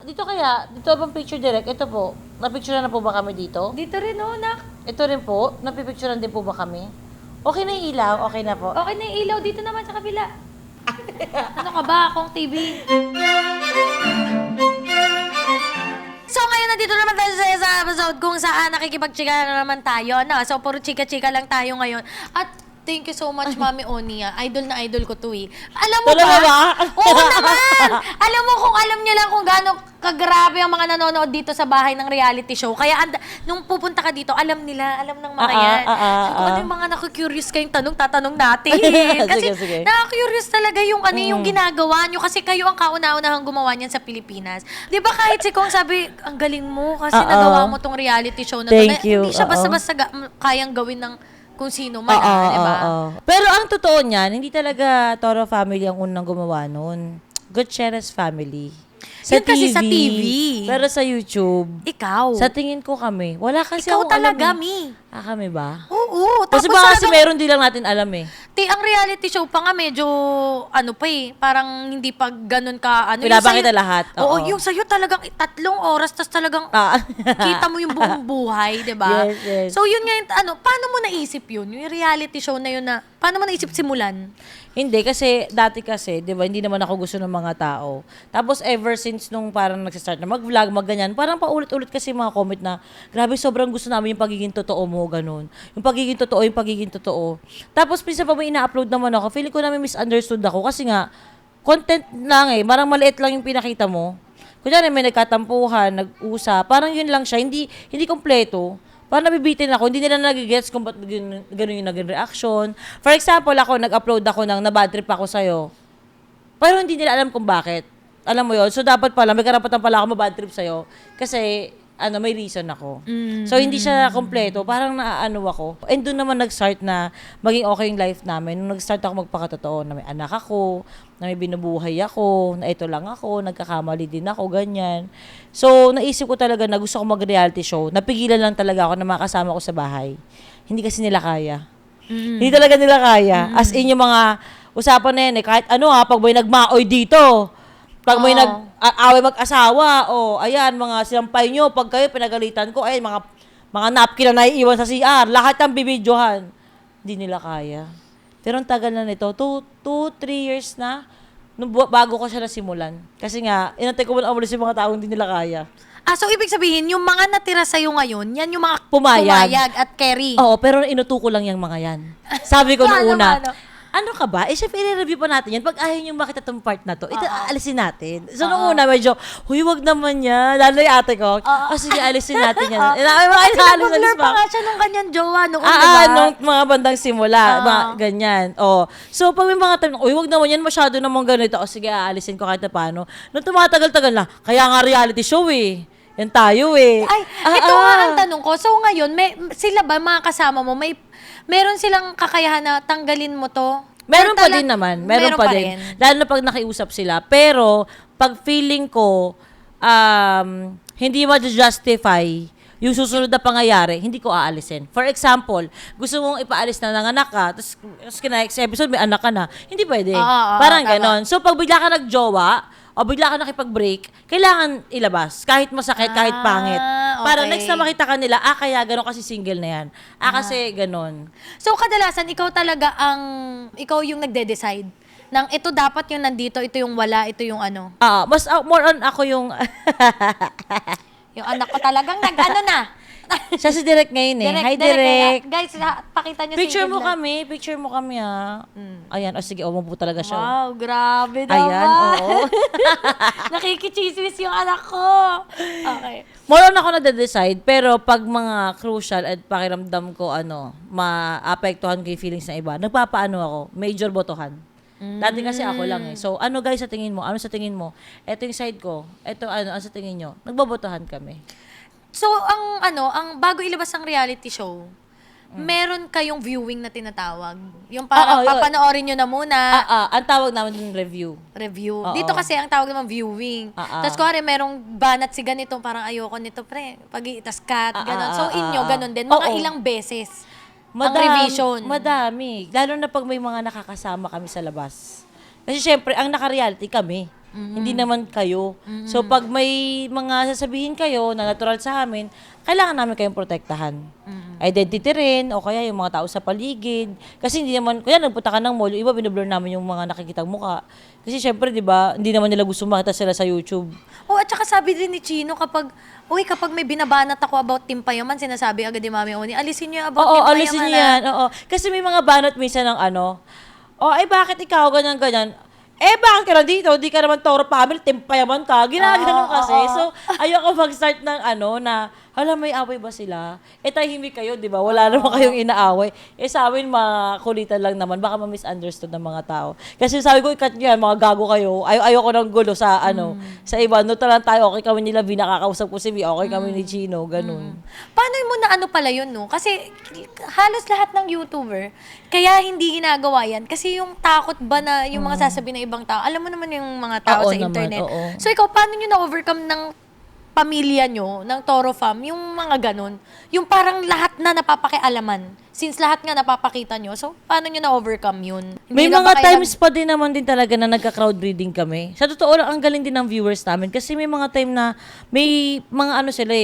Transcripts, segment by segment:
dito kaya, dito bang picture direct? Ito po, napicturean na po ba kami dito? Dito rin, nak. Ito rin po, napipicturean din po ba kami? Okay na yung ilaw, okay na po. Okay na yung ilaw dito naman sa kabila. Ano ka ba? Akong TV. So ngayon nandito naman tayo sa episode kung saan nakikipag-chika na naman tayo. No? So puro chika-chika lang tayo ngayon. At thank you so much, Mami Onia. Idol na idol ko to eh. Alam mo Talaga ba? Oo naman! Alam mo kung alam nyo lang kung gaano kagrabe ang mga nanonood dito sa bahay ng reality show. Kaya nung pupunta ka dito, alam nila, alam ng mga yan. Kung ano yung mga naku-curious kayong tanong, tatanong natin. Kasi Sige. nakaka-curious talaga yung ano yung ginagawa nyo. Kasi kayo ang kauna-unahang gumawa niyan sa Pilipinas. Di ba kahit si Kong sabi, ang galing mo kasi nagawa mo tong reality show na to. Thank you. Hindi siya basta-basta kayang gawin ng kung sino man, di ba? Pero ang totoo niyan, hindi talaga Toro family ang unang gumawa nun. Gutierrez family. Yun kasi sa TV. Pero sa YouTube, Ikaw. sa tingin ko kami, wala kasi Ikaw akong alam talaga, eh. Mi. Kami ba? Oo. Kasi Tapos baka kasi talagang- meron din lang natin alam eh. ang reality show pa nga medyo, ano pa eh, parang hindi pa ganun ka, ano. Pinapakita lahat. Oo, yung sa'yo talagang 3 oras, tas talagang kita mo yung buong buhay, di ba? Yes. So yun nga yung, paano mo naisip yun? Yung reality show na yun na, paano mo naisip simulan? Hindi, kasi dati kasi, di ba, hindi naman ako gusto ng mga tao. Tapos ever since nung parang nagsistart na mag-vlog, mag-ganyan, parang paulit-ulit kasi mga comment na, grabe, sobrang gusto namin yung pagiging totoo mo, ganun. Yung pagiging totoo. Tapos minsan pa may ina-upload naman ako, feeling ko namin misunderstood ako kasi nga, content lang eh, parang maliit lang yung pinakita mo. Kunyari may nagkatampuhan, nag-usap, parang yun lang siya, hindi kompleto. Parang nabibitin ako, hindi nila nagigets kung ba't ganun yung naging reaction. For example, nag-upload ako ng nabad trip ako sa'yo. Pero hindi nila alam kung bakit. Alam mo yon. So, dapat pala, may karapatan pala ako mabad trip sa'yo. Kasi, may reason ako. So, hindi siya kompleto. Parang naaano ako. And doon naman nag-start na maging okay yung life namin. Nung nag-start ako magpakatotoo na may anak ako, na may binubuhay ako, na ito lang ako, nagkakamali din ako, ganyan. So, naisip ko talaga na gusto ko mag-reality show. Napigilan lang talaga ako na makasama ko sa bahay. Hindi kasi nila kaya. Hindi talaga nila kaya. As in yung mga usapan na yan eh, kahit pag may nagmaoy dito, pag may nag-away mag-asawa, ayan, mga sinampay nyo, pag kayo pinagalitan ko, ayan, mga napkin na naiiwan sa CR, lahat ng bibidyohan. Hindi nila kaya. Pero ang tagal na nito, 2-3 years na, bago ko siya nasimulan. Kasi nga, inantay ko muna umalis yung mga taong hindi nila kaya. So ibig sabihin, yung mga natira sa'yo ngayon, yan yung mga Pumayag at carry. Oo, pero inutuko lang yung mga yan. Sabi ko nung una, Paano? ano ka ba? Syempre, i-review pa natin yan. Pag ayaw nyo makita itong part na to, ito, aalisin natin. So, nung una, medyo, wag naman yan. Lalo yung ate ko, sige, alisin natin yan. Kasi nag-blur pa nga siya nung kanyang jowa noon, Nung mga bandang simula, mga ganyan. So, pag may mga tanong, wag naman yan, masyado namang ganito. Sige, aalisin ko kahit na paano. Nung tumatagal-tagal na, kaya nga reality show eh. Yan tayo eh. Ito nga ang tanong ko. So ngayon, sila ba, mga kasama mo, meron silang kakayahan na tanggalin mo to? Meron pa din naman. Meron pa din. Lalo na pag nakiusap sila. Pero, pag feeling ko, hindi ma-justify yung susunod na pangyayari, hindi ko aalisin. For example, gusto mong ipaalis na ng anak ka, tapos next episode may anak ka na, hindi pwede. Parang ganon. So, pag bigla ka nagjowa, o bigla ka nakipag-break, kailangan ilabas. Kahit masakit, kahit pangit. Para next na makita ka nila, kaya gano'n kasi single na yan. Kasi gano'n. So, kadalasan, ikaw yung nagde-decide ng ito dapat yung nandito, ito yung wala, ito yung ano. Mas more on ako yung... Yung anak ko talagang nag-ano na. Siya si Direk ngayon eh. Hi, Direk. Guys, pakita nyo Picture mo kami ha. Ayan, sige, umupo talaga siya. Wow, grabe naman. Ayan, oo. Nakikichismis yung anak ko. Okay. More on ako na-decide, pero pag mga crucial at pakiramdam ko, maapektuhan ko yung feelings ng iba, nagpapaano ako, major botohan. Dati kasi ako lang eh. So, guys sa tingin mo? Ano sa tingin mo? Ito yung side ko. Ito ano sa tingin nyo? Nagbobotohan kami. So, ang bago ilabas ang reality show, meron kayong viewing na tinatawag. Yung parang papanoorin nyo na muna. Ang tawag namin yung review. Dito kasi ang tawag naman viewing. Tapos kuwari merong banat si ganito, parang ayoko nito, pre. Tas cut, gano'n. So, inyo, gano'n din. Mga ilang beses ang revision. Madami. Lalo na pag may mga nakakasama kami sa labas. Kasi syempre, ang naka-reality kami. Hindi naman kayo. So, pag may mga sasabihin kayo na natural sa amin, kailangan namin kayong protektahan. Identity rin, o kaya yung mga tao sa paligid. Kasi hindi naman, kaya nagpunta ka ng mall, yung iba binablur namin yung mga nakikitang mukha. Kasi syempre, di ba, hindi naman nila gusto makita sila sa YouTube. Oh, at saka sabi din ni Chino kapag may binabanat ako about Team Payaman, sinasabi agad ni Mami Oni, alisin niyo about Oo, Team Payaman. alisin niyo yan. Oo. Kasi may mga banat minsan ng ano, bakit ikaw ganyan-ganyan? Bakit ka nandito? Di ka naman Toro family, timpayaman ka. Ginaganon kasi. So, ayoko mag-start ng na, may away ba sila? Tahimik kayo, di ba? Wala naman kayong inaaway. Sa amin, makulitan lang naman. Baka ma-misunderstood ng mga tao. Kasi sabi ko, ikat nyo yan, mga gago kayo. Ayoko ng gulo sa, sa iba. No, lang tayo, okay kami nila, nakakausap ko si Mi, okay kami ni Chino, ganun. Paano mo na pala yun, no? Kasi halos lahat ng YouTuber, kaya hindi ginagawa yan. Kasi yung takot ba na yung mga sasabihin ng ibang tao, alam mo naman yung mga tao Oo sa naman, internet. oo. So ikaw, paano nyo na-overcome ng pamilya nyo, ng Toro Fam, yung mga ganun? Yung parang lahat na napapakialaman. Since lahat nga napapakita nyo, so paano nyo na-overcome yun? May Hindi ka mga ba times pa din naman din talaga na nagka-crowd reading kami. Sa totoo lang, ang galing din ng viewers namin. Kasi may mga time na, may mga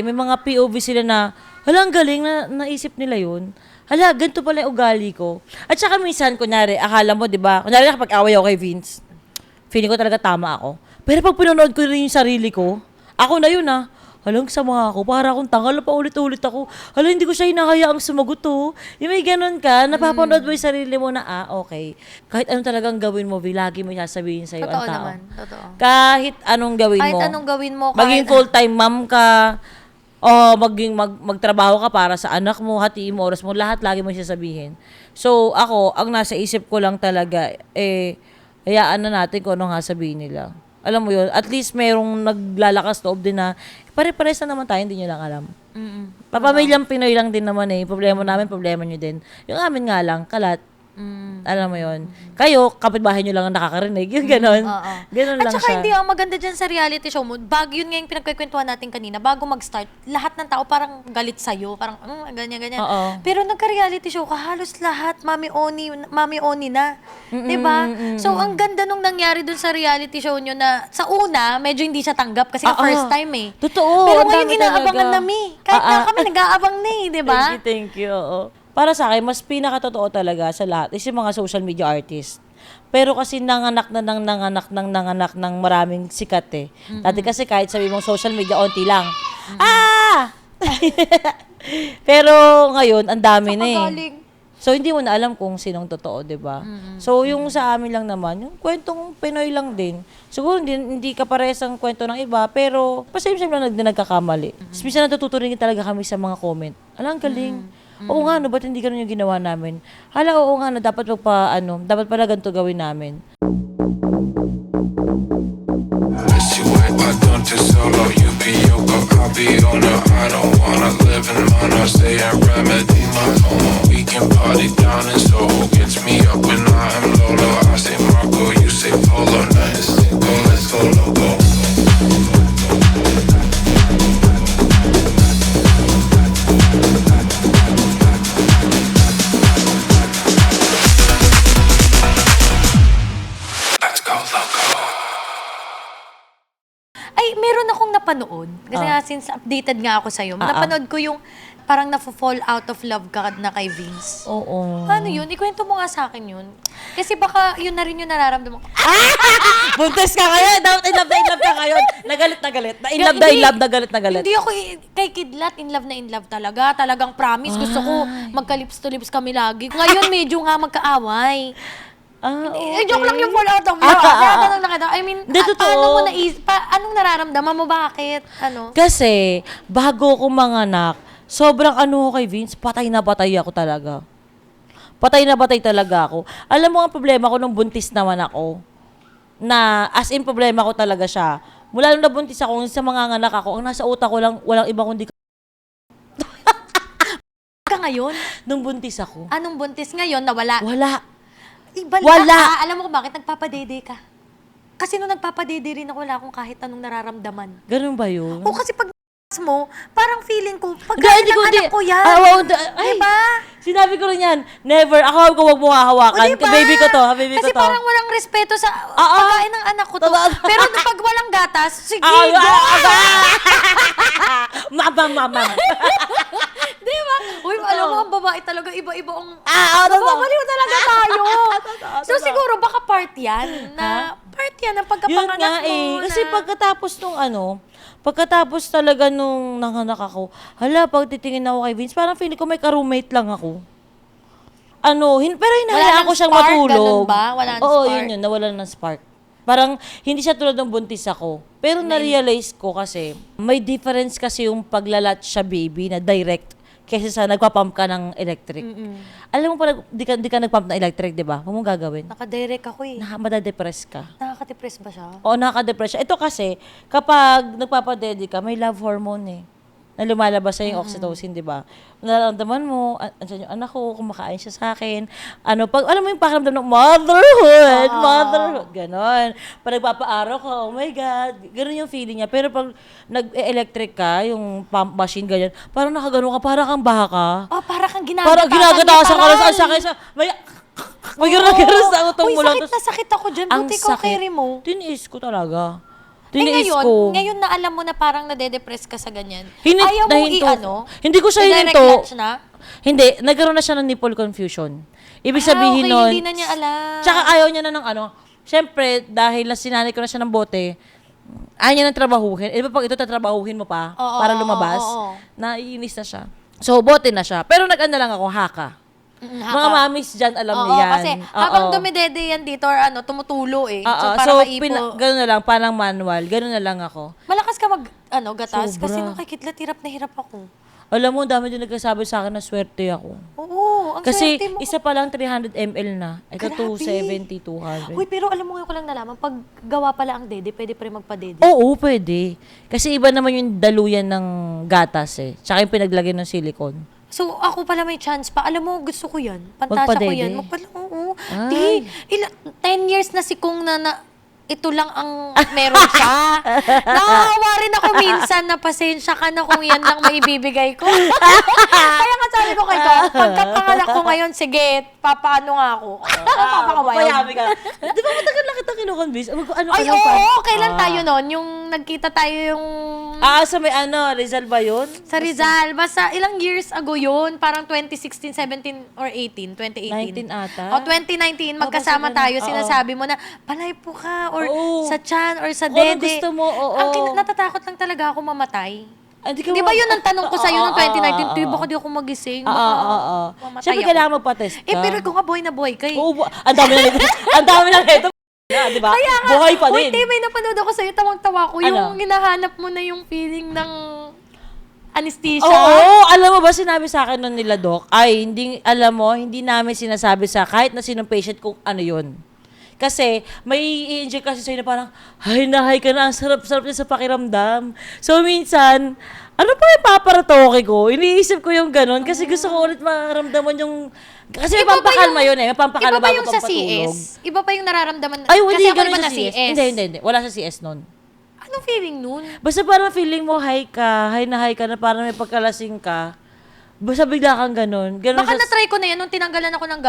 may mga POV sila na, ang galing na naisip nila yun. Ganito pala yung ugali ko. At saka minsan, kunyari, akala mo, di ba? Kunyari, kapag away ako kay Vince, feeling ko talaga tama ako. Pero pag pinanood ko rin yung sarili ko, ako na yun sama ako, para akong tangal pa ulit-ulit ako. Hindi ko siya hinahayaang sumagot to. Yung may ganun ka, napapanood mo yung sarili mo na, okay. Kahit anong talagang gawin mo, lagi mo sasabihin sa'yo ang Totoo tao. naman, totoo. Kahit anong gawin mo. Kahit anong gawin mo, Maging full-time mom ka, o magtrabaho ka para sa anak mo, hatiin mo, oras mo, lahat lagi mo sasabihin. So, ako, ang nasa isip ko lang talaga, hayaan na natin kung anong sasabihin nila. Alam mo yun, at least merong naglalakas loob din na pare-pares na naman tayo, hindi nyo lang alam. Papamilyang Pinoy lang din naman Problema namin, problema nyo din. Yung amin nga lang, kalat. Alam mo yun. Kayo, kapitbahay nyo lang ang nakakarinig. Yung ganon. Ganon At lang saka siya. hindi ang maganda dyan sa reality show mo, yun nga yung pinagkikwentuhan natin kanina, bago mag-start, lahat ng tao parang galit sa'yo, parang ganyan-ganyan. Oo. Pero nagka-reality show ka, halos lahat, Mami Oni na. Diba? So, ang ganda nung nangyari dun sa reality show nyo na, sa una, medyo hindi siya tanggap kasi first time Totoo. Pero ang ngayon, dami inaabangan talaga. na Kahit na kami, nag-aabang diba? Thank you. Oo. Para sa akin, mas pinakatotoo talaga sa lahat is yung mga social media artist. Pero kasi nanganak ng maraming sikat Dati kasi kahit sabi mong social media, onti lang. Pero ngayon, ang dami na Galing. So, hindi mo na alam kung sinong totoo, di ba? So, yung sa amin lang naman, yung kwentong Pinoy lang din. Siguro, hindi ka parehas ang kwento ng iba, pero pasame-same lang nagkakamali. Minsan natututo rin talaga kami sa mga comment. Ang galing. Oo nga, ba't hindi ganun yung ginawa namin? Oo nga, dapat dapat pala ganito gawin namin. Wish you went, I don't do solo. You be Yoko, I'll be Ono. I don't wanna live in mono. Stay at Remedy, my home. We can party down in Soho. Gets me up when I am Lolo. I say Marco, you say Polo. Nothing single, let's go loco. Let's go loco. Ay, meron akong napanood. Kasi nga, since updated nga ako sa'yo, napanood ko yung parang na-fall out of love ka na kay Vince. Oo. Paano yun? Ikwento mo nga sa akin yun. Kasi baka yun na rin yung nararamdaman ko. Buntes ka ngayon! Dapat in love ka ngayon! Nagalit na galit. Na in love, nagalit na galit. Hindi ako kay Kidlat, in love talaga. Talagang promise. Gusto ko magka-lips to lips kami lagi. Ngayon, medyo nga magkaaway. Okay. Joke lang yung fall out of love. Tanong na kita. I mean, Hindi, totoo. paano mo anong nararamdaman mo? Bakit? Kasi, bago ko manganak, sobrang kay Vince, patay na patay ako talaga. Patay na patay talaga ako. Alam mo ang problema ko nung buntis naman ako, na as in problema ko talaga siya. Mula nung nabuntis ako, sa mga anak ako, ang nasa utak ko lang, walang iba kundi Ka ngayon? nung buntis ako. Anong buntis ngayon nawala? Wala. Wala. Alam mo kung bakit? Nagpapadede ka. Kasi nung nagpapadede rin ako, wala akong kahit anong nararamdaman. Ganun ba yun? O kasi pag mo, parang feeling ko, Hindi, pagkain hindi ng ko, anak ko yan. Ay, Diba? sinabi ko rin yan, never, ako huwag mo hahawakan. Diba? Baby ko to, baby ko Kasi to. parang walang respeto sa pagkain ng anak ko to. Totoo. Pero pag walang gatas, sige, Ah, go! Mama. Di ba? Uy, alam mo, ang babae talaga, iba-iba ang... Totoo. Nababaliw talaga tayo. So, Totoo. siguro, baka part yan. Part yan ng Yun pagkapanganak nga mo. Kasi pagkatapos talaga nung nanganak ako, hala, pag titingin ako kay Vince, parang feeling ko may ka-roommate lang ako. Pero hinahayaan nang ko siyang spark, matulog. ganun ba? Wala nang Oo, spark? yun, nawalan ng spark. Parang hindi siya tulad ng buntis ako. Pero na-realize ko kasi, may difference kasi yung paglalat siya baby na direct kaysa sa nagpapump ka ng electric. Alam mo pala, di ka nagpump ng electric, di ba? Huwag mong gagawin. Nakadirect ako eh. Madadepress ka. Nakaka-depress ba siya? Oo, nakaka-depress siya. Ito kasi, kapag nagpapadede ka, may love hormone eh. Na lumalabas sa yung oxytocin, di ba? Nararamdaman mo, andyan yung anak ko, kumakain siya sa akin. Alam mo yung pakiramdam ng motherhood, ganon. Pag nagpapaaraw ka, oh my God, ganon yung feeling niya. Pero pag nag-electric ka, yung pump machine, ganyan, parang nakagano ka, parang kang baka. Oh, para kang ginagatasan. Parang ginagatasan ka lang sa akin. May gano'n sa utong Uy, mo lang. sakit na sakit ako dyan. Ang Buti ko sakit. carry mo. Tiniis ko talaga. Ngayon na alam mo na parang nade-depress ka sa ganyan. Ayaw mo Nahinto. Hindi ko siya i-direct hininto. launch na? Hindi, nagkaroon na siya ng nipple confusion. Ibig sabihin okay, nun, hindi na niya alam. Tsaka ayaw niya na ng syempre, dahil sinanay ko na siya ng bote, ayaw niya nang trabahuhin. Di ba pag ito tatrabahuhin mo pa, Oo, para lumabas, oo. naiinis na siya. So, bote na siya. Pero nag-ano lang ako, haka. Mga mamis dyan, alam niya yan. Kasi habang dumidede yan dito or tumutulo eh. Oo, para maipo. gano'n na lang, parang manual. Gano'n na lang ako. Malakas ka gatas? Sobra. Kasi nung kay Kidlat, hirap na hirap ako. Alam mo, dami din nagkasabi sa akin na swerte ako. Oo, ang Kasi swerte mo. isa pa lang 300 ml na. Ito Grabe. 270, 200. Uy, pero alam mo ngayon ko lang nalaman, pag gawa pala ang dede, pwede pa rin magpa-dede. Oo, pwede. Kasi iba naman yung daluyan ng gatas eh. Tsaka yung pinaglagyan ng silicone. So, ako pala may chance pa. Alam mo, gusto ko yan. Pantasya ko Magpa-dede? yan. Oo. Ay. 10 years na si Kung na ito lang ang meron siya. Nakakawa rin ako minsan na pasensya ka na kung yan lang maibibigay ko. Kaya nga sabi ko kay Kung, pagkapanganak ko ngayon, sige, papaano nga ako. Papakawayo. Payabi ka. Di ba matagal na kita kinukonvince? Ay, oo. Kailan tayo nun? Yung nagkita tayo yung... Sa may Rizal ba yun? Sa Rizal. Basta ilang years ago yun. Parang 2016, 17, or 18. 2018. 19 ata. O 2019, magkasama basta tayo. ganun. Sinasabi mo na, palay po ka. Or Oo. sa tiyan. Or sa Kung ano dede. gusto mo, oo. Natatakot lang talaga ako mamatay. Di Di ba yun ang tanong ko sa'yo noong 2019? Di, baka di ako magising. Baka mamatay Siyempre ako. kailangan magpa-test ka. Pero ikaw nga, boy na boy ka eh. Oo, ang dami na nito. Ang dami na nito. Di ba? Kaya nga, Buhay pa uy, din. may napanood ako sa'yo, tawang-tawa ko. Yung Ano? hinahanap mo na yung feeling ng anesthesia. Oo, alam mo ba, sinabi sa akin nun nila, Doc, hindi namin sinasabi sa kahit na sinong patient kung ano yun. Kasi, may i-inject kasi sa'yo na parang, hay ka na, ang sarap-sarap niya sa pakiramdam. So, minsan, ano pa yung paparatoke ko? Iniisip ko yung ganun kasi gusto ko ulit makaramdaman yung... Kasi may pampakalma yun eh. May pampakalma Iba ba bago yung sa pampatulog. CS? Iba pa yung nararamdaman? Ay, kasi hindi ako ganun iba sa na CS. CS. Hindi. Wala sa CS nun. Anong feeling nun? Basta parang feeling mo high ka na parang may pagkalasing ka. Basta bigla kang ganun. Baka na-try ko na yan nung tinanggalan ako ng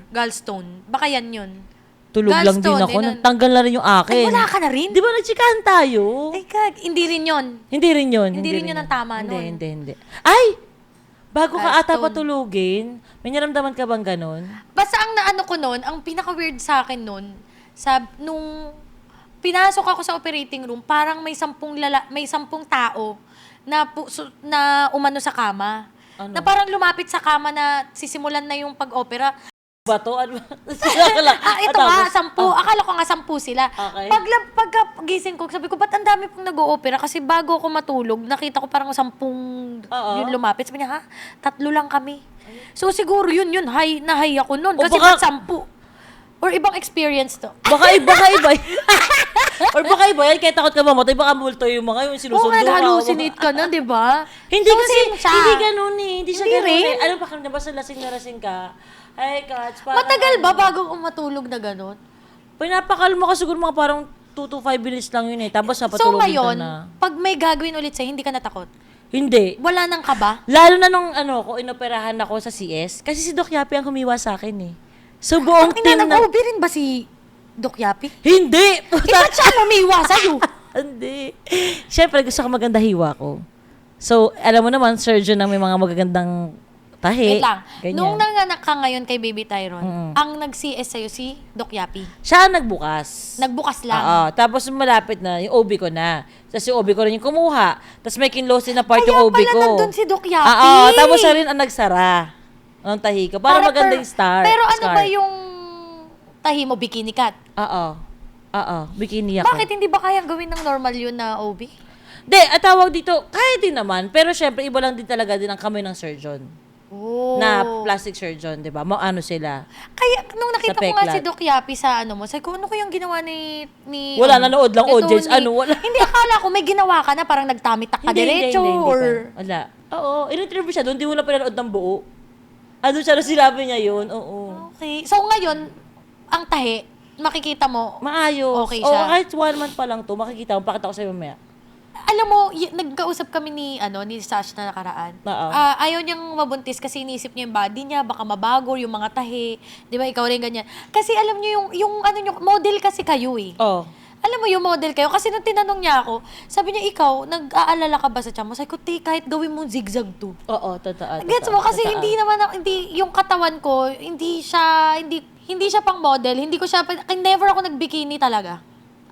gallstone. Baka yan yun. Tulog lang din gallstone, ako. yun. Tanggal na rin yung akin. Ay, wala ka na rin? Di ba nagtsikahan tayo? Ay, kag, hindi rin yun. Hindi rin yun. Hindi rin yun ang tama nun. Hindi. Ay! Bago ka ata Gallstone. patulugin, may naramdaman ka bang ganun? Basta ang naano ko nun, ang pinaka-weird sa akin nun, nung pinasok ako sa operating room, parang may 10 tao na umano sa kama. Ano? Na parang lumapit sa kama na sisimulan na yung pag-opera. Bato? Ano? Sila ka lang. Ito nga, 10. Akala ko nga 10 sila. Okay. Pagkagising ko, sabi ko, ba't ang dami pong nag-o-opera? Kasi bago ako matulog, nakita ko parang 10 yun lumapit. Sabi niya, 3 lang kami. So siguro yun, high ako nun. O Kasi baka- ba't 10? Or ibang experience to. Baka iba. Or baka iba yan, kaya takot ka mamatay, baka multo yung mga yung sinusundo Oo, nag-hallucinate ka na, di ba? Hindi So, kasi, same siya. hindi ganun eh. Hindi siya Hindi ganun rin? eh. Alam pa kami, basta lasing na lasing ka. Ay, Kats, parang... Matagal ba bago ako matulog na gano'n? Pinapakalma ka siguro mga parang 2 to 5 minutes lang yun eh. Tapos So napatulogin ka ngayon, na. pag may gagawin ulit sa'yo, hindi ka natakot? Hindi. Wala nang kaba? Lalo na nung ko inoperahan ako sa CS. Kasi si Doc Yapi ang humiwa sa akin eh. So buong team na... Nag-OB rin ba si Doc Yapi? Hindi! Ba't siya lumiwa sa'yo? Hindi. Siyempre, gusto ko maganda hiwa ko. So, alam mo naman, surgeon na may mga magagandang tahi. Wait lang. Ganyan. Nung nanganak ka ngayon kay Baby Tyron, ang nag-CS sa'yo si Doc Yapi. Siya ang nagbukas. Nagbukas lang. Oo. Tapos malapit na, yung OB ko na. Tapos yung OB ko rin yung kumuha. Tapos may kinlose din na part Kaya yung OB pala ko. nandun si Doc Yapi. Oo. Tapos siya rin ang nagsara. Ang tahi ko. Para maganda yung star. Pero ano scar. ba yung tahi mo, bikini cut? Oo. Oo. Bikini ako. Bakit hindi ba kayang gawin ng normal yun na OB? Hindi, at tawag dito, kahit din naman. Pero syempre, iba lang din talaga din ang kamay ng surgeon. Oh. Na plastic surgeon, di ba? Ano sila. Kaya nung nakita Sa ko nga peklat. si Doc Yapi sa ano mo, sabi ko, ano ko yung ginawa ni Wala, nanood lang, ni audience. Tony? Ano, wala. Hindi, akala ko may ginawa ka na, parang nagtamitak ka diretso, hindi or... pa. Wala. Oo, in-interview siya doon, di mo na pinanood ng buo. Ano siya na sinabi niya yun, oo. Okay. So ngayon, ang tahi, makikita mo, Maayos. Okay Oo, siya. kahit 1 month pa lang to, makikita mo, pakita ko sa'yo mamaya. alam mo, nagkausap kami ni Sash na nakaraan. Oo. Ayaw niyang mabuntis kasi iniisip niya yung body niya, baka mabago yung mga tahi. 'Di ba? Ikaw rin ganyan. Kasi alam niyo yung ano niyo, model kasi kayo eh. Oh. Alam mo yung model kayo kasi nung tinanong niya ako, sabi niya ikaw, nag-aalala ka ba sa tiyan mo? Sabi ko, kahit gawin mong zigzag to. Oo, totoo. Gets mo kasi hindi naman yung katawan ko, hindi siya pang model, hindi ko siya never ako nagbikini talaga.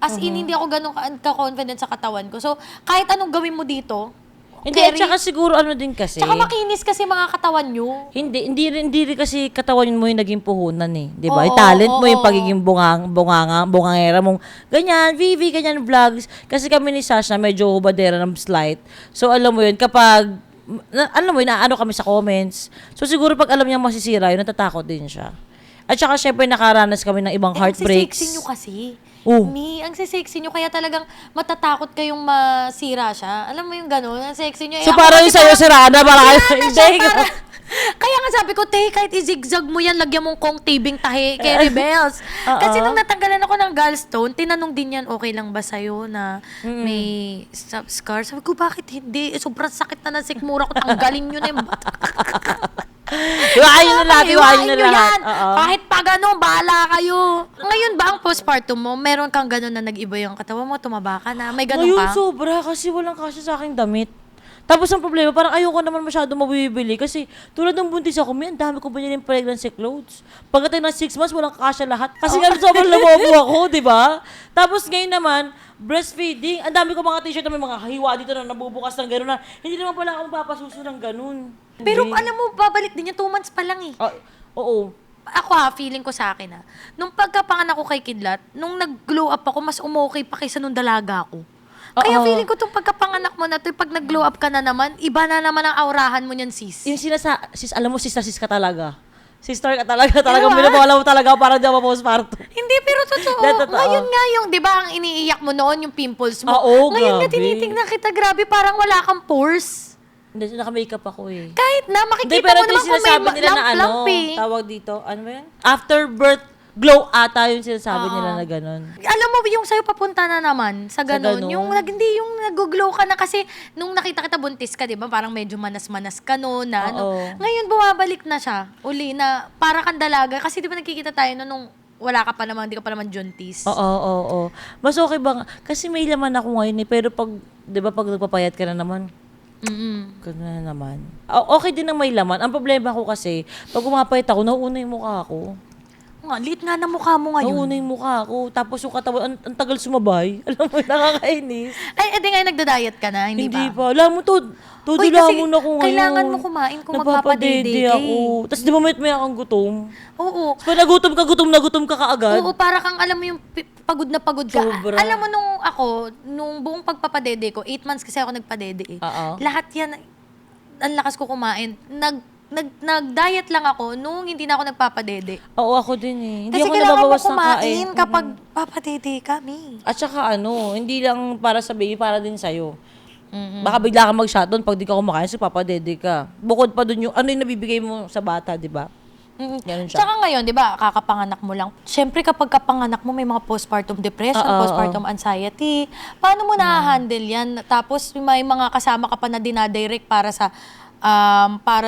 As in, hindi ako ganun ka-confident sa katawan ko. So, kahit anong gawin mo dito, Hindi, at saka siguro ano din kasi. Tsaka makinis kasi mga katawan nyo. Hindi rin kasi katawan mo yung naging puhunan eh. Di ba? Oo, Yung talent mo, oo. yung pagiging bungangera mong, ganyan, Vivi, ganyan vlogs. Kasi kami ni Sasha, medyo hubadera ng slight. So, alam mo yun, kapag, alam mo yun, naano kami sa comments. So, siguro pag alam niya masisira yun, natatakot din siya. At saka, syempre, nakaranas kami ng ibang heartbreaks. Ang sexy nyo kasi. Oh. Ang sexy nyo, kaya talagang matatakot kayong masira siya. Alam mo yung gano'n, ang sexy nyo. So, ako parang kasi yung sa'yo, sirada, parang hindi. Kaya nga sabi ko, kahit i-zigzag mo yan, lagyan mong kong tibing tahi kay Rebels. Kasi nung natanggalan ako ng gallstone, tinanong din yan, okay lang ba sa'yo na may scar? Sabi ko, bakit hindi? Sobrang sakit na ng sikmura ko, tanggalin nyo na yung Iwain na lahat, iwain na nyo lahat. yan. Oo. Kahit pa gano'n, bahala kayo. Ngayon ba ang postpartum mo, meron kang gano'n na nag-iba yung katawan mo, tumaba ka na, may gano'n Ngayon, ka? sobra kasi walang kasya sa aking damit. Tapos ang problema, parang ayoko naman masyado mabibili kasi tulad ng buntis ako, ang dami ko ba yung pregnancy clothes. Pagkatay ng 6 months, walang kasya lahat. Kasi nga sobrang lamobo ako, di ba? Tapos ngayon naman, breastfeeding, ang dami ko mga t-shirt na may mga hiwa dito na nabubukas ng gano'n na hindi naman pala ako mapapasuso ng gano'n. Pero Hindi. alam mo, babalik din yung 2 months pa lang eh. Oo. Ako feeling ko sa akin nung pagkapanganak ko kay Kidlat, nung nag-glow up ako, mas umokay pa kaysa nung dalaga ako. Kaya Oo. feeling ko itong pagkapanganak mo na to, pag nag-glow up ka na naman, iba na naman ang aurahan mo niyan, sis. Yung sis, alam mo, sis ka talaga. Sister ka talaga. Talagang Diba? binabawala mo talaga para di ako postpartum. Hindi, pero totoo. Totoo. Ngayon nga yung, di ba, ang iniiyak mo noon, yung pimples mo. Oo, Ngayon nga grabe. tinitignan kita, grabe, parang wala kang pores. Hindi, naka-makeup ako eh. Kahit na, makikita Hindi, pero mo ito naman yung kung may sinasabi nila na ano, lump eh. tawag dito, ano ba yan? After birth glow ata yung sinasabi nila na gano'n. Alam mo, yung sa'yo papunta na naman sa ganun. ganun. Yung nag-glow ka na kasi nung nakita kita buntis ka, di ba? Parang medyo manas-manas ka noon na ano. Oo. Ngayon, bumabalik na siya. Uli na para kang dalaga. Kasi di ba nakikita tayo nung wala ka pa naman, di ka pa naman juntis. Oo. Mas okay ba nga? Kasi may laman ako ngayon eh, pero pag, di ba pag nagpapayat ka na naman, gano'n na naman. Okay din ang may laman. Ang problema ko kasi, pag umapayat ako, nauuna yung mukha ko. Nga, lit nga ng mukha mo ngayon. Nauuna yung mukha ko. Tapos yung katawan, ang tagal sumabay. Alam mo, nakakainis. Ay, edi nga nagda-diet ka na, hindi ba? Alam mo, todo Uy, kasi lamon ako ngayon. kailangan mo kumain kung Nagpapadede magpapadede ka ako. Tapos di ba may akong gutom? Oo. Tapos pag gutom ka kaagad. Oo, para kang alam mo yung pagod na pagod ka. Sobra. Alam mo nung buong pagpapadede ko, 8 months kasi ako nagpadede eh. Oo. Lahat yan, ang lakas ko kumain. Nag-diet lang ako nung hindi na ako nagpapadede. Oo, ako din eh. Hindi Kasi ako kailangan mo nababawas ng kumain kain. kapag papadede kami. At saka hindi lang para sa baby, para din sa'yo. Baka bigla ka mag-shutdown pag di ka kumakain, so papadede ka. Bukod pa dun yung, ano yung nabibigay mo sa bata, di ba? Ganun siya. Tsaka ngayon, di ba, kakapanganak mo lang. Siyempre, kapag kapanganak mo, may mga postpartum depression, postpartum anxiety. Paano mo na-handle yan? Tapos, may mga kasama ka pa na dinadirect para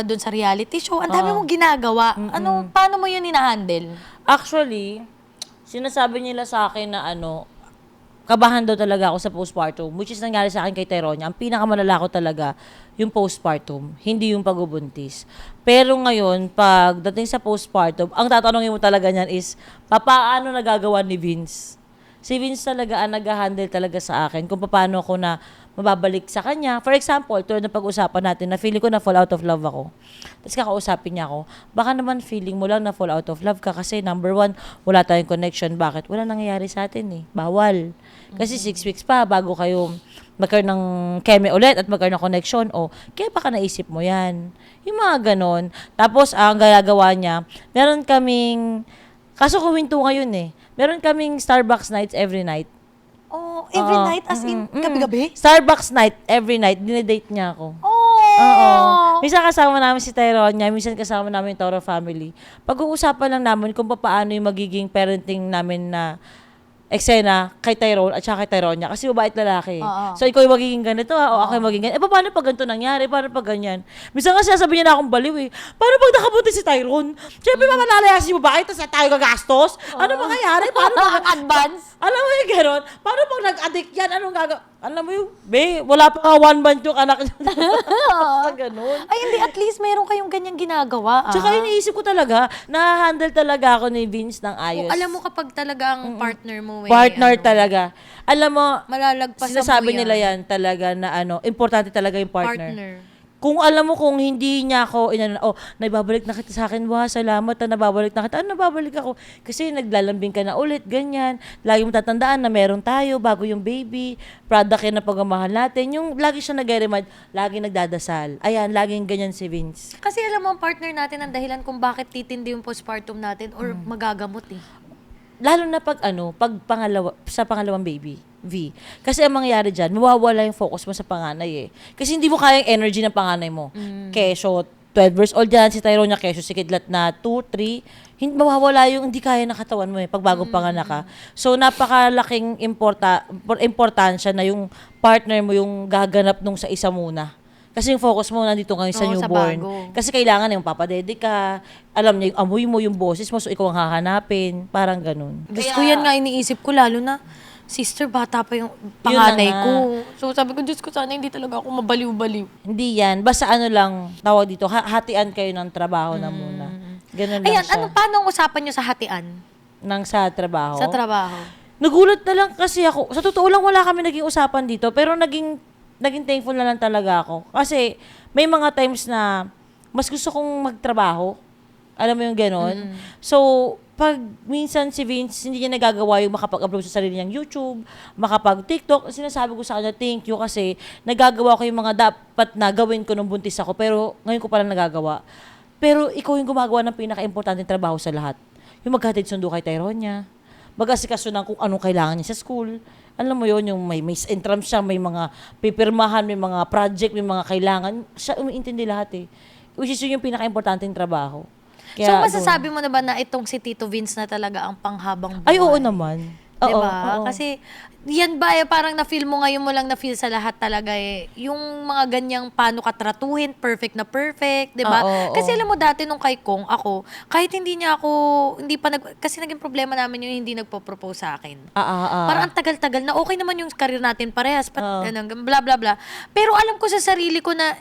dun sa reality show. Ang dami mong ginagawa. Paano mo yun ina-handle? Actually, sinasabi nila sa akin na kabahan daw talaga ako sa postpartum, which is nangyari sa akin kay Tyronia. Ang pinakamalala ko talaga, yung postpartum, hindi yung pagbubuntis. Pero ngayon, pagdating sa postpartum, ang tatanungin mo talaga niyan is, paano nagagawa ni Vince? Si Vince talaga ang nag-handle talaga sa akin kung paano ako na mababalik sa kanya. For example, tulad ng pag-usapan natin na feeling ko na fall out of love ako. Tapos kakausapin niya ako, baka naman feeling mo lang na fall out of love ka kasi number one, wala tayong connection. Bakit? Wala nangyayari sa atin eh. Bawal. Kasi 6 weeks pa bago kayo magkaroon ng chemi ulit at magkaroon ng connection. Kaya baka naisip mo yan. Yung mga ganon. Tapos, ang gagawa niya, meron kaming, kaso kuwinto ngayon eh, meron kaming Starbucks nights every night. Oh, every night? As in, gabi-gabi? Starbucks night, every night. Dinedate niya ako. Oh! Oo. Minsan kasama namin si Tyronia, minsan kasama namin yung Toro family. Pag-uusapan lang namin kung paano yung magiging parenting namin na eksena kay Tyrone at saka kay Tyronia. Kasi babae at lalaki. So, ikaw yung magiging ganito o ako yung magiging ganito. Paano pag ganito nangyari? Paano pag ganyan? Minsan nga sinasabi niya na akong baliw eh. Paano pag nakabuti si Tyrone? Siyempre, mamalalayas si babae, tapos tayo gagastos? Ano mangyayari? Paano pag Advance? Alam mo yung gano'n? Paano pag nag-addict yan? Anong gagawin? Alam mo yung, wala pa nga 1 month yung anak niya. Gano'n. Ay, hindi. At least mayroon kayong ganyang ginagawa. Tsaka iniisip ko talaga, na-handle talaga ako ni Vince ng ayos. Alam mo kapag talaga ang partner mo, Partner talaga. Alam mo, malalagpasan sinasabi mo yan. nila yan talaga na importante talaga yung partner. Kung alam mo kung hindi niya ako, nababalik na kita sa akin, salamat na nababalik na kita. Nababalik ako? Kasi naglalambing ka na ulit, ganyan. Lagi mo tatandaan na meron tayo bago yung baby, product yan na pagmamahal natin. Yung lagi siya nag-remind, lagi nagdadasal. Ayan, laging ganyan si Vince. Kasi alam mo, ang partner natin ang dahilan kung bakit titindi yung postpartum natin or magagamot eh. Lalo na pag sa pangalawang baby, V. Kasi ang mangyayari dyan, mawawala yung focus mo sa panganay eh. Kasi hindi mo kaya yung energy ng panganay mo. Keso, 12 years old yan si Tyronia, keso si Kidlat na 2, 3, mawawala yung hindi kaya ng katawan mo eh, pag bagong panganak ka. So, napakalaking importansya na yung partner mo yung gaganap nung sa isa muna. Kasi yung focus mo nandito ngayon sa newborn. Kasi kailangan yung papadede ka, alam niya yung amoy mo, yung boses mo, so ikaw ang hahanapin. Parang ganun. Diyos ko yan nga iniisip ko, lalo na, sister, bata pa yung panganay ko. So sabi ko, Diyos ko, sana hindi talaga ako mabaliw-baliw. Hindi yan. Basta lang, tawag dito, hatian kayo ng trabaho na muna. Ganun lang Ayan, siya. paano ang usapan nyo sa hatian? Sa trabaho? Sa trabaho. Nagulat na lang kasi ako. Sa totoo lang, wala kami naging usapan dito. Pero naging thankful na lang talaga ako. Kasi may mga times na mas gusto kong magtrabaho. Alam mo yung ganon? So, pag minsan si Vince, hindi niya nagagawa yung makapag-upload sa sarili niyang YouTube, makapag-TikTok, sinasabi ko sa kanya, thank you kasi nagagawa ko yung mga dapat na gawin ko nung buntis ako, pero ngayon ko pala nagagawa. Pero ikaw yung gumagawa ng pinaka-importanteng trabaho sa lahat. Yung maghatid sundo kay Tyronia, mag-asikaso ng kung anong kailangan niya sa school. Alam mo yon yung may entrance siya, may mga pipirmahan, may mga project, may mga kailangan. Siya umiintindi lahat eh. Which is yun yung pinaka-importanteng trabaho. Kaya, so, masasabi mo na ba na itong si Tito Vince na talaga ang panghabang buhay? Ay, oo naman. Oo, diba? oo. Kasi, yan ba, parang na-feel mo ngayon mo lang na-feel sa lahat talaga eh. Yung mga ganyang paano ka tratuhin, perfect na perfect, diba? Kasi alam mo dati nung kay Kong, ako, kahit hindi niya ako, kasi naging problema namin yung hindi nagpo-propose sa akin. Parang ang tagal-tagal na okay naman yung career natin parehas, bla bla bla. Pero alam ko sa sarili ko na,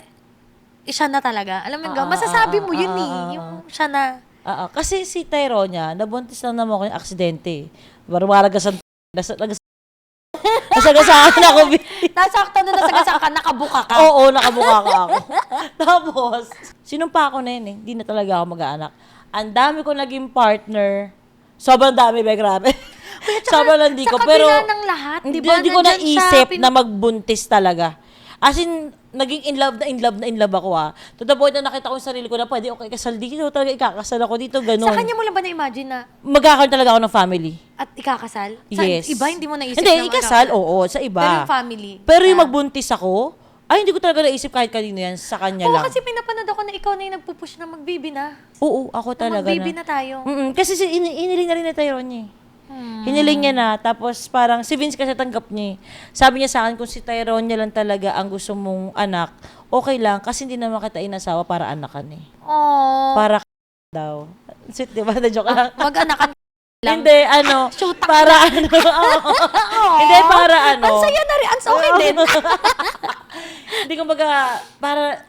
siya na talaga. Alam mo yung masasabi mo yun yung siya na. Kasi si Tyronia, nabuntis lang naman ako yung aksidente. Barbaragasan, nasagasaan ako. Nasakta na nasagasaan ka, nakabuka ka. Oo, nakabuka ka ako. Tapos, sinumpa ako na yun eh. Hindi na talaga ako mag-aanak. Ang dami ko naging partner. Sobrang dami, grabe. Sobrang hindi ko. Pero, sa kabila ng lahat, hindi diba, ko naisip na magbuntis talaga. As in, naging in love ako To the point na nakita ko yung sarili ko na pwede, okay, kasal dito, talaga ikakasal ako dito, ganun. Sa kanya mo lang ba na-imagine na magkakaroon talaga ako ng family. at ikakasal? Sa Yes. iba, hindi mo naisip Hindi, na ikasal, oo, sa iba. Pero yung family. Pero yung magbuntis ako, Ay, hindi ko talaga naisip kahit kanino yan. Sa kanya Oo, lang. kasi may napanood ako na ikaw na yung nagpupush na mag-baby na. Oo, ako talaga Mag-baby na. na tayo. Kasi iniling na rin na Tyrone niya eh. Hiniling niya na, tapos parang si Vince kasi tanggap niya eh. Sabi niya sa akin, kung si Tyrone niya lang talaga ang gusto mong anak, okay lang, kasi hindi naman kita inasawa para anakan eh. Oh. Para daw. Sweet, di ba? Na-joke lang. Mag-anakan lang. Hindi, ano, Shoot, para ano, oo. Hindi, para ano. Ang saya na rin. Ang okay din. Hindi, kumbaga,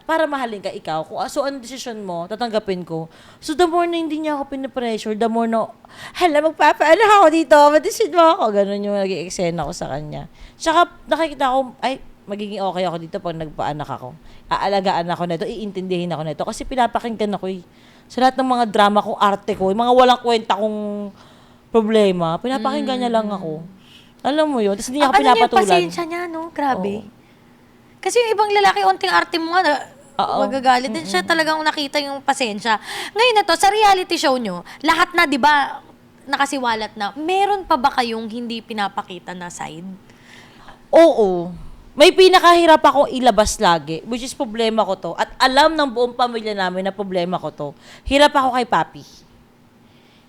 para mahalin ka ikaw. So, ano decision mo, tatanggapin ko. So, the more na hindi niya ako pinapressure, the more na, hala, magpapaano ako dito, ma-decision mo ako. Ganun yung naging eksena ko sa kanya. Tsaka, nakikita ko, ay, magiging okay ako dito pag nagpaanak ako. Aalagaan ako nito, iintindihin ako nito. Kasi pinapakinggan ako eh. Sa lahat ng mga drama ko, arte ko, yung mga walang kwenta kong problema, pinapakinggan niya lang ako. Alam mo yun? Tapos hindi niya ako Ano yung pinapatulan. pasensya niya, no? Grabe. Oo. Kasi yung ibang lalaki, onting arte mo nga, Oo. magagalit din. Siya talagang nakita yung pasensya. Ngayon na to, sa reality show nyo, lahat na, di ba, nakasiwalat na, meron pa ba kayong hindi pinapakita na side? Oo. May pinakahirap akong ilabas lagi, which is problema ko to. At alam ng buong pamilya namin na problema ko to. Hirap ako kay Papi.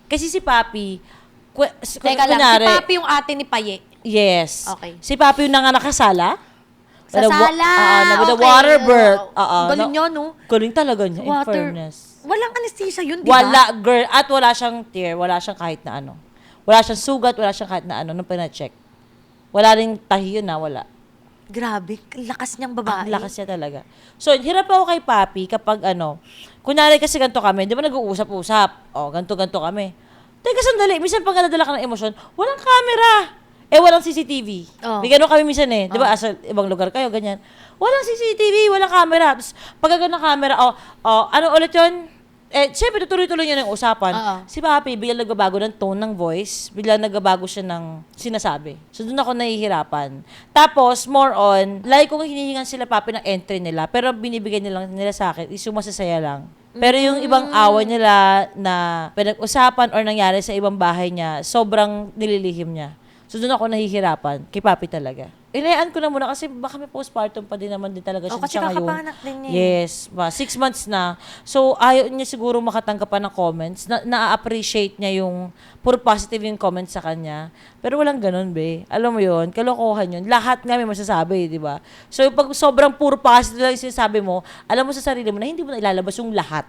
Kasi si Papi, Teka lang, si Papi yung ate ni Paye. Yes. Okay. Si Papi yung nanganak sa sala. Sa sala. With a Okay. water birth. Galing niya, no? Galing talaga niya, in Water. fairness. Walang anesthesia yun, di ba? Wala, girl. At wala siyang tear. Wala siyang kahit na ano. Wala siyang sugat. Wala siyang kahit na ano. Nung pina-check. Wala rin tahi yun na. Wala. Grabe, lakas niyang Ang babae. lakas niya talaga. So, hirap ako kay Papi kapag ano, kunyari kasi ganito kami, di ba nag-uusap-usap? O, ganito kami. Teka, sandali. Minsan pag nadadala ka ng emosyon, walang camera. Walang CCTV. Oh. May gano'n kami minsan eh. Di ba, sa ibang lugar kayo, ganyan. Walang CCTV, walang camera. Tapos, pag gano'n camera, ano ulit yun? Siyempre, tutuloy-tuloy niya ng usapan. Oo. Si Papi, biglang nagbabago ng tone ng voice. Biglang nagbabago siya ng sinasabi. So, doon ako nahihirapan. Tapos, more on, like kung hinihingan sila Papi ng entry nila, pero binibigay nila sa akin, is yung masasaya lang. Pero yung ibang away nila na pinag-usapan or nangyari sa ibang bahay niya, sobrang nililihim niya. So, doon ako nahihirapan. Kay Papi talaga. Inayaan ko na muna kasi baka may postpartum pa din naman din talaga siya kasi ngayon. kakapanganak din niya eh. Yes. 6 months na. So, ayaw niya siguro makatanggap pa ng comments. Na-appreciate niya yung puro positive yung comments sa kanya. Pero walang ganun, be. Alam mo yun, kalokohan yun. Lahat nga may masasabi, di ba? So, pag sobrang puro positive lang yung sinasabi mo, alam mo sa sarili mo na hindi mo na ilalabas yung lahat.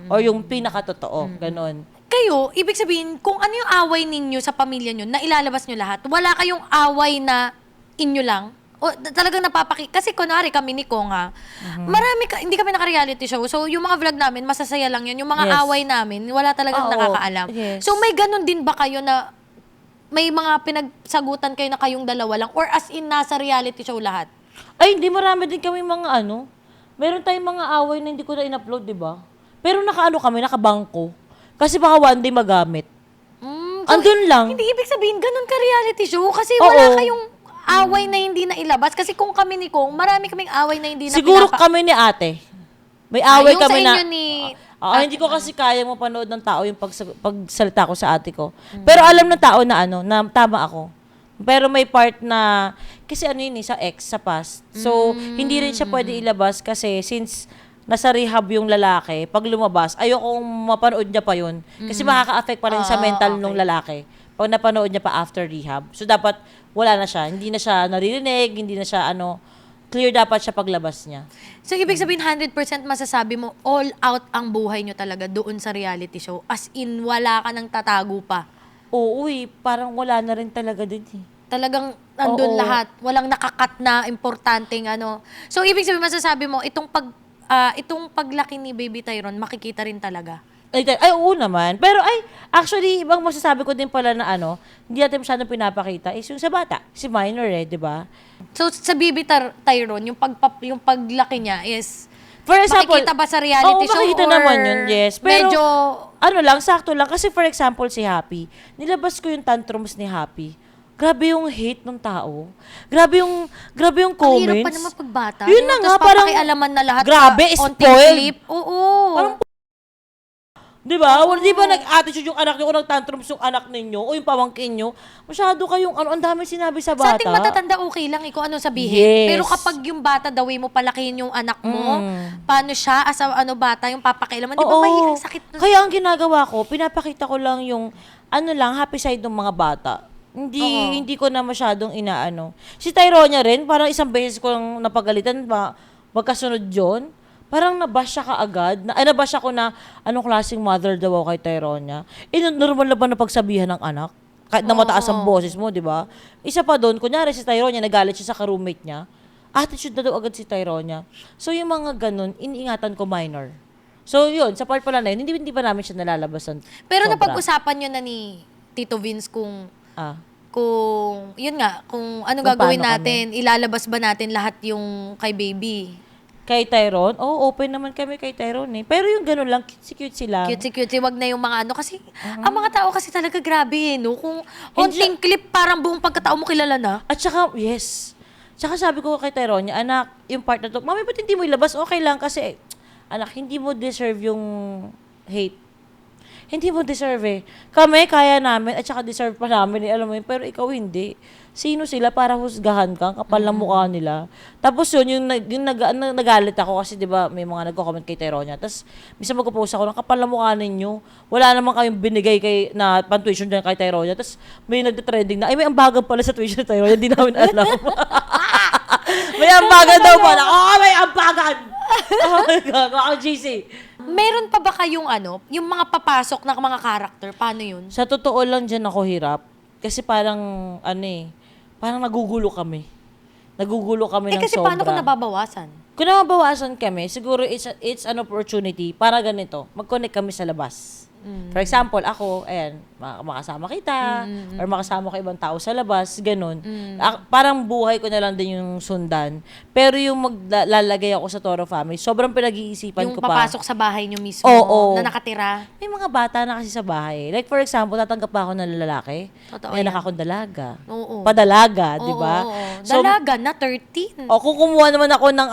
Or yung pinakatotoo. Ganon. Kayo, ibig sabihin, kung ano yung away ninyo sa pamilya nyo, na ilalabas nyo lahat, wala kayong away na inyo lang? O talagang kasi kunwari kami ni Konga, hindi kami naka-reality show. So, yung mga vlog namin, masasaya lang yun. Yung mga Yes. away namin, wala talagang Oo. nakakaalam. Yes. So, may ganun din ba kayo na may mga pinagsagutan kayo na kayong dalawa lang? Or as in, nasa reality show lahat? Ay, hindi, marami din kami mga ano. Meron tayong mga away na hindi ko na in-upload, di ba? Pero nakabangko. Kasi baka one day magamit. Andun lang. Hindi ibig sabihin, ganun ka reality show. Kasi Oo. wala kayong away na hindi na ilabas. Kasi kung kami ni Kong, marami kaming away na hindi na Siguro kami ni ate. May Ah, away yung kami sa na... inyo ni- hindi ko kasi kaya mapanood ng tao yung pagsalita ko sa ate ko. Pero alam ng tao na na tama ako. Pero may part na, kasi ano yun sa ex, sa past. So, hindi rin siya pwede ilabas kasi since nasa rehab yung lalaki, pag lumabas, ayokong mapanood niya pa yun. Kasi makaka-affect pa rin sa mental nung lalaki. Pag napanood niya pa after rehab. So, dapat wala na siya. Hindi na siya naririnig, hindi na siya clear dapat siya paglabas niya. So, ibig sabihin, 100% masasabi mo, all out ang buhay nyo talaga doon sa reality show. As in, wala ka nang tatago pa. Oo, parang wala na rin talaga din eh. Talagang nandun Oo. lahat. Walang nakakat na importanteng ano. So, ibig sabihin, masasabi mo, itong paglaki ni Baby Tyrone, makikita rin talaga. Ay, oo naman. Pero actually, ibang masasabi ko din pala na hindi natin masyadong pinapakita is yung sa bata. Si minor di ba? So, sa Baby Tyrone, yung paglaki niya is, For example, makikita ba sa reality show? makikita or naman yun, yes. Pero, medyo, sakto lang. Kasi for example, si Happy, nilabas ko yung tantrums ni Happy. Grabe yung hate ng tao. Grabe yung ang comments. hirap pa naman pagbata. Yun na nga, Tapos parang, papakialaman na lahat grabe, sa onting spoiled. clip. Oo. Parang, Di ba? Wala, di ba nag-attitude yung anak nyo o nag-tantrums yung anak ninyo o yung pamangkin nyo? Masyado kayong ang dami sinabi sa Sa bata. ating matatanda, okay lang kung ano sabihin. Yes. Pero kapag yung bata, the way mo palakihin yung anak mo, paano siya, as a bata, yung papakailaman, di ba Oo. mahirang sakit nun? Kaya ang ginagawa ko, pinapakita ko lang yung happy side ng mga bata. Hindi ko na masyadong inaano. Si Tyronia rin, parang isang beses ko lang napagalitan, magkasunod yun. Parang nabash siya kaagad. Nabash ako na anong klaseng mother daw ako kay Tyronia. Normal na ba na pagsabihan ng anak? Kahit na mataas ang boses mo, di ba? Isa pa doon, kunyari si Tyronia, nagalit siya sa ka-roommate niya. Attitude na daw agad si Tyronia. So yung mga ganun, iniingatan ko minor. So yun, sa part pala na yun, hindi pa namin siya nalalabasan. Pero sobra. napag-usapan nyo na ni Tito Vince kung yun nga, kung ano Kung gagawin paano natin, ilalabas ba natin lahat yung kay baby? Kay Tyrone, open naman kami kay Tyrone eh. Pero yung ganun lang, cute sila. Cute, wag na yung mga ano. Kasi, ang mga tao kasi talaga grabe eh, no? Kung onting clip, parang buong pagkatao mo kilala na. At saka, yes. Tsaka sabi ko kay Tyrone, anak, yung part na to, mami, ba't hindi mo ilabas? Okay lang kasi, anak, hindi mo deserve yung hate. Hindi mo deserve eh. Kami, kaya namin, at saka deserve pa namin eh, alam mo yun, pero ikaw hindi. Sino sila para husgahan ka? Kapal ng mukha nila. Tapos yun, nagalit ako kasi 'di ba may mga nagko-comment kay Tyronia. Tapos minsan magpo-post ako ng kapal ng mukha ninyo. Wala naman kayong binigay na pan-tuition dyan kay Tyronia. Tapos may nagte-trending na, ay may ambagan pala sa tuition ni Tyronia, hindi namin alam. May ambagan daw pala. May ambagan! Oh my God, ako GC. Meron pa ba kayong yung mga papasok na mga character? Paano yun? Sa totoo lang dyan ako hirap. Kasi parang, parang nagugulo kami. Nagugulo kami ng Kasi sobra. paano kung nababawasan? Kung nababawasan kami, siguro it's an opportunity para ganito, mag-connect kami sa labas. For example, ako, ayan, makasama kita, or makasama ko ibang tao sa labas, ganun. Parang buhay ko na lang din yung sundan. Pero yung maglalagay ako sa Toro Family, sobrang pinag-iisipan Yung ko pa. papasok sa bahay nyo mismo Oo. na nakatira? May mga bata na kasi sa bahay. Like for example, tatanggap pa ako ng lalaki. Totoo May yan. anak akong dalaga. Oo. Padalaga, di ba? Oo. So, Dalaga na 13. o kung kumuha naman ako ng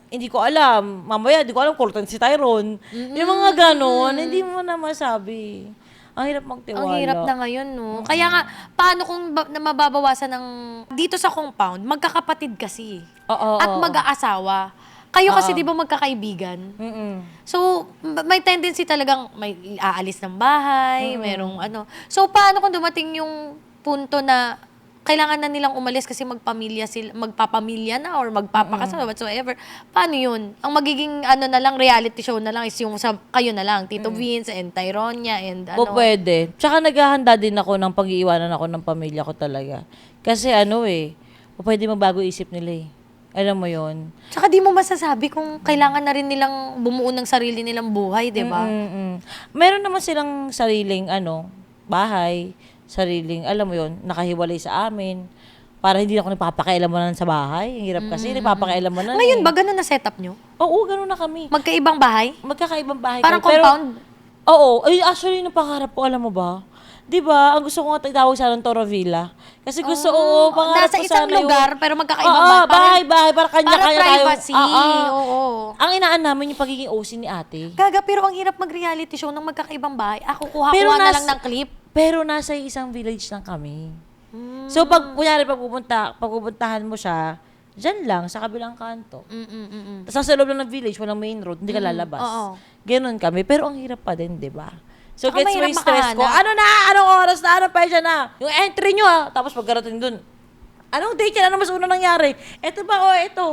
hindi ko alam. Mamaya, di ko alam kung si Tyrone. Yung mga ganon, hindi mo na masabi. Ang hirap magtiwala. Ang hirap na ngayon, no? Kaya nga, paano kung na mababawasan ng... Dito sa compound, magkakapatid kasi. Oo. At mag-aasawa. Kayo kasi, di ba, magkakaibigan? So, may tendency talagang may aalis ng bahay, merong So, paano kung dumating yung punto na kailangan na nilang umalis kasi magpapamilya na or magpapakasal, whatsoever. Paano yun? Ang magiging na lang, reality show na lang is yung kayo na lang, Tito Vince and Tyronia and Pwede. Tsaka naghahanda din ako ng pag-iiwanan ako ng pamilya ko talaga. Kasi pwede magbago isip nila eh. Alam mo yon. Tsaka di mo masasabi kung kailangan na rin nilang bumuo ng sarili nilang buhay, di ba? Meron naman silang sariling bahay, sariling, alam mo yon, nakahiwalay sa amin. Para hindi ako nagpapakailaman sa bahay. Ang hirap kasi, nagpapakailaman na. Ngayon ba ganun na setup nyo? Oo, ganun na kami. Magkaibang bahay? Magkakaibang bahay Parang kami. compound? Oo. Ay, actually, yung pangarap ko, alam mo ba? Di ba? Ang gusto ko nga itawag sa Toro Villa. Kasi gusto, pangarap nasa ko isang sana lugar, pero magkakaibang bahay. bahay. Para kanya-kanya Para tayo. privacy. Oo. Ang inaan namin yung pagiging OC ni ate. Gaga, pero ang hirap mag-reality show ng magkakaibang bahay. Ako, Pero kuha-kuha na nas- lang ng clip. Pero nasa isang village lang kami. So, kunyari, pagpupuntahan mo siya, dyan lang, sa kabilang kanto. Tapos sa loob lang ng village, walang main road, hindi ka lalabas. Oo. Ganon kami. Pero ang hirap pa din, di ba? So, Saka gets mo mahirap yung stress ko. makahanap. Anong oras na? Anong pwede na? Yung entry nyo Tapos pagkarating dun, anong date yan? Ano mas una nangyari? Ito ba o ito?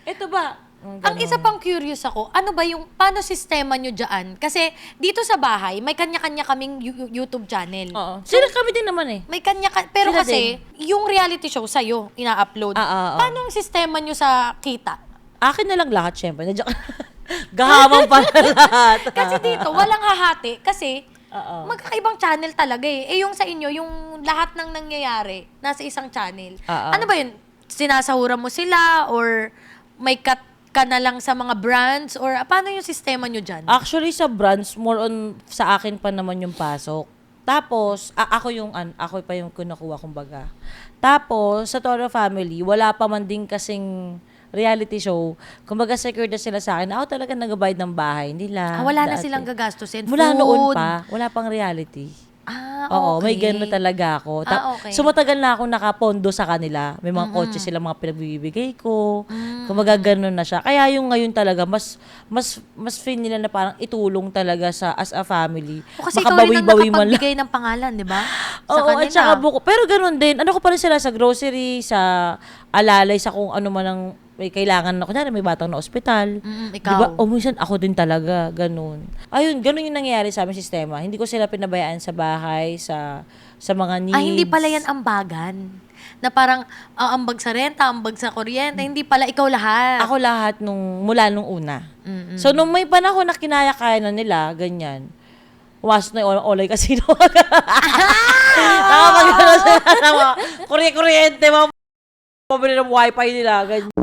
Ito ba? Ang isa pang curious ako, paano sistema nyo dyan? Kasi dito sa bahay, may kanya-kanya kaming YouTube channel. Oo. Sila kami din naman eh. May pero Sila kasi, yung reality show sa'yo, ina-upload. Paano ang sistema nyo sa kita? Akin na lang lahat, syempre. Gahamang pa na lahat. Kasi dito, walang hahati. Kasi, magkakaibang channel talaga eh. Yung sa inyo, yung lahat ng nangyayari, nasa isang channel. Ano ba yun? Sinasahuran mo sila? Or may cut ka na lang sa mga brands? Or paano yung sistema nyo dyan? Actually, sa brands, more on sa akin pa naman yung pasok. Tapos, ako pa yung kinukuha, kumbaga. Tapos, sa Toro Family, wala pa man din kasing reality show, kumbaga secured na sila sa akin, ako talaga nag-abide ng bahay nila. Wala na dati. silang gagastusin. Mula Food. noon pa, wala pang reality. Oo, may okay. gano'n talaga ako. Okay. So matagal na ako nakapondo sa kanila. May mga kotse sila, mga pinagbibigay ko. Kumbaga gano'n na siya. Kaya yung ngayon talaga, mas feel nila na parang itulong talaga sa as a family. O kasi ikaw rin ang Makabawi-bawi man lang. nakapagbigay ng pangalan, di ba? Sa Oo, kanila. at saka buko. Pero gano'n din. Ano ko pa rin sila sa grocery, sa alalay, sa kung ano man ang may kailangan na. Kunyari, may batang na ospital. Ikaw. Diba? O minsan, ako din talaga. Ganun. Ayun, ganun yung nangyayari sa aming sistema. Hindi ko sila pinabayaan sa bahay, sa mga needs. Hindi pala yan ambagan. Na parang ambag sa renta, ambag sa kuryente. Hindi pala ikaw lahat. Ako lahat mula nung una. So, nung may panahon na kinaya-kaya na nila, ganyan. Pumasok na yung Olay Casino. Nakapagano sila ng mga kuryente, mga pabili ng wifi nila, ganyan.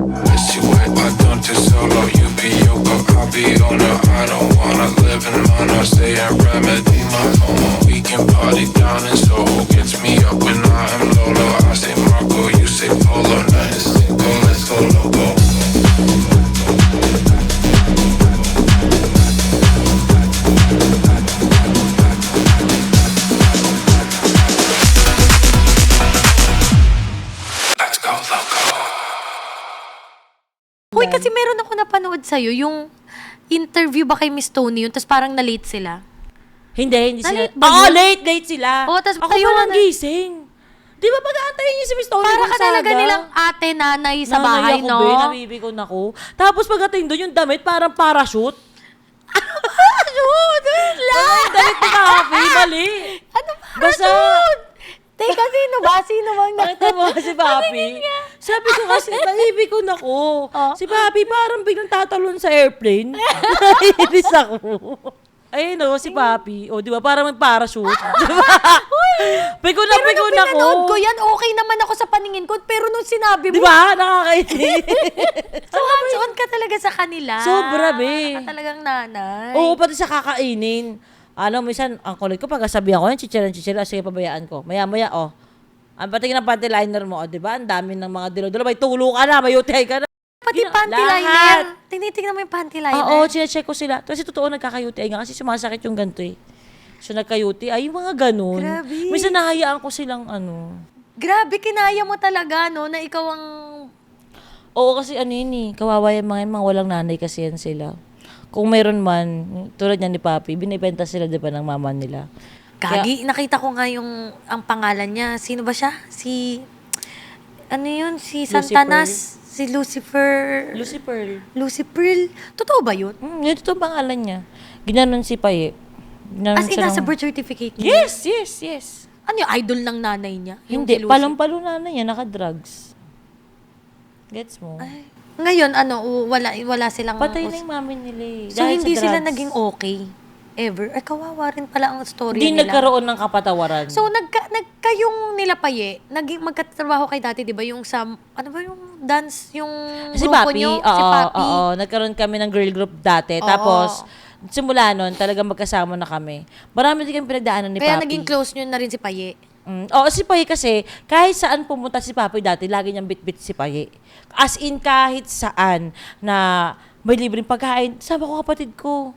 Miss you wet, I don't just solo. You be Yoko, I'll be owner. I don't wanna live in mono. Stay at Remedy, my home. We can party down in Soho. Gets me up when I am Lolo. I say Marco, you say Polo. Night is single, let's go loco. Let's go loco. Hoy, kasi meron ako napanood sa'yo, yung interview ba kay Miss Tony yun, tapos parang na-late sila. Hindi sila. Na-late ba Oo, yun? late sila. Oo, tas ako kayo pa na- lang gising. Di ba pag-aantayin niyo si Miss Tony Para ka Gonzaga? talaga nilang ate, nanay sa bahay, ako, no? Nabibigon ako. Tapos pagdating doon, yung damit parang parachute. Parachute! Wait lang! Ang damit ni Papi, mali. Ano Basta, parachute? Teka, sino ba? Sino bang nakita mo si Papi. Sabi ko kasi, nabibigon ako. Oh. Si Papi parang biglang tatalon sa airplane. Naiinis ako. Ayun o, si Papi. O, di ba? Parang may parachute. Di ba? Pikon na Pero pikon nung ako. pinanood ko yan, okay naman ako sa paningin ko. Pero nung sinabi mo, Di ba? Nakakainis. so hands-on ka talaga sa kanila. Sobra, be. Ka talagang nanay. Oo, pati sa kakainin. Ano, minsan, ang kulit ko, pagkasabihan ko yan, chichiran, sige, pabayaan ko. Maya-maya, ang patingin ng panty liner mo, di ba? Ang dami ng mga dilo-dilo. May tulo ka na, may UTI ka na. Pati panty Lahat. liner. Tinitingnan mo yung panty liner. Oo, chinecheck ko sila. Kasi totoo, nagkaka-UTI nga kasi sumasakit yung ganito eh. So, nagka-UTI, ay, yung mga ganun. Grabe. Minsan, nahayaan ko silang ano. Grabe, kinaya mo talaga, no? Na ikaw ang... Oo, kasi ano yun eh, kawawa yung mga walang nanay kasi yan sila. Kung meron man, tulad niya ni Papi, binibenta sila di ba ng mama nila. Gagi, nakita ko nga yung... Ang pangalan niya. Sino ba siya? Si... Ano yun? Si Santanas? Si Lucifer... Lucy Pearl. Lucifer. Totoo ba yun? Yun ito ang pangalan niya. Ginanon si Paye. Ginanon As in, siya nasa ng- birth certificate niya? Yes. Ano yung idol ng nanay niya? Yung Hindi, si Lucy? palong-palo na niya, naka-drugs. Gets mo? Ay. Ngayon, wala silang... Patay na yung mami nila eh. So, Dahil hindi sa sila drugs. naging okay ever. Ay, kawawa rin pala ang story Hindi nila. nagkaroon ng kapatawaran. So, kayong nilapaye, naging magkatrabaho kay dati, di ba? Yung sa, ano ba yung dance, yung si grupo Papi, nyo? oo, Si Papi. oo, nagkaroon kami ng girl group dati. Oo. Tapos, simula nun, talagang magkasama na kami. Marami din kami pinagdaanan ni Kaya Papi. naging close nyo na rin si Paye. Oo, si Paye kasi, kahit saan pumunta si Papi dati, lagi niyang bit-bit si Paye. As in, kahit saan na may libreng pagkain, sama ko kapatid ko.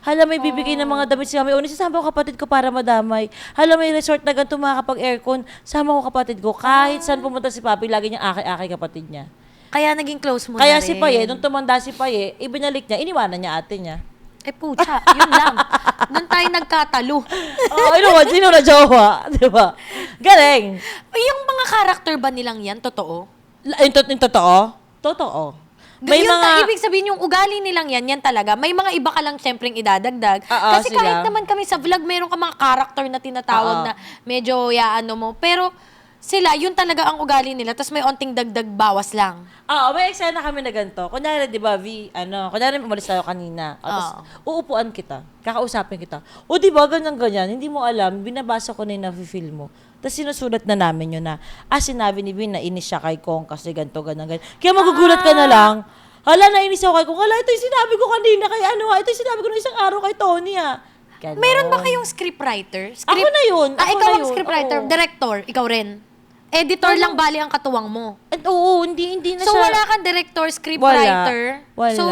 Hala, may bibigay ng mga damit si Mami. O, sasama ko kapatid ko para madamay. Hala, may resort na ganito makakapag-aircon. Sama ko kapatid ko. Kahit saan pumunta si Papi, lagi niyang aki-aki kapatid niya. Kaya naging close mo Kaya na rin. si Paye, nung tumanda si Paye, ibinalik niya, iniwanan niya ate niya. Eh, pucha, yun lang. Doon tayo nagkatalo. Oo, inuwan, sino na jowa? Di ba? Galing. Yung mga karakter ba nilang yan, totoo? Yung totoo? Totoo. May Yun, mga... ibig sabihin yung ugali nilang yan talaga. May mga iba ka lang syempreng idadagdag. Oo, Kasi sila. kahit naman kami sa vlog, meron ka mga karakter na tinatawag Oo. na medyo yaano mo. Pero sila, yun talaga ang ugali nila. Tapos may onting dagdag bawas lang. Oo, may eksena kami na ganito. Kunyari, di ba, kunyari umalis tayo kanina. Tapos, uupuan kita. Kakausapin kita. O, di ba, ganyan. Hindi mo alam, binabasa ko na yung nafe-feel mo. Tapos sinusulat na namin yun na, sinabi ni Vin na inis siya kay Kong kasi ganito, ganyan. Kaya magugulat ka na lang. Hala, nainis ako kay Kong. Hala, ito yung sinabi ko kanina kay ito yung sinabi ko na isang araw kay Tony, Ganon. Meron ba kayong scriptwriter? Ako na yun. Ikaw na ang yun. scriptwriter. Oo. Director, ikaw rin. Editor lang bali ang katuwang mo. At oo, hindi na So, siya. wala kang director, scriptwriter. Wala. So,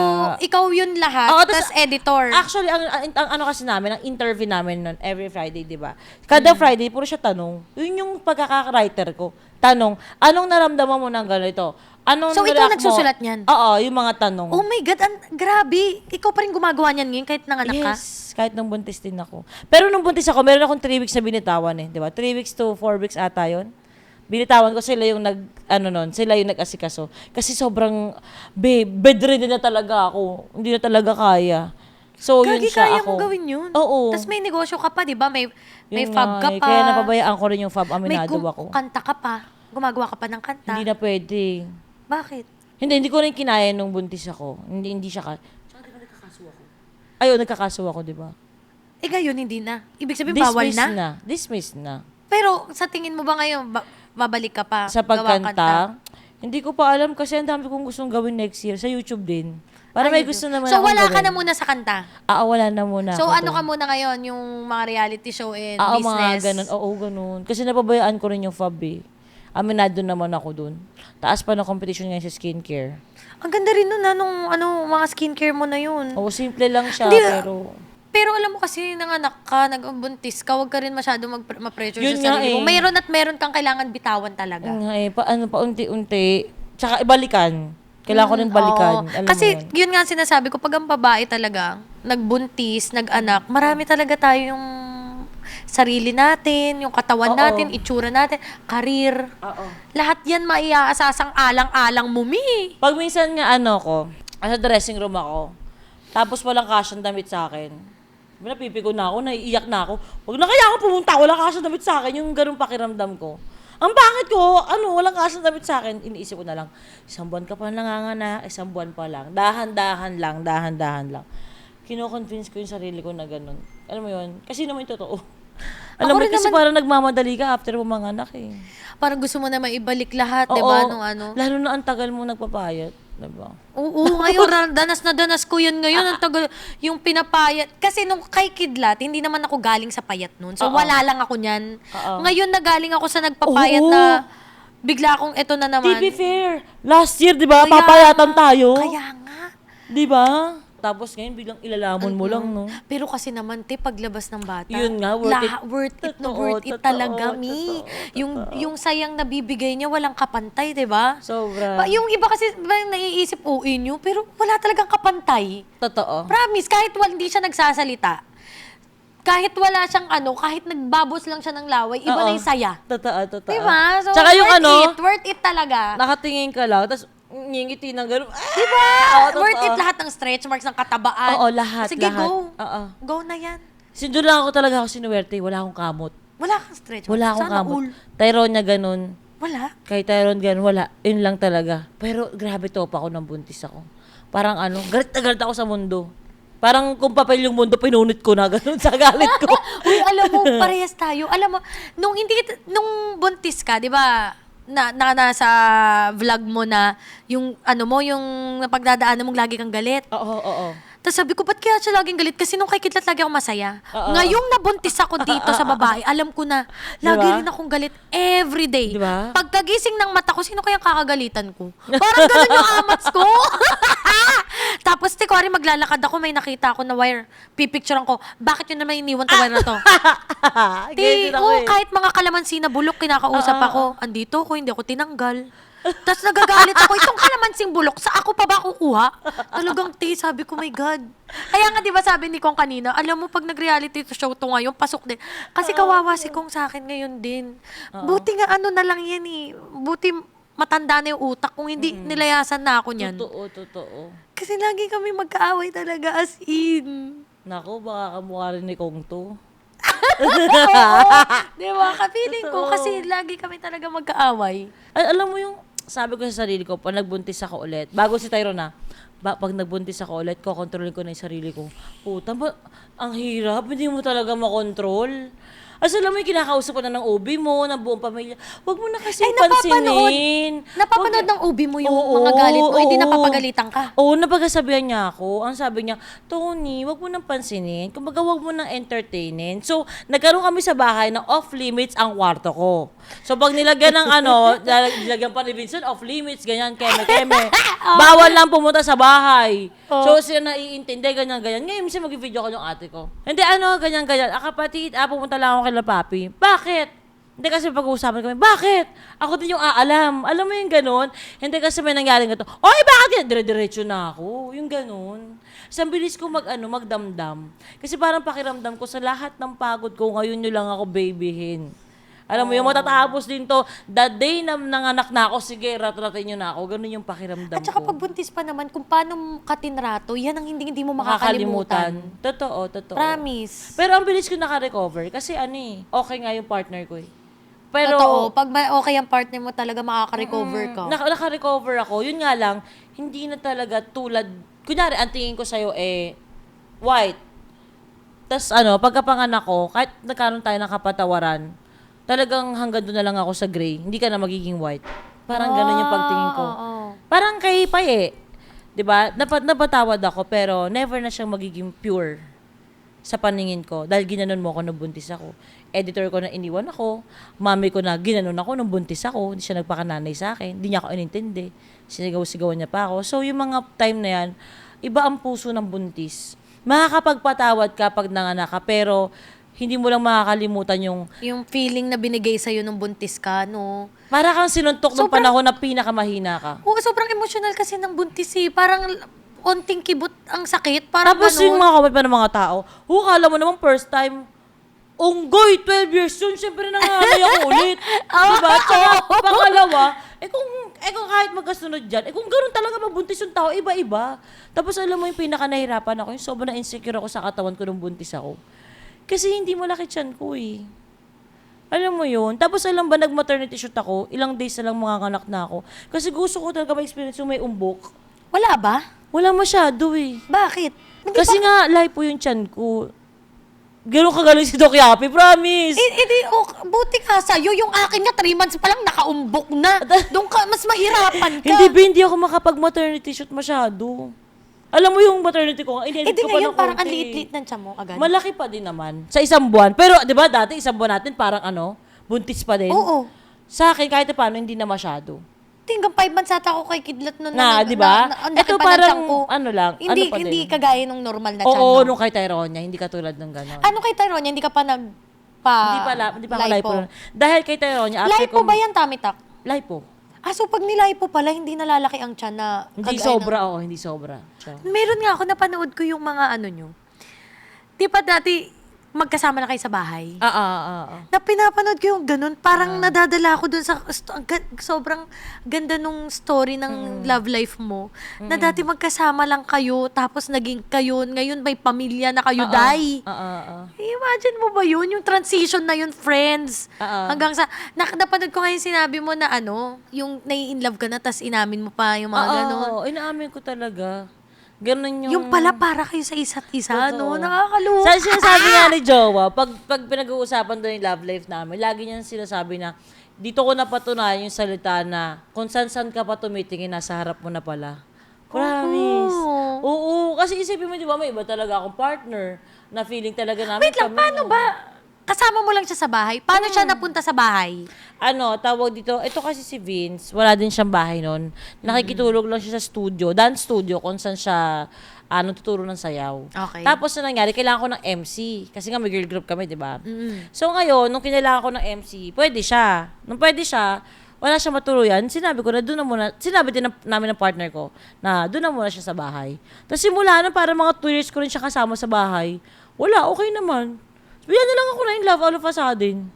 ikaw yun lahat, Oo, tas editor. Actually, ang ano kasi namin, ang interview namin nun, every Friday, di ba? Kada Friday, puro siya tanong. Yun yung pagkaka-writer ko. Tanong, anong naramdaman mo ng ganito? Anong So, ikaw nireact mo? nagsusulat niyan? Oo, yung mga tanong. Oh my God, grabe. Ikaw pa rin gumagawa niyan ngayon kahit nanganak ka. Yes, kahit nung buntis din ako. Pero nung buntis ako, meron akong 3 weeks na binitawan eh, di ba? 3 weeks to 4 weeks ata yun. Binitawan ko sila yung sila yung nag-asikaso. Kasi sobrang, bedridden na talaga ako. Hindi na talaga kaya. So, yun Gagi, siya kaya ako. mo gawin yun. Oo. Tapos may negosyo ka pa, di ba? May Yun fab nga ka eh. pa. Kaya napabayaan ko rin yung fab, aminado ako. Kanta ka pa. Gumagawa ka pa ng kanta. Hindi na pwede. Bakit? Hindi ko rin kinaya nung buntis ako. Hindi siya Tsaka di ba nagkakaso ako? Ayun, nagkakaso ako, di ba? Eh ngayon, hindi na. Ibig sabihin, bawal na? Dismiss na. Pero sa tingin mo ba ngayon, babalik ka pa? Sa gawa kanta? pagkanta, hindi ko pa alam kasi ang dami kong gustong gawin next year sa YouTube din. Para may gusto naman So, akong wala ka gawin. na muna sa kanta? Wala na muna So, ako ano dun. ka muna ngayon? Yung mga reality show and Mga business? ganun. Oo, ganun. Kasi napabayaan ko rin yung fab eh. Aminado naman ako dun. Taas pa ng competition ngayon sa skincare. Ang ganda rin nun, mga skincare mo na yun. Oo, simple lang siya, Hindi, pero... Pero alam mo kasi, nanganak ka, nagbuntis ka, huwag ka rin masyado ma-pressure Yun sa nga sarili mo. eh. Mayroon at mayroon kang kailangan bitawan talaga. Paunti-unti. Tsaka ibalikan. Kailangan ko rin balikan. Oo. Alam Kasi mo yun. yun nga ang sinasabi ko, pag ang babae talaga, nagbuntis, nag-anak, marami talaga tayong sarili natin, yung katawan Oo. natin, itsura natin, karir. Oo. Lahat yan maiaasasang alang-alang mumi. Pag minsan nga ko, sa dressing room ako, tapos walang kasyang damit sa akin, napipigo na ako, naiiyak na ako. Huwag na kaya ako pumunta, walang kasyang damit sa akin, yung ganun pakiramdam ko. Ang pangit ko, walang kasyang damit sa akin, iniisip ko na lang, 1 buwan ka pa nangangana, 1 buwan pa lang, dahan-dahan lang. Kino-convince ko yung sarili ko na ganun. Alam mo yun? Kasi naman yung totoo. Alam mo, rin kasi naman- parang nagmamadali ka after mo manganak eh. Parang gusto mo na maibalik lahat, di Oo, ba? Nung ano. lalo na ang tagal mo nagpapayat. Diba? Oo, ngayon, danas na danas ko yun ngayon. Ang tagal, yung pinapayat. Kasi nung kay Kidlat, hindi naman ako galing sa payat nun. So, Oo. wala lang ako niyan. Oo. Ngayon na galing ako sa nagpapayat Oo. na bigla akong eto na naman. To be fair, last year, di ba, Kaya papayatan nga. tayo. Kaya nga. Di ba? Tapos ngayon, biglang ilalamon mo lang, no? Pero kasi naman, paglabas ng bata. Yun nga, worth it. Worth it na Totoo, worth it totoo, talaga, Mi. Yung sayang nabibigay niya, walang kapantay, di ba? Sobra. Yung iba kasi, naiisip, nyo, pero wala talagang kapantay. Totoo. Promise, kahit hindi siya nagsasalita, kahit wala siyang kahit nagbabos lang siya ng laway, iba Oo. na yung saya. Totoo. Diba? So, Tsaka yung worth it talaga. nakatingin ka lang, tapos ngingiti ng gano'n. Diba? Oo, Worth totoo. it lahat ng stretch marks, ng katabaan. Oo, lahat, Sige, lahat. go. Oo. Go na yan. Doon lang ako talaga sinuwerte, wala akong kamot. Wala kang stretch marks. Wala akong Sana kamot. all. Tyrone niya ganun. Wala. Kay Tyrone ganun, wala. Yun lang talaga. Pero grabe to pa ako nang buntis ako. Parang galit na galit ako sa mundo. Parang kung papel yung mundo, pinunit ko na ganun sa galit ko. Uy, alam mo, parehas tayo. Alam mo, nung buntis ka, di ba, nasa vlog mo na, yung napagdadaanan mong lagi kang galit. Oo. Tapos sabi ko, ba't kaya siya laging galit? Kasi nung kay Kidlat, lagi ako masaya. Oo. Ngayong nabuntis ako dito sa babae, alam ko na, lagi Diba? rin akong galit every day. Diba? Pagkagising ng mata ko, sino kayang kakagalitan ko? Parang ganun yung amats ko. Tapos, tikori, maglalakad ako, may nakita ako na wire. Pipicturean ko, bakit yun naman iniwan to wire na to? Ganyan ako eh. Kahit mga kalamansi na bulok, kinakausap ako. Andito ako, hindi ako tinanggal. Tapos nagagalit ako, itong kalamansing bulok, sa ako pa ba kukuha? Talagang sabi ko, my God. Kaya nga, di ba sabi ni Kong kanina, alam mo, pag nag-reality show to ngayon, pasok din. Kasi kawawa si Kong sa akin ngayon din. Buti nga na lang yan eh. Buti matanda na yung utak kung hindi nilayasan na ako niyan. Totoo. Kasi lagi kami magkaaway talaga, as in. Naku, baka kamukha rin ni Kong to. Di ba? Kapiling ko, Totoo. kasi lagi kami talaga magkaaway. Alam mo yung, sabi ko sa sarili ko, pag nagbuntis ako ulit, bago si Tyrone pag nagbuntis ako ulit, kokontrolin ko na yung sarili ko. Puta, ang hirap, hindi mo talaga makontrol. As alam mo yung kinakausap ko na ng OB mo, ng buong pamilya. Huwag mo na kasi Ay, pansinin. Napapanood ng OB mo yung Oo, mga galit mo, hindi oo. napapagalitan ka. Oo, napagasabihan niya ako. Ang sabi niya, Tony, wag mo nang pansinin. Kumbaga, wag mo nang entertainin. So, nagkaroon kami sa bahay na off-limits ang kwarto ko. So, pag nilagyan ng nilagyan pa ni Vincent, off-limits, ganyan, keme-keme. Bawal lang pumunta sa bahay. So, siya naiintindi, ganyan-ganyan. Ngayon, minsan mag-video ko yung ate ko. Hindi, ganyan-ganyan. Kapatid, pumunta lang ako kay Papi. Bakit? Hindi kasi pag-uusapan kami, bakit? Ako din yung aalam. Alam mo yung ganun? Hindi kasi may nangyaring ganito. Oy, bakit yan? Dire-diretso na ako. Yung ganun. Sa bilis ko magdamdam. Kasi parang pakiramdam ko sa lahat ng pagod ko, ngayon nyo lang ako babyhin. Alam mo yung matatapos din to, the day na nanganak na ako, sige, rat-ratin nyo na ako. Ganun yung pakiramdam At saka ko. pag buntis pa naman, kung paano ka tinrato, yan ang hindi mo makakalimutan. Totoo. Promise. Pero ang bilis ko naka-recover kasi okay nga yung partner ko eh. Pero, Totoo, pag okay ang partner mo talaga makaka-recover ka. naka-recover ako. Yun nga lang, hindi na talaga tulad, kunyari, ang tingin ko sa'yo white. Tapos pagkapanganak ko, kahit nagkaroon tayo ng kapatawaran, talagang hanggang doon na lang ako sa gray. Hindi ka na magiging white. Parang ganun yung pagtingin ko. Parang kay Paye. 'Di ba? Napatawad ako pero never na siyang magiging pure sa paningin ko dahil ginanon mo ako nung buntis ako. Editor ko na iniwan ako, mami ko na ginanon ako nung buntis ako, hindi siya nagpakananay sa akin, hindi niya ako inintindi. Sinigaw-sigawan niya pa ako. So yung mga time na yan, iba ang puso ng buntis. Makakapagpatawad ka pag nanganak ka pero hindi mo lang makakalimutan Yung feeling na binigay sa'yo nung buntis ka, no? para kang sinuntok ng Sobrang- panahon na pinakamahina ka. Oo, sobrang emotional kasi ng buntis eh. Parang onting kibot ang sakit. Parang Tapos yung mga comment pa ng mga tao, kala mo naman first time, unggoy, 12 years yun, syempre nanganay ako ulit. Diba? Tsaka pangalawa, kung kahit magkasunod dyan, kung gano'n talaga mabuntis yung tao, iba-iba. Tapos alam mo yung pinaka nahirapan ako, yung sobrang insecure ako sa katawan ko nung buntis ako. Kasi hindi mo laki tiyan ko eh. Alam mo yun? Tapos alam ba, nag-maternity shoot ako, ilang days na lang mga anak na ako. Kasi gusto ko talaga ma-experience yung may umbok. Wala ba? Wala masyado eh. Bakit? Hindi Kasi nga, lipo yung tiyan ko. Gano'n kagaling si Doc Yapi, promise. Buti ka sa'yo. Yung akin nga, 3 months pa lang nakaumbok na. Doon ka, mas mahirapan ka. Hindi ako makapag-maternity shoot masyado. Alam mo yung maternity ko, in-edit ko pa ngayon ng parang konti. ang liit-liit ng tiyan mo agad. Malaki pa din naman. Sa isang buwan. Pero, di ba, dati isang buwan natin parang buntis pa din. Oo. Sa akin, kahit paano, hindi na masyado. Hanggang 5 months ata ako kay Kidlat nun. Di ba? Ang laki Ito pa ng parang, tiyan ko. Hindi Hindi kagaya nung normal na tiyan. Oo, no? nung kay Tyronia, hindi katulad ng gano'n. Ano kay Tyronia? Hindi ka pa Hindi pa ako lipo. Dahil kay Tyronia, after Lipo ba yan, Tamitak? Lipo. So pag nilipo pala, hindi nalalaki ang tiyan na Hindi kagaya sobra, hindi sobra. So, Meron nga ako, napanood ko yung mga nyo. Di ba dati, magkasama na kayo sa bahay? Na pinapanood ko yung ganun, parang nadadala ako dun sa, sobrang ganda nung story ng love life mo. Na dati magkasama lang kayo, tapos naging kayo, ngayon may pamilya na kayo, Day. Imagine mo ba yun? Yung transition na yun, friends. Hanggang sa, napanood ko nga yung sinabi mo na yung nai-inlove ka na, tas inamin mo pa yung mga ganun. Oo, inaamin ko talaga. Ganun Yung pala para kayo sa isa't isa, no? Totoo. Nakakaluha. Sa sinasabi nga ni Jowa, pag pinag-uusapan doon yung love life namin, lagi niya sinasabi na, dito ko napatunayan yung salita na, kung san-san ka pa tumitingin, nasa harap mo na pala. Promise. Oo, kasi isipin mo, di ba, may iba talaga akong partner na feeling talaga namin. Wait lang, paano ba? Kasama mo lang siya sa bahay? Paano siya napunta sa bahay? Tawag dito, ito kasi si Vince, wala din siyang bahay nun. Nakikitulog lang siya sa studio, dance studio, kung saan siya, tuturo ng sayaw. Okay. Tapos na nangyari, kailangan ko ng MC. Kasi nga may girl group kami, di ba? So ngayon, nung kinailangan ko ng MC, pwede siya. Nung pwede siya, wala siya matuluyan, sinabi ko na doon na muna, sinabi din namin ng partner ko, na doon na muna siya sa bahay. Tapos simula na, para mga 2 years ko rin siya kasama sa bahay, wala, okay naman. Bigyan na lang ako na in love all of a sudden.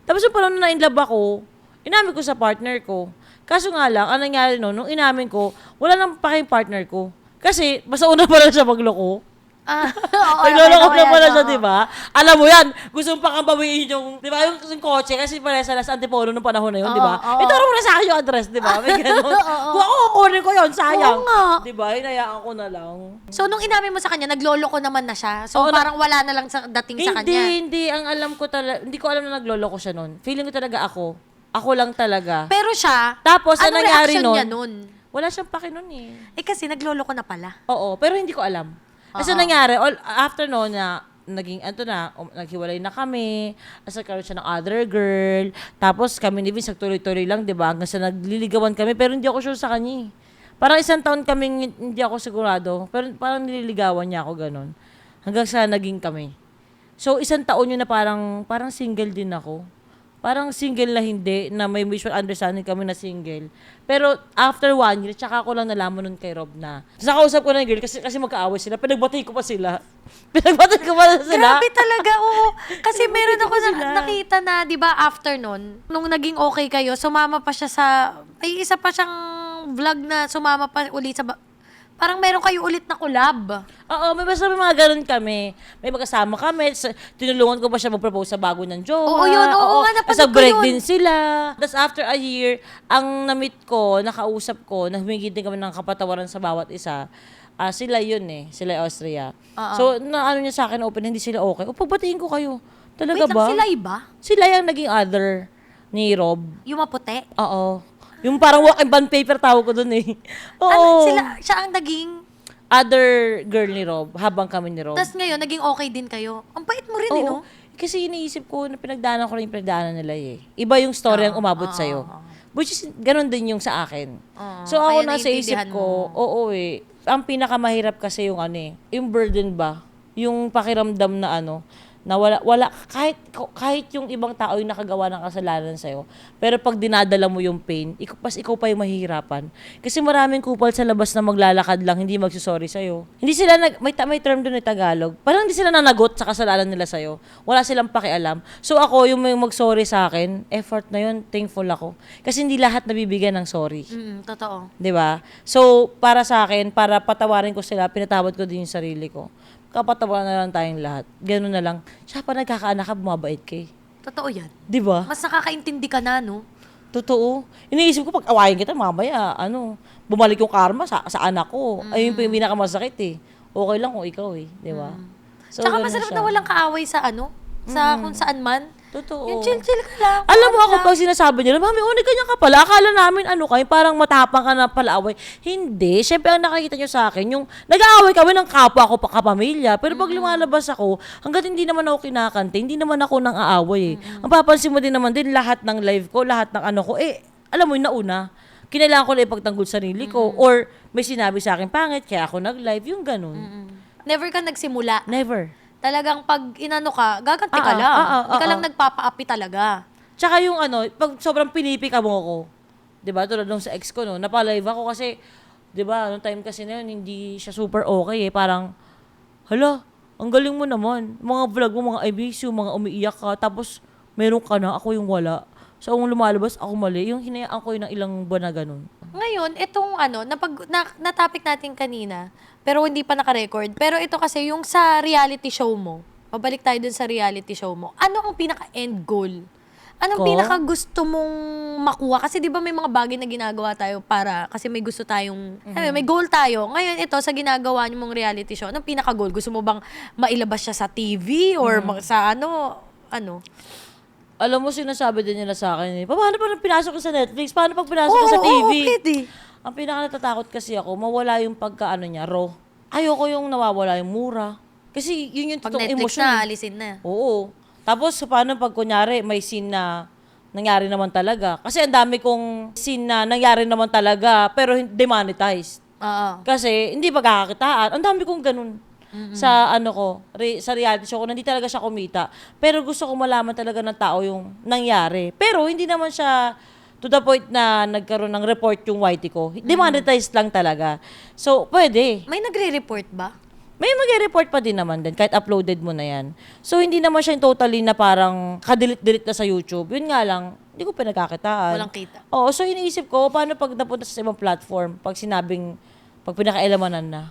Tapos yung parang na in love ako, inamin ko sa partner ko. Kaso nga lang, ang nangyari nung inamin ko, wala nang pa kayong partner ko. Kasi, basta una pa lang siya magloko. Oo, Nagloloko okay, na pala oo. siya, di ba? Alam mo yan, gusto mo pa kang bawiin yung, di ba, yung kotse, kasi pala sa Las Antipolo nung panahon na yun, di ba? Oo. Ituro mo na sa akin yung address, di ba? May ganun. Kung ako kukunin ko yun, sayang. Oo nga. Di ba? Hinayaan ko na lang. So, nung inamin mo sa kanya, nagloloko naman na siya. So, Oo, parang wala na lang sa dating sa kanya. Hindi. Ang alam ko talaga, hindi ko alam na nagloloko siya nun. Feeling ko talaga ako. Ako lang talaga. Pero siya, Tapos, anong nangyari reaction nun? niya nun? Wala siyang paki nun eh. Eh kasi nagloloko na pala. Oo, pero hindi ko alam. Kasi nangyari, after noon na, naghiwalay na kami, asa karoon siya ng other girl, tapos kami ni Vince, nagtuloy-tuloy lang, di ba? Hanggang sa nagliligawan kami, pero hindi ako sure sa kanya eh. Parang isang taon kaming hindi ako sigurado, pero parang nililigawan niya ako ganun. Hanggang sa naging kami. So, isang taon yun na parang single din ako. Parang single na hindi, na may mutual understanding kami na single. Pero after 1 year, tsaka ko lang nalaman nun kay Rob na. Nakausap ko na yung girl kasi magkaaway sila. Pinagbati ko pa sila. Pinagbati ko pa sila. Grabe talaga, oo. Kasi meron ako nakita na, di ba, after nun, nung naging okay kayo, sumama pa siya sa, ay isa pa siyang vlog na sumama pa ulit sa, parang meron kayo ulit na collab. Oo, may mga ganun kami. May magkasama kami. Tinulungan ko pa siya mag-propose sa bago ng jowa. Oo, yun. Oo nga, napanood Sa ko break yun. din sila. Tapos after a year, ang na-meet ko, nakausap ko, na humingi din kami ng kapatawaran sa bawat isa. Sila yun eh. Sila Austria. So, ano niya sa akin, open, hindi sila okay. O, pagbatiin ko kayo. Talaga Wait ba? lang, sila iba? Sila yung naging other ni Rob. Yung maputi? Oo. Yung parang walk and bond paper tawag ko dun eh. Oo. Siya ang naging, Other girl ni Rob, habang kami ni Rob. tas ngayon, naging okay din kayo. Ang bait mo rin, eh, no? Kasi iniisip ko na pinagdaanan ko rin yung pinagdaanan nila eh. Iba yung story ang umabot sa'yo. Which is, ganun din yung sa akin. So ako kaya nasa isip naiintindihan ko, oo eh. Ang pinakamahirap kasi yung yung burden ba? Yung pakiramdam na na wala kahit yung ibang tao yung nakagawa ng kasalanan sa'yo. Pero pag dinadala mo yung pain, ikaw pa yung mahihirapan. Kasi maraming kupal sa labas na maglalakad lang, hindi magsusorry sa'yo. Hindi sila, may term doon na Tagalog, parang hindi sila nanagot sa kasalanan nila sa'yo. Wala silang pakialam. So ako, yung may mag-sorry sa akin, effort na yun, thankful ako. Kasi hindi lahat nabibigyan ng sorry. Totoo. 'Di ba? So, para sa akin, para patawarin ko sila, pinatawad ko din yung sarili ko. Kapatawaran na lang tayong lahat. Ganun na lang. Siya pa nagkakaanak ka, bumabait ka eh. Totoo yan. 'Di ba? Mas nakakaintindi ka na, no? Totoo. Iniisip ko, pag awayin kita, mamaya, bumalik yung karma sa anak ko. Ayun pa yung pinakamasakit eh. Okay lang kung ikaw eh. 'Di ba? So, Tsaka ganun masarap siya. na walang kaaway sa sa kung saan man. Totoo. Yung chill-chill ka lang. Alam mo ako, pag sinasabi nila, Mami, ganyan ka pala. Akala namin, kayo, parang matapang ka na pala away. Hindi. Siyempre, ang nakikita nyo sa akin, yung nag-aaway kami ng kapwa ko pa kapamilya. Pero pag lumalabas ako, hanggat hindi naman ako kinakante, hindi naman ako nang aaway eh. Ang papansin mo din naman din, lahat ng live ko, lahat ng ko, alam mo yung nauna. Kinailangan ko lang ipagtanggol sarili ko. Or may sinabi sa akin, pangit, kaya ako nag-live, yung ganun. Never ka nagsimula. Never. Talagang pag inano ka, gaganti ka lang. Hindi ka lang nagpapaapi talaga. Tsaka yung pag sobrang pinipika mo ako, 'di ba? Tulad nung sa ex ko napalive ako kasi 'di ba, nung time kasi na yun hindi siya super okay eh, parang hala, ang galing mo naman. Mga vlog mo, mga I miss you, mga umiiyak ka, tapos meron ka na, ako yung wala. So, ang lumalabas, ako mali. Yung hinayaan ko yun ng ilang buwan na ganun. Ngayon, itong na-topic natin kanina, pero hindi pa naka-record. Pero ito kasi, yung sa reality show mo, mabalik tayo dun sa reality show mo, ano ang pinaka-end goal? Anong Ko? pinaka-gusto mong makuha? Kasi di ba may mga bagay na ginagawa tayo kasi may gusto tayong, may goal tayo. Ngayon, ito, sa ginagawa niyo mong reality show, anong pinaka-goal? Gusto mo bang mailabas siya sa TV? Or sa ano? Alam mo, sinasabi din nila sa akin paano pa pinasok ko sa Netflix? Paano pag pinasok ko sa TV? Oo, pwede. Ang pinaka-natatakot kasi ako, mawala yung niya, raw. Ayoko yung nawawala yung mura. Kasi yun yung Pag totoong Netflix emosyon. na, alisin na. Oo. Tapos, paano pag kunyari, may scene na nangyari naman talaga? Kasi ang dami kong scene na nangyari naman talaga, pero demonetized. Oo. Kasi, hindi pagkakakitaan. Ang dami kong ganun. Sa sa reality show ko, hindi talaga siya kumita. Pero gusto ko malaman talaga ng tao yung nangyari. Pero hindi naman siya to the point na nagkaroon ng report yung YT ko. Demonetized lang talaga. So, pwede. May nagre-report ba? May mag-report pa din naman din, kahit uploaded mo na yan. So, hindi naman siya yung totally na parang kadelete-delete na sa YouTube. Yun nga lang, hindi ko pinagkakitaan. Walang kita. Oo, so iniisip ko, paano pag napunta sa ibang platform, pag pinakailamanan na.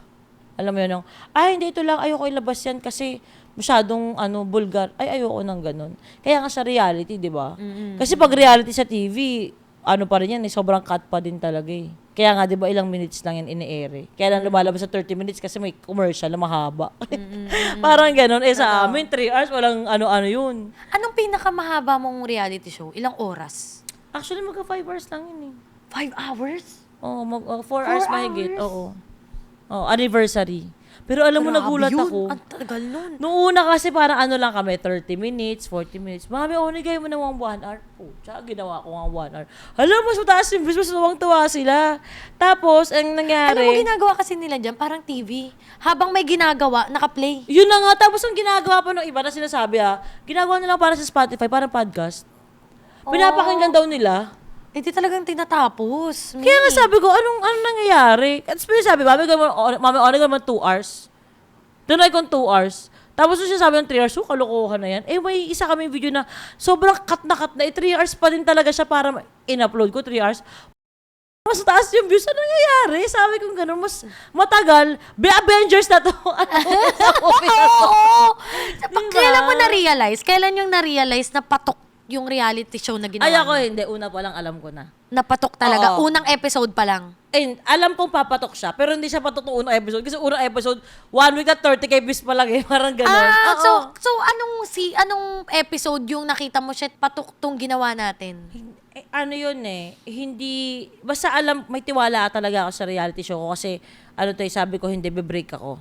Alam mo yun, yung, hindi, ito lang, ayoko ilabas yan kasi masyadong, bulgar. Ay, ayoko nang ganun. Kaya nga sa reality, di ba? Kasi pag reality sa TV, pa rin yan, sobrang cut pa din talaga eh. Kaya nga, di ba, ilang minutes lang yan ini-air. Kaya lang lumalabas sa 30 minutes kasi may commercial na mahaba. Parang ganun. Sa amin, 3 hours, walang ano-ano yun. Anong pinakamahaba mong reality show? Ilang oras? Actually, 5 hours lang yun eh. 5 hours? Oo, 4 hours mahigit. Oo. Oh, anniversary. Pero alam mo, nagulat Grabe yun. ako. Ang tagal nun. Noong una kasi parang lang kami, 30 minutes, 40 minutes. Mami, onigay mo na 1 hour. Tsaka ginawa ko nga 1 hour. Alam mo, mas mataas yung views, mas tuwang-tuwa sila. Tapos, ang nangyari... Alam mo, ginagawa kasi nila dyan, parang TV. Habang may ginagawa, naka-play. Yun na nga. Tapos, ang ginagawa pa ng iba na sinasabi ginagawa nila para sa Spotify, parang podcast. Pinapakinggan daw nila. Hindi talagang tinatapos. Kaya nga sabi ko, anong nangyayari? At sabi, mami, onigay mo 2 hours. Tunay kong 2 hours. Tapos siya sabi ng 3 hours, kalokohan na yan. May isa kaming video na sobrang cut na. 3 hours pa din talaga siya para in-upload ko, 3 hours. Mas taas yung views. Ano nangyayari? Sabi ko gano'n, mas matagal. Avengers na to. Oo! Diba? Kailan mo na-realize? Kailan yung na-realize na patok yung reality show na ginawa Ako mo? hindi. Una pa lang alam ko na. Napatok talaga. Oo. Unang episode pa lang. Alam kong papatok siya, pero hindi siya patok ng unang episode. Kasi unang episode, 1 week at 30k views pa lang eh. Parang gano'n. So anong episode yung nakita mo siya patok tong ginawa natin? Ano yun eh, hindi, basta may tiwala talaga ako sa reality show ko kasi, sabi ko, hindi, be-break ako.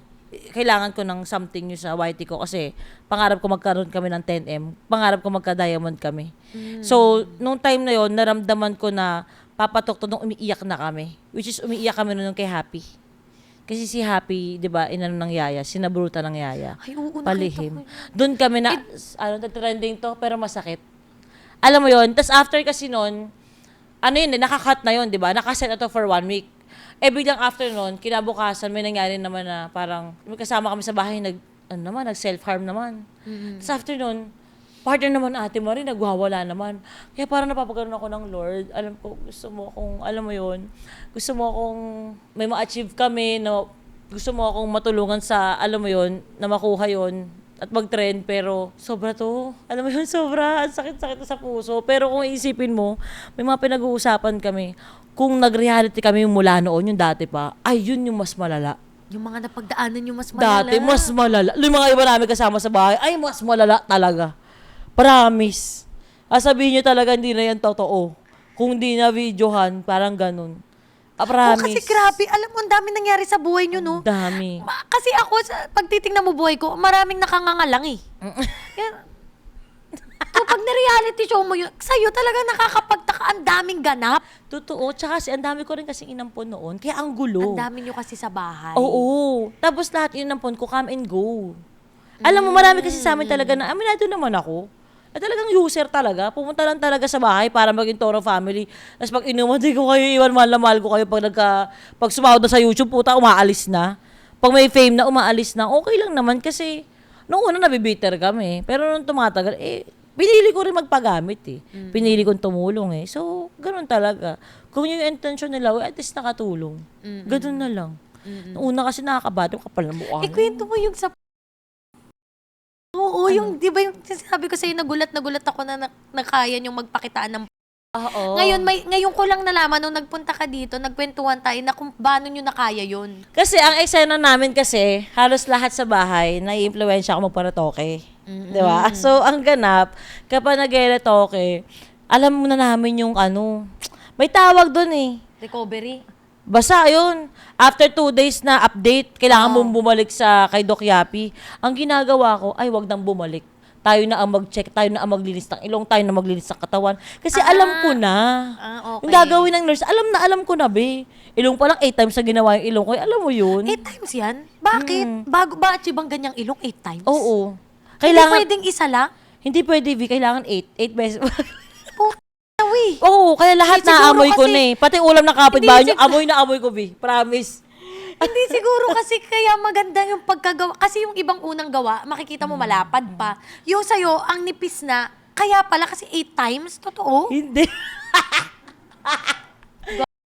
Kailangan ko ng something new sa YT ko kasi pangarap ko magkaroon kami ng 10M, pangarap ko magka-diamond kami. So, nung time na yon naramdaman ko na papatok to nung umiiyak na kami. Which is, umiiyak kami nung kay Happy. Kasi si Happy, di ba, inano ng yaya, sinabruta ng yaya. Ay, oo, Palihim. Doon kami na, trending to, pero masakit. Alam mo yon. Tapos after kasi nun, nakakat na yon, di ba? Nakaset na to for 1 week. Biglang after nun, kinabukasan, may nangyari naman na parang, may kasama kami sa bahay, nag-self-harm naman. Tapos after nun, partner naman ate mo rin, nagwawala naman. Kaya parang napapagano'n ako ng Lord. Alam ko, gusto mo akong, alam mo yon, gusto mo akong may ma-achieve kami, na gusto mo akong matulungan sa, alam mo yon, na makuha yon at mag-trend, pero sobra to. Alam mo yun, sobra. Ang sakit-sakit sa puso. Pero kung iisipin mo, may mga pinag-uusapan kami. Kung nag-reality kami mula noon, yung dati pa, yun yung mas malala. Yung mga napagdaanan yung mas malala. Dati, mas malala. Yung mga iba namin kasama sa bahay, mas malala talaga. Promise. Sabihin nyo talaga, hindi na yan totoo. Kung di na videohan, parang ganun. Promise. Kasi grabe, alam mo, ang dami nangyari sa buhay nyo, no? Dami. Kasi ako, pag titingnan mo buhay ko, maraming nakangangalang eh. So, pag na-reality show mo yun, sa'yo talaga nakakapagtaka, ang daming ganap. Totoo. Tsaka ang dami ko rin kasing inampon noon. Kaya ang gulo. Ang dami nyo kasi sa bahay. Oo. Tapos lahat inampon ko, come and go. Alam mo, marami kasi sa amin talaga na, aminado naman ako. Talagang user talaga. Pumunta lang talaga sa bahay para maging Toro family. Tapos pag inuman, ko kayo, iwan mahal na mahal ko kayo. Pag sumahod na sa YouTube, puta, umaalis na. Pag may fame na, umaalis na. Okay lang naman kasi, noong una nabibitter kami. Pero nung tumatagal, pinili ko rin magpagamit eh. Pinili kong tumulong eh. So, ganun talaga. Kung yung intention nila, at least nakatulong. Ganun na lang. Noong una kasi nakakabato, kapal na mukha. Kwento mo yung sa... Oo, yung, di ba yung sinasabi ko sa'yo, nagulat ako na nakaya yung magpakitaan ng... Oo. Ngayon ko lang nalaman, nung nagpunta ka dito, nagkwentuhan tayo na kung paano nyo nakaya yun. Kasi ang eksena namin kasi, halos lahat sa bahay, nai-impluwensya ako magparatoke. Di ba? So, ang ganap, kapag nag-retoke, alam mo na namin yung may tawag doon eh. Recovery. Basta yun, after 2 days na update, kailangan mong bumalik kay Doc Yapi. Ang ginagawa ko, wag nang bumalik. Tayo na ang mag-check, tayo na ang maglinis ng ilong, tayo na maglinis ng katawan. Kasi alam ko na. Okay. Yung gagawin ng nurse, alam ko na, be. Ilong pa lang 8 times na ginawa yung ilong ko. Alam mo yun? 8 times yan? Bakit? Ba achieve ang ganyang ilong 8 times? Oo. Hindi pwedeng isa lang? Hindi pwede, V. Kailangan 8. 8 beses. Uy. Oo, kaya lahat Siguro na amoy ko kasi- na eh. Pati ulam na kapitbahay Hindi, nyo, amoy na amoy ko, V. Promise. Hindi siguro kasi kaya maganda yung pagkagawa. Kasi yung ibang unang gawa, makikita mo malapad pa. Yung sa'yo, ang nipis na, kaya pala kasi 8 times? Totoo? Hindi.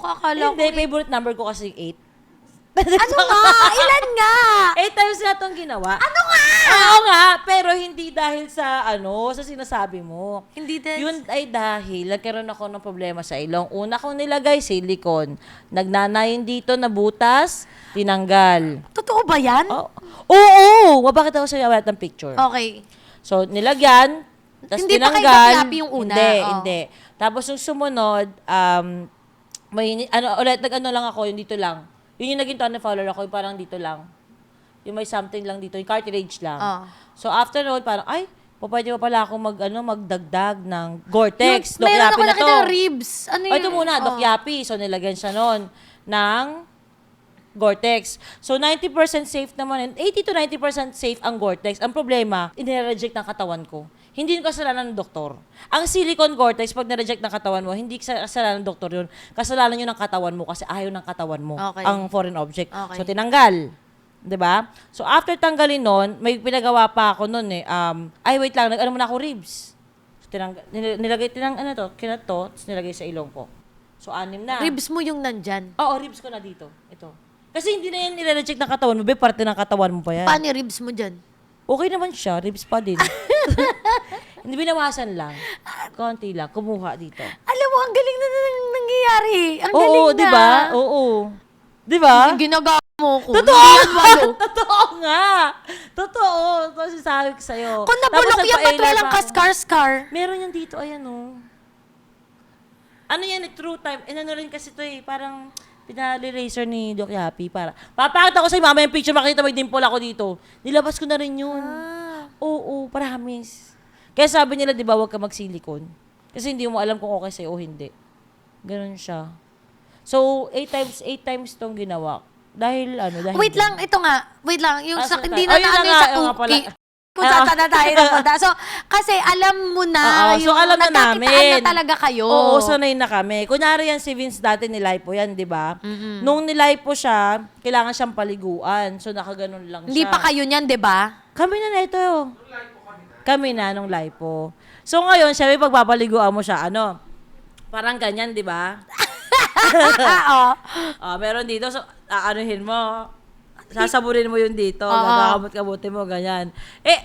Kakala ko. Hindi, favorite number ko kasi 8. Ano nga? Ilan nga? 8 times na itong ginawa. Ano nga? Oo nga, pero hindi dahil sa sa sinasabi mo. Hindi din. Yun ay dahil nagkaroon ako ng problema sa ilong. Una kong nilagay, silicone. Nagnanayin dito na butas, tinanggal. Totoo ba yan? Oo! Mabakit ako sa'yo ng picture. Okay. So, nilagyan, tapos Hindi pa kay tinanggal. Doc Yapi yung una? Hindi, Oh. hindi. Tapos yung sumunod, ulit, nag-ano lang ako, yung dito lang. Yun yung naging tunnel follower ako, yung parang dito lang. Yung may something lang dito, yung cartilage lang. Oh. So, after noon, parang, pwede pa pala ako magdagdag ng Gore-Tex. Doc Meron Yapi ako na nakita to. ng ribs. Ano yun? Ito muna, Doc Yapi. So, nilagyan siya noon ng Gore-Tex. So, 90% safe naman. 80 to 90% safe ang Gore-Tex. Ang problema, inireject ng katawan ko. Hindi yung kasalanan ng doktor. Ang silicone Gore-Tex, pag na-reject ng katawan mo, hindi kasalanan ng doktor yun. Kasalanan yun ng katawan mo kasi ayaw ng katawan mo. Okay. Ang foreign object. Okay. So, tinanggal. 'Di ba? So, after tanggalin nun, may pinagawa pa ako nun eh. Wait lang, nag-ano muna ako ribs. So, nilagay, kinato, tapos nilagay sa ilong ko. So, 6 na. Ribs mo yung nandyan. Oo, ribs ko na dito. Ito. Kasi hindi na yan nire-reject ng katawan mo. Parte ng katawan mo pa yan. Paano yung ribs mo dyan? Okay naman siya. Ribs pa din. Hindi, binawasan lang. Konti lang. Kumuha dito. Alam mo, ang galing na nangyayari. Ang galing Oo, na. di ba? Oo. Di ba? Ginagawa mo ko. Totoo! Hindi yan walo. Totoo nga! Totoo! Kasi sabi ko sa'yo. Kung nabulok yan, ba't walang ka-scar-scar? Meron yan dito. Ayan, oh. Ano yan, true time. Ano rin kasi to eh. Parang pinali-laser ni Doc Yapi para. Papakita ko sa'yo, mama, yung picture, makita may dimple ako dito. Nilabas ko na rin yun. Oo, promise. Kaya sabi nila, di ba, huwag ka mag-silicone. Kasi hindi mo alam kung okay sa'yo o hindi. Ganun siya. So, 8 times tong ginawa. Dahil Wait lang, ito nga. Wait lang. Yung sa, hindi na yun naano na yung sa nga, yun nga pala. cookie. Kung saan na tayo napunta. So, kasi alam mo na, So, yung alam na nagkakitaan namin. na talaga kayo. Oo, sanay na kami. Kunyari yan si Vince dati nilipo yan, di ba? Nung nilipo siya, kailangan siyang paliguan. So, nakaganon lang siya. Hindi pa kayo niyan, di ba? Kami na ito. Kami na nung lipo. So, ngayon, syempre, pagpapaliguan mo siya, parang ganyan, di ba? Meron dito. So, aanuhin mo. Sasaburin mo yun dito. Gagakamot-kamutin mo, ganyan.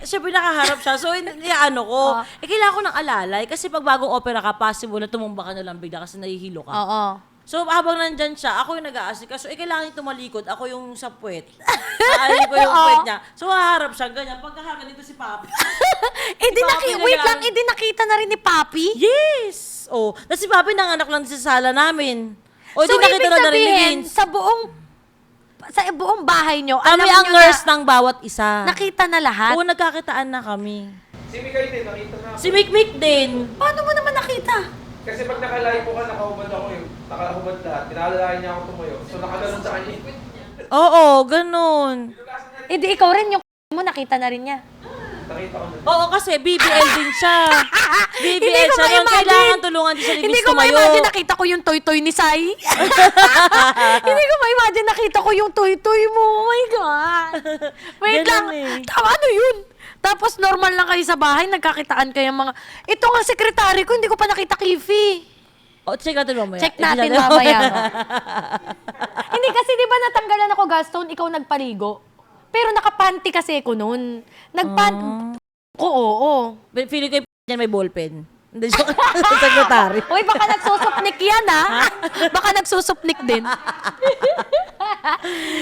Syempre nakaharap siya. So, ko. Kailangan ko ng alalay. Kasi pag bagong opera ka, possible na tumumba ka na lang bigla kasi nahihilo ka. Oo. So, habang nandyan siya, ako yung nag-aasika. So, kailangan yung tumalikod. Ako yung sa puwet. Aanin ko yung puwet niya. So, haharap siya, ganyan. Pagkakagan dito si Papi. Wait lang, nakita na rin ni Papi? Yes! Tapos si Papi nanganak lang sa sala namin. So, nakita ibig na rin ni sabihin, Vince. sa buong bahay nyo, Kami alam ang nyo nurse na, ng bawat isa. nakita na lahat? Oo, nagkakitaan na kami. Si Mikay din, nakita na ako. Si Mikmik din. Paano mo naman nakita? Kasi pag nakalayo ko ka, nakahubad ako yun. Nakahubad lahat. Pinalalayan niya ako tumayo. So nakaganon sa kanya. Oo, ganun. Eh di ikaw rin yung mo, nakita na rin niya. Nakita ko na. Oo, kasi BBL din siya. Hindi BBL ko siya. Nun, ma-imagine. kailangan tulungan din siya ni Hindi Vince ko tumayo. ma-imagine nakita ko yung toy-toy ni Sai. Hindi ko ma-imagine nakita ko yung toy-toy mo. Oh my God. Wait Ganun lang. eh. Ano yun? Tapos normal lang kayo sa bahay, nagkakitaan kayo mga... Ito nga sekretary ko, hindi ko pa nakita Cliffy. Check natin mamaya. Check natin mamaya. Hindi kasi di ba natanggalan ako gallstone, ikaw nagpaligo. Pero nakapanty kasi ko noon. Oo. Feeling ko yung may ballpen. Hindi siya secretary. Uy, baka nagsusupnik yan, ha? Baka nagsusupnik din.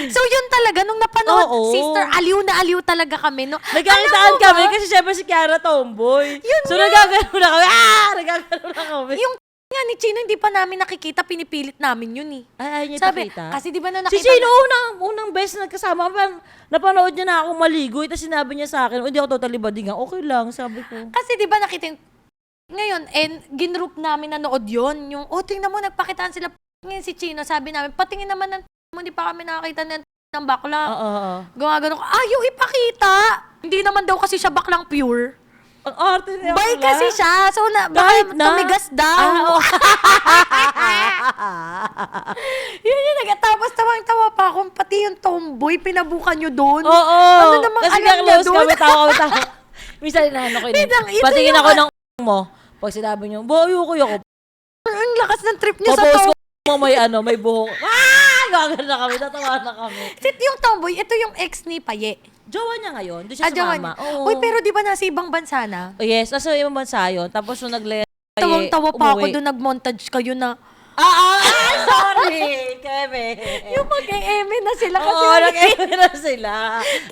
So, yun talaga, nung napanood, Oo. sister, aliw na aliw talaga kami. No? Nagkakitaan Alam mo kami ba, kasi syempre si Kiara tomboy. Yun So, nga. nagagano na kami. Nagagano na kami. Yung nga ni Chino, hindi pa namin nakikita, pinipilit namin yun eh. Ay, niya Sabi, nakita. kasi di ba na Si nakita... Chino, unang beses na nagkasama, napanood niya na ako maligo, tapos sinabi niya sa akin, hindi ako totally badingan. Okay lang, sabi ko. Kasi di ba nakita yung... Ngayon, ginroup namin nanood yun. Yung, tingnan mo, nagpakitaan sila. Ngayon si Chino, sabi namin, patingin naman ng mo, hindi pa kami nakakita ng bakla. Oo. Gumagano ko, ayaw ipakita! Hindi naman daw kasi siya baklang pure. Ang arte niya. Bay pala. kasi siya. So, baka Kahit na. tumigas daw. Yun yung tapos tawang-tawa pa ako. Pati yung tomboy, pinabukan nyo doon. Oo. Ano namang Kasi alam niya close doon? kami, tawa. Minsan inaano ko yun. Bidang, ito Patingin yung- ako ng mo. Pag sinabi niyo, ayoko. Ang lakas ng trip niya sa Papost tomboy. ko mo may buhok. Gagal na kami, natawa na kami. Yung tomboy, ito yung ex ni Paye. Jowa niya ngayon, doon siya Jowa sumama. niya. Oo. Uy, pero di ba nasa ibang bansa na? Oh, yes, nasa ibang bansa yun. Tapos nung Tawang-tawa pa ako umuwi. doon, nag-montage kayo na. Sorry, Keme. Yung mag-eme na sila kasi. Oo, nag-eme na sila.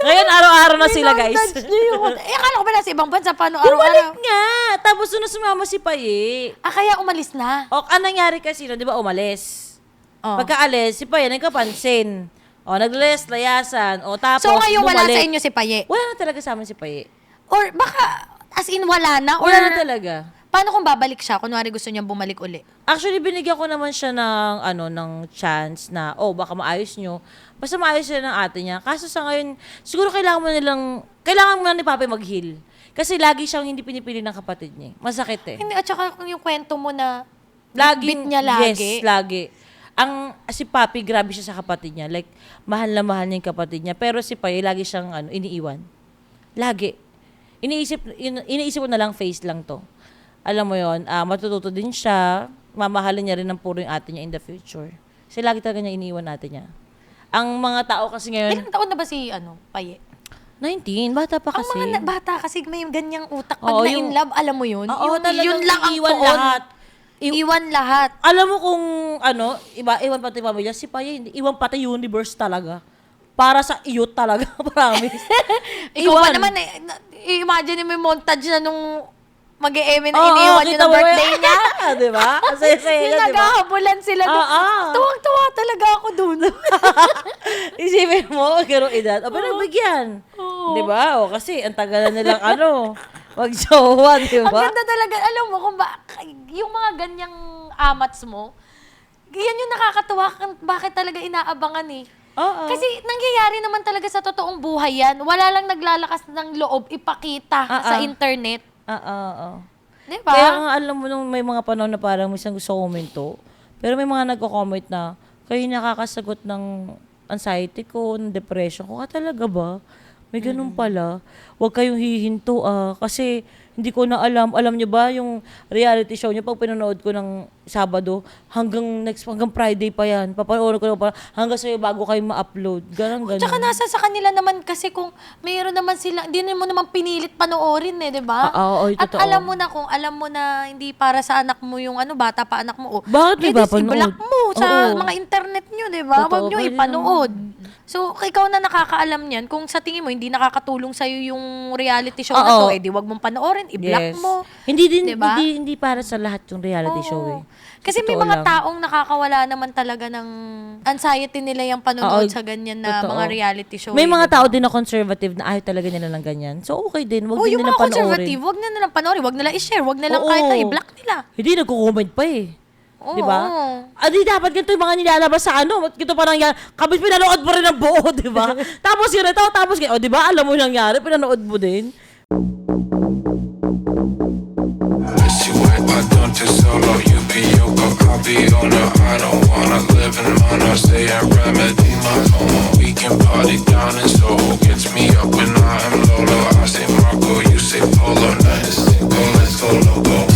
Ngayon, araw-araw na sila, guys. Minontage niyo yung... akala ko ba nasa ibang bansa? Paano Bumalik araw-araw? nga. Tapos nung sumama si Paye. Kaya umalis na. O, anong nangyari kasi, no, di ba, umalis. Oh. Pagkaalis, si Paye nagkapansin. O, nagles, layasan. O, tapos, So ngayon wala bumalik. sa inyo si Paye? Wala na talaga sa amin si Paye. Or baka, as in wala na? Or Wala na talaga. paano kung babalik siya? Kunwari gusto niyang bumalik uli? Actually, binigyan ko naman siya ng, ng chance na, baka maayos nyo. Basta maayos sila ng ate niya. Kaso sa ngayon, siguro kailangan mo na ni Papa mag-heal. Kasi lagi siyang hindi pinipili ng kapatid niya. Masakit eh. Hindi, at saka kung yung kwento mo na Laging, bit niya lagi. Yes, lagi. Si Papi, grabe siya sa kapatid niya. Like, mahal na mahal niya yung kapatid niya. Pero si Paye, lagi siyang iniiwan. Lagi. Iniisip ko na lang, face lang to. Alam mo yon, matututo din siya. Mamahalin niya rin ng puro yung ate niya in the future. Kasi lagi talaga niya iniiwan ate niya. Ang mga tao kasi ngayon, Ilang taon na ba si Paye? 19, bata pa kasi. Ang mga bata kasi may ganyang utak. Pag Oo, na-in love, alam mo yun? Oo, talagang yun lang ang iiwan tuon. lahat. Iwan lahat. Alam mo kung iwan pati pamilya, si Paye, hindi. Iwan pati universe talaga. Para sa iyo talaga, promise. Ikaw ba naman, imagine mo yung montage na nung mag-e-eme na Oo, iniwan niyo kita ng mo birthday yun. niya. Di ba? Ang saya-saya Yung niya, di ba? naghahabulan sila doon. Oo. Tuwang-tuwa talaga ako doon. Isipin mo, ganong edad. O, pero bigyan. Di ba? O, kasi ang tagal na nilang mag-jowa, di Ang ba? ganda talaga. Alam mo, kung yung mga ganyang amats mo, yan yung nakakatuwa bakit talaga inaabangan eh. Oo. Kasi nangyayari naman talaga sa totoong buhay yan. Wala lang naglalakas ng loob ipakita sa internet. Oo. Di ba? Kaya nga alam mo nung may mga panahon na parang minsan gusto ko komento, pero may mga nagko-comment na, kayo nakakasagot ng anxiety ko, ng depression ko. Talaga ba? May ganun pala. Huwag kayong hihinto kasi hindi ko na alam. Alam nyo ba yung reality show nyo, pag pinanood ko ng Sabado, hanggang Friday pa yan. Papanoorin ko na pa hanggang sa'yo bago kayo ma-upload. Ganun. Tsaka nasa sa kanila naman kasi kung mayroon naman sila, hindi mo naman pinilit panoorin di ba? Oo, At totoo. alam mo na hindi para sa anak mo yung bata pa anak mo. Bakit may papanood? I-block mo sa Oo. mga internet nyo, di ba? Totoo, Huwag nyo pwede ipanood. So, ikaw na nakakaalam niyan, kung sa tingin mo hindi nakakatulong sa'yo yung reality show na Oo. to, di wag mong panoorin, i-block mo. Hindi din, Diba? hindi para sa lahat yung reality Oo. show eh. Kasi may Totoo mga lang. taong nakakawala naman talaga ng anxiety nila yung panonood Oo, sa ganyan na totoo. mga reality show. May eh, mga diba? tao din na conservative na ayaw talaga nila ng ganyan. So, okay din. Wag Oh, din yung nila mga panoorin. conservative, wag na nilang panoorin, wag nila i-share, wag nilang Oo. kahit na i-block nila. Hindi, nagko-comment pa eh. Oo. Di ba? Di dapat ganito yung mga nilalabas sa Ganito pa nangyari. Kabis pinanood mo rin ang buo, di ba? Tapos yun ito, tapos di ba? Alam mo yung nangyari, pinanood mo din. Miss you when I don't just solo. You be Yoko, I'll be Ona. I don't wanna live in mono. Stay at Remedy, my home. We can party down in Soho. Gets me up when I am Lolo. I say Marco, you say Polo. Nice, go, let's go loco.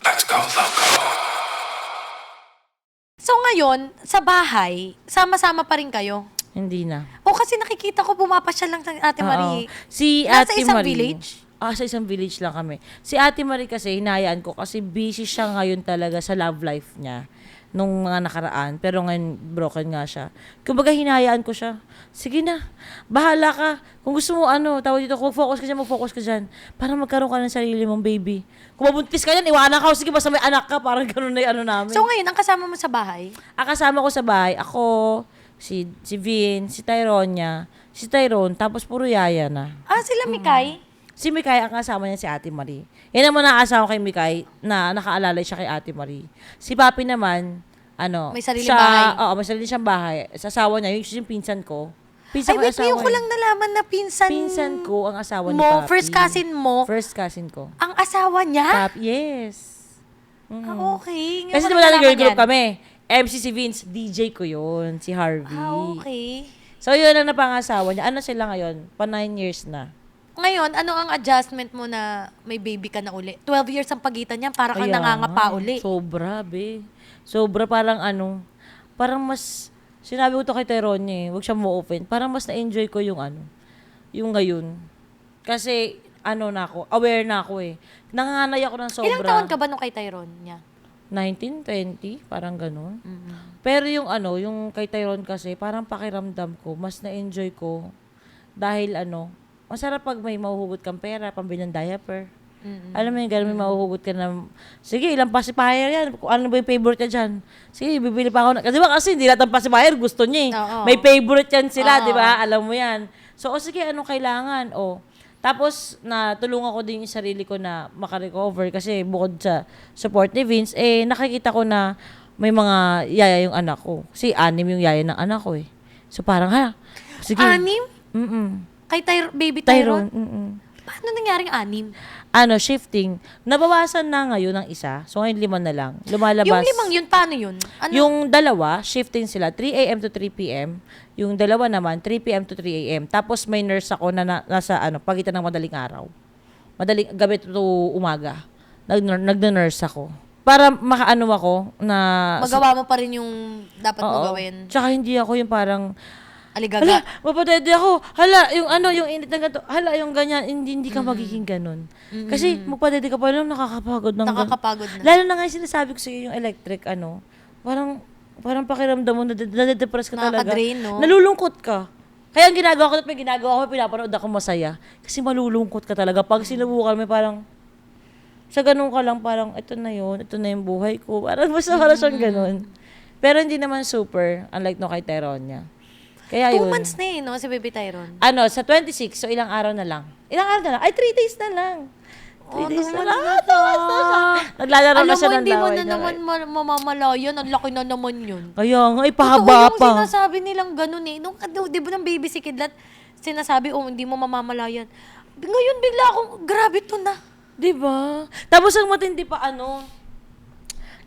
Let's go loco. So ngayon, sa bahay, sama-sama pa rin kayo. Hindi na. O kasi nakikita ko pumapasyal lang sa Ate Marie. Oo. Si Nasa Ate isang Marie. village? Sa isang village lang kami. Si Ate Marie kasi, hinayaan ko kasi busy siya ngayon talaga sa love life niya nung mga nakaraan. Pero ngayon, broken nga siya. Kumbaga, hinayaan ko siya. Sige na, bahala ka. Kung gusto mo, tawag dito, kung focus ka dyan, mag-focus ka dyan. Para magkaroon ka ng sarili mong baby. Kung mabuntis ka yan, iwanan ka. O sige, basta may anak ka. Parang ganun na yung namin. So ngayon, ang kasama mo sa bahay? Kasama ko sa bahay, ako, si Vin, si Tyronia, si Tyrone, tapos puro yaya na. Sila Mikay? Si Mikay, ang kasama niya si Ate Marie. Yan naman ang asawa kay Mikay na nakaalalay siya kay Ate Marie. Si Papi naman, May sariling bahay. Oo, may sarili siyang bahay. Sa asawa niya, yung pinsan ko. Ay, Pinsan ko wait, yung asawa ngayon ko niya. lang nalaman na Pinsan ko ang asawa ni mo, Papi. first cousin mo, First cousin ko. ang asawa niya? Papi, yes. Okay. Ngayon Kasi ko diba lang girl nalaman group yan. kami. MC si Vince, DJ ko yun. Si Harvey. Okay. So, yun ang napangasawa niya. Ano sila ngayon? Pa 9 years na. Ngayon, ano ang adjustment mo na may baby ka na uli? 12 years ang pagitan niya, para kang Kaya nangangapa nga, uli. Sobra, be. Sobra, parang ano, parang mas, sinabi ko to kay Tyrone huwag siya mo-open. Parang mas na-enjoy ko yung ano, yung ngayon. Kasi, ano na ako, aware na ako eh. Nanganganay ako ng sobra. Ilang taon ka ba nung kay Tyrone niya? 19, 20, parang ganun. Pero yung ano, yung kay Tyrone kasi, parang pakiramdam ko, mas na-enjoy ko. Dahil ano, masarap pag may mahuhugot kang pera, pambili ng diaper. Alam mo yung gano'n, may mahuhugot ka na, sige, ilang pacifier yan. Kung ano ba yung favorite niya dyan? Sige, bibili pa ako. Kasi ba kasi hindi lahat ng pacifier gusto niya eh. Oo. May favorite yan sila, Oo. di ba? Alam mo yan. So, sige, anong kailangan? Tapos, natulungan ko din yung sarili ko na makarecover kasi bukod sa support ni Vince, nakikita ko na may mga yaya yung anak ko. Kasi 6 yung yaya ng anak ko eh. So, parang, sige. 6? Mm-mm. Kay baby Tyrone? Mm-mm. Paano nangyaring 6? Shifting. Nabawasan na ngayon ng isa. So, ngayon 5 na lang. Lumalabas. Yung 5 yun, paano yun? Ano? Yung 2, shifting sila. 3 a.m. to 3 p.m. Yung 2 naman, 3 p.m. to 3 a.m. Tapos may nurse ako na nasa pagitan ng madaling araw. Madaling gabi to umaga. Nag-nurse ako. Para makaano ako na... Magawa mo pa rin yung dapat mo Oo. gawin. Tsaka hindi ako yung parang... Aligaga. Mapadede ako. Yung init ng ganito. Yung ganyan. Hindi ka magiging ganun. Kasi magpadede ka pa lang, nakakapagod ng Nakakapagod na. Lalo na nga yung sinasabi ko sa iyo, yung electric, parang pakiramdam mo, nade-depress ka talaga. Nakaka-drain, no? Nalulungkot ka. Kaya ang ginagawa ko, at may ginagawa ko, pinapanood ako masaya. Kasi malulungkot ka talaga. Pag sinubukan, may parang, sa ganun ka lang, parang, ito na yung buhay ko. Parang basta siyang ganun. Pero hindi naman super, unlike no kay Tyrone niya. Kaya 2 yun. months na no, si baby Tyrone. Sa 26, so ilang araw na lang. Ay, 3 days na lang. 3 days na lang. Naglalaro na Alam siya mo, ng hindi mo laway na niya. naman mamamalayan. Ang laki na naman yun. Kaya nga, Totoo ipahaba yung pa. sinasabi nilang ganun eh. Nung, di ba ng baby si Kidlat, sinasabi, hindi mo mamamalayan. Ngayon, bigla akong, grabe to na. Diba? Tapos ang matindi pa,